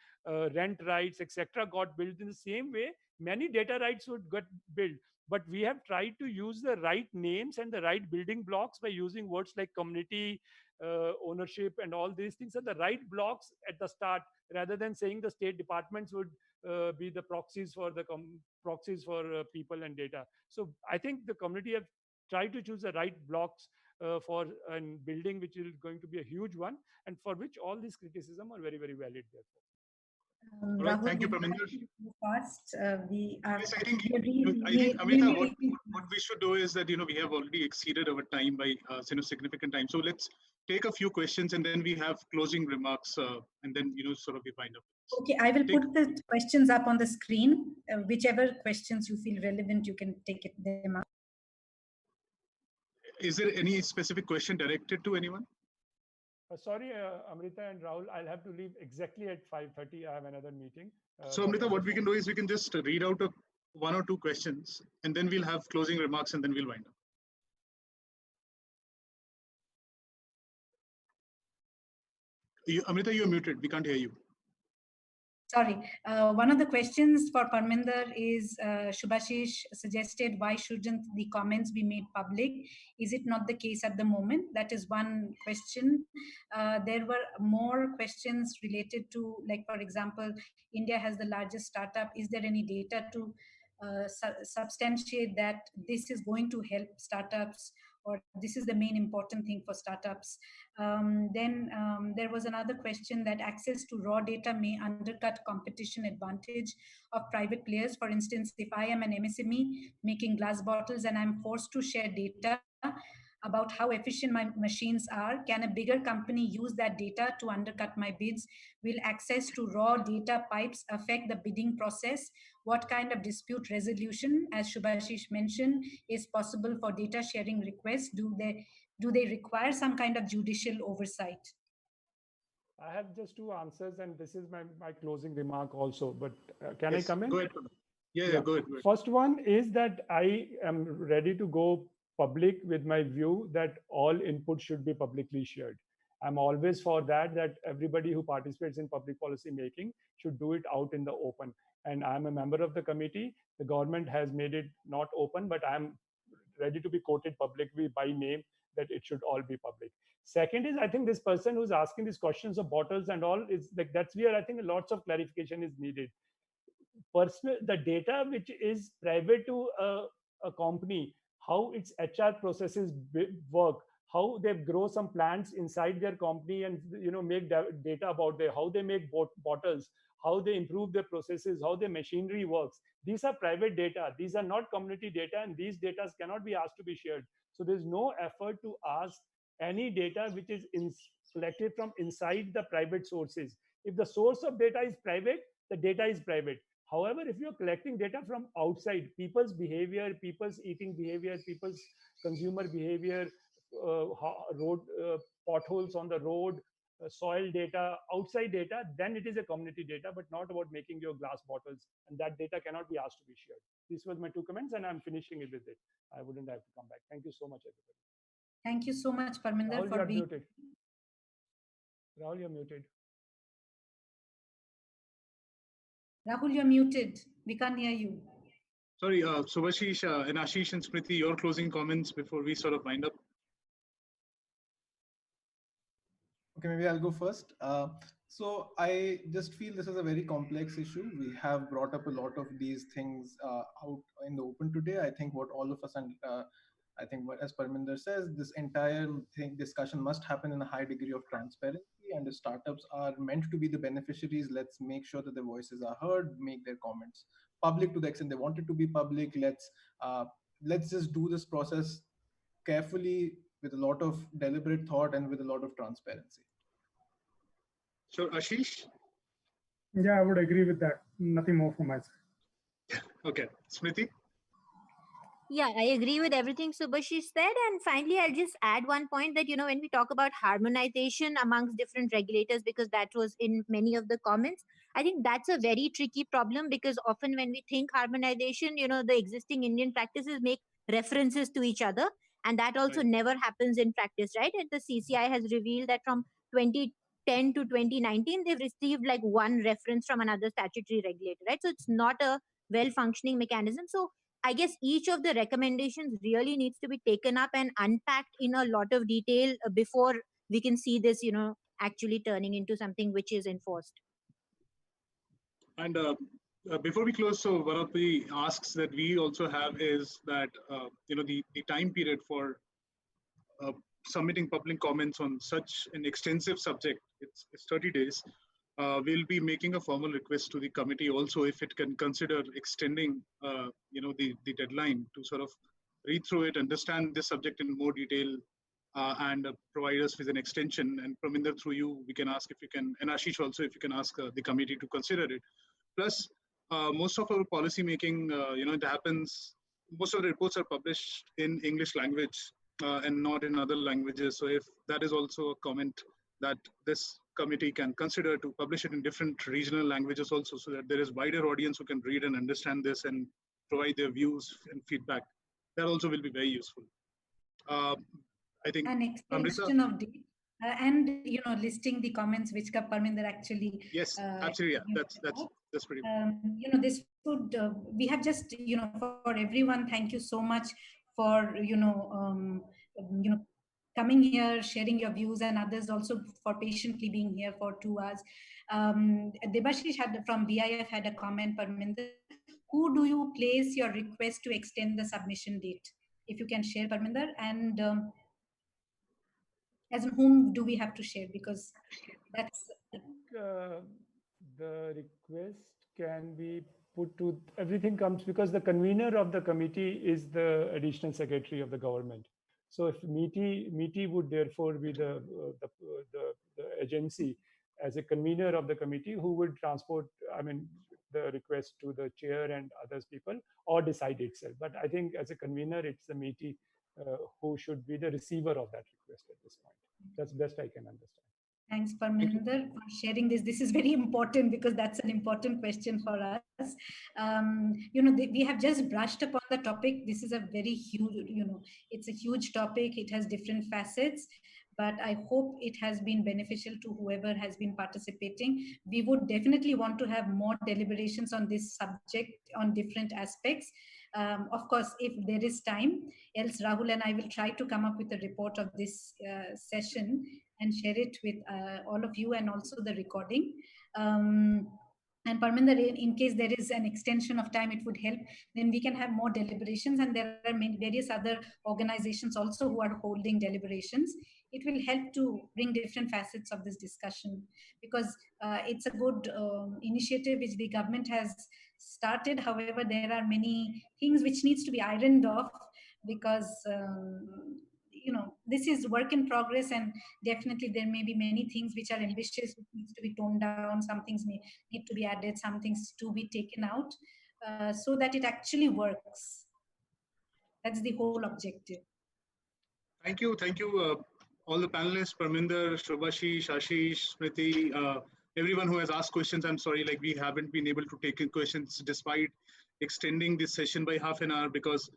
[SPEAKER 3] rent rights, etc., got built. In the same way, many data rights would get built. But we have tried to use the right names and the right building blocks by using words like community, ownership, and all these things are the right blocks at the start, rather than saying the state departments would be the proxies for people and data. So I think the community have tried to choose the right blocks for a building, which is going to be a huge one, and for which all these criticism are very, very valid. Therefore.
[SPEAKER 2] Right, thank you, Parminder.
[SPEAKER 1] Yes,
[SPEAKER 2] I think Amrita, what we should do is that we have already exceeded our time by significant time. So let's take a few questions and then we have closing remarks and then sort of we wind up.
[SPEAKER 1] Okay, I will put the questions up on the screen. Whichever questions you feel relevant, you can take them up.
[SPEAKER 2] Is there any specific question directed to anyone?
[SPEAKER 3] Sorry, Amrita and Rahul, I'll have to leave exactly at 5:30. I have another meeting.
[SPEAKER 2] So Amrita, what we can do is we can just read out one or two questions and then we'll have closing remarks and then we'll wind up. Amrita, you're muted. We can't hear you.
[SPEAKER 1] Sorry. One of the questions for Parminder is Subhashish suggested, why shouldn't the comments be made public? Is it not the case at the moment? That is one question. There were more questions related to, like, for example, India has the largest startup. Is there any data to substantiate that this is going to help startups, or this is the main important thing for startups? Then there was another question that access to raw data may undercut competition advantage of private players. For instance, if I am an MSME making glass bottles and I'm forced to share data, about how efficient my machines are? Can a bigger company use that data to undercut my bids? Will access to raw data pipes affect the bidding process? What kind of dispute resolution, as Subhashish mentioned, is possible for data sharing requests? Do they require some kind of judicial oversight?
[SPEAKER 3] I have just two answers, and this is my closing remark also, but can
[SPEAKER 2] Yes,
[SPEAKER 3] I come in?
[SPEAKER 2] go ahead. Yeah, go ahead.
[SPEAKER 3] First one is that I am ready to go public with my view that all input should be publicly shared. I'm always for that everybody who participates in public policy making should do it out in the open. And I'm a member of the committee. The government has made it not open, but I'm ready to be quoted publicly by name that it should all be public. Second is, I think this person who's asking these questions of bottles and all is like, that's where I think lots of clarification is needed. Personal, the data which is private to a company, how its HR processes work, how they grow some plants inside their company and make data about how they make bottles, how they improve their processes, how their machinery works. These are private data. These are not community data, and these data cannot be asked to be shared. So there's no effort to ask any data which is collected from inside the private sources. If the source of data is private, the data is private. However, if you're collecting data from outside, people's behavior, people's eating behavior, people's consumer behavior, road potholes on the road, soil data, outside data, then it is a community data, but not about making your glass bottles. And that data cannot be asked to be shared. These were my two comments, and I'm finishing it with it. I wouldn't have to come back. Thank you so much, everybody.
[SPEAKER 1] Thank you so much, Parminder,
[SPEAKER 3] Rahul,
[SPEAKER 1] for being
[SPEAKER 3] muted. Rahul, you're muted.
[SPEAKER 1] Rahul, you're muted. We can't hear you.
[SPEAKER 2] Sorry, Subhashish and Ashish and Smriti, your closing comments before we sort of wind up.
[SPEAKER 7] Okay, maybe I'll go first. So I just feel this is a very complex issue. We have brought up a lot of these things out in the open today. I think what all of us, and I think what, as Parminder says, this entire discussion must happen in a high degree of transparency. And if startups are meant to be the beneficiaries, let's make sure that their voices are heard, make their comments public to the extent they want it to be public. Let's just do this process carefully with a lot of deliberate thought and with a lot of transparency.
[SPEAKER 2] So, Ashish?
[SPEAKER 6] Yeah, I would agree with that. Nothing more from my side.
[SPEAKER 2] Okay. Smriti?
[SPEAKER 5] Yeah, I agree with everything Subhashish said. And finally, I'll just add one point that, when we talk about harmonization amongst different regulators, because that was in many of the comments, I think that's a very tricky problem, because often when we think harmonization, the existing Indian practices make references to each other. And that also never happens in practice, right? And the CCI has revealed that from 2010 to 2019, they've received like one reference from another statutory regulator, right? So it's not a well-functioning mechanism. So I guess each of the recommendations really needs to be taken up and unpacked in a lot of detail before we can see this, actually turning into something which is enforced.
[SPEAKER 2] And before we close, so one of the asks that we also have is that, the time period for submitting public comments on such an extensive subject, it's 30 days. We'll be making a formal request to the committee also if it can consider extending, the deadline to sort of read through it, understand this subject in more detail, and provide us with an extension. And Parminder, through you, we can ask if you can, and Ashish also, if you can ask the committee to consider it. Plus, most of our policy making, it happens, most of the reports are published in English language and not in other languages. So if that is also a comment that this committee can consider to publish it in different regional languages also, so that there is wider audience who can read and understand this and provide their views and feedback. That also will be very useful. I think
[SPEAKER 1] an extension of date and listing the comments which Parminder actually
[SPEAKER 2] absolutely, yeah, that's pretty good.
[SPEAKER 1] This would we have just for everyone, thank you so much for coming here, sharing your views, and others also for patiently being here for 2 hours. Debashish from BIF had a comment, Parminder. Who do you place your request to extend the submission date? If you can share, Parminder, and as in whom do we have to share? Because that's...
[SPEAKER 3] the request can be put to, everything comes because the convener of the committee is the additional secretary of the government. So if MITI would therefore be the agency as a convener of the committee who would transport, the request to the chair and others people, or decide itself. But I think as a convener, it's the MITI who should be the receiver of that request at this point. That's best I can understand.
[SPEAKER 1] Thanks, Parminder, for sharing this. This is very important because that's an important question for us. We have just brushed upon the topic. This is a very huge, it's a huge topic. It has different facets, but I hope it has been beneficial to whoever has been participating. We would definitely want to have more deliberations on this subject on different aspects. Of course, if there is time, else Rahul and I will try to come up with a report of this session and share it with all of you, and also the recording. And Parminder, in case there is an extension of time, it would help. Then we can have more deliberations, and there are various other organizations also who are holding deliberations. It will help to bring different facets of this discussion, because it's a good initiative which the government has started. However, there are many things which needs to be ironed off, because this is work in progress, and definitely there may be many things which are ambitious, which needs to be toned down. Some things need to be added, some things to be taken out, so that it actually works. That's the whole objective.
[SPEAKER 2] Thank you, all the panelists, Parminder, Subhashish, Ashish, Smriti, everyone who has asked questions. I'm sorry, we haven't been able to take in questions despite extending this session by half an hour, because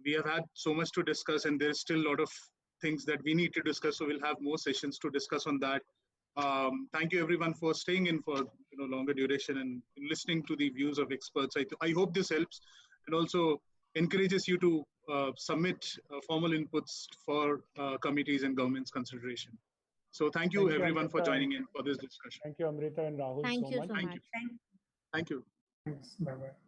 [SPEAKER 2] we have had so much to discuss, and there's still a lot of things that we need to discuss. So we'll have more sessions to discuss on that. Thank you everyone for staying in for longer duration and listening to the views of experts. I hope this helps, and also encourages you to submit formal inputs for committees and government's consideration. So thank you everyone for joining in for this discussion.
[SPEAKER 3] Thank you, Amrita and Rahul.
[SPEAKER 5] Thank you so much.
[SPEAKER 2] Thank you.
[SPEAKER 6] Thanks. Bye-bye.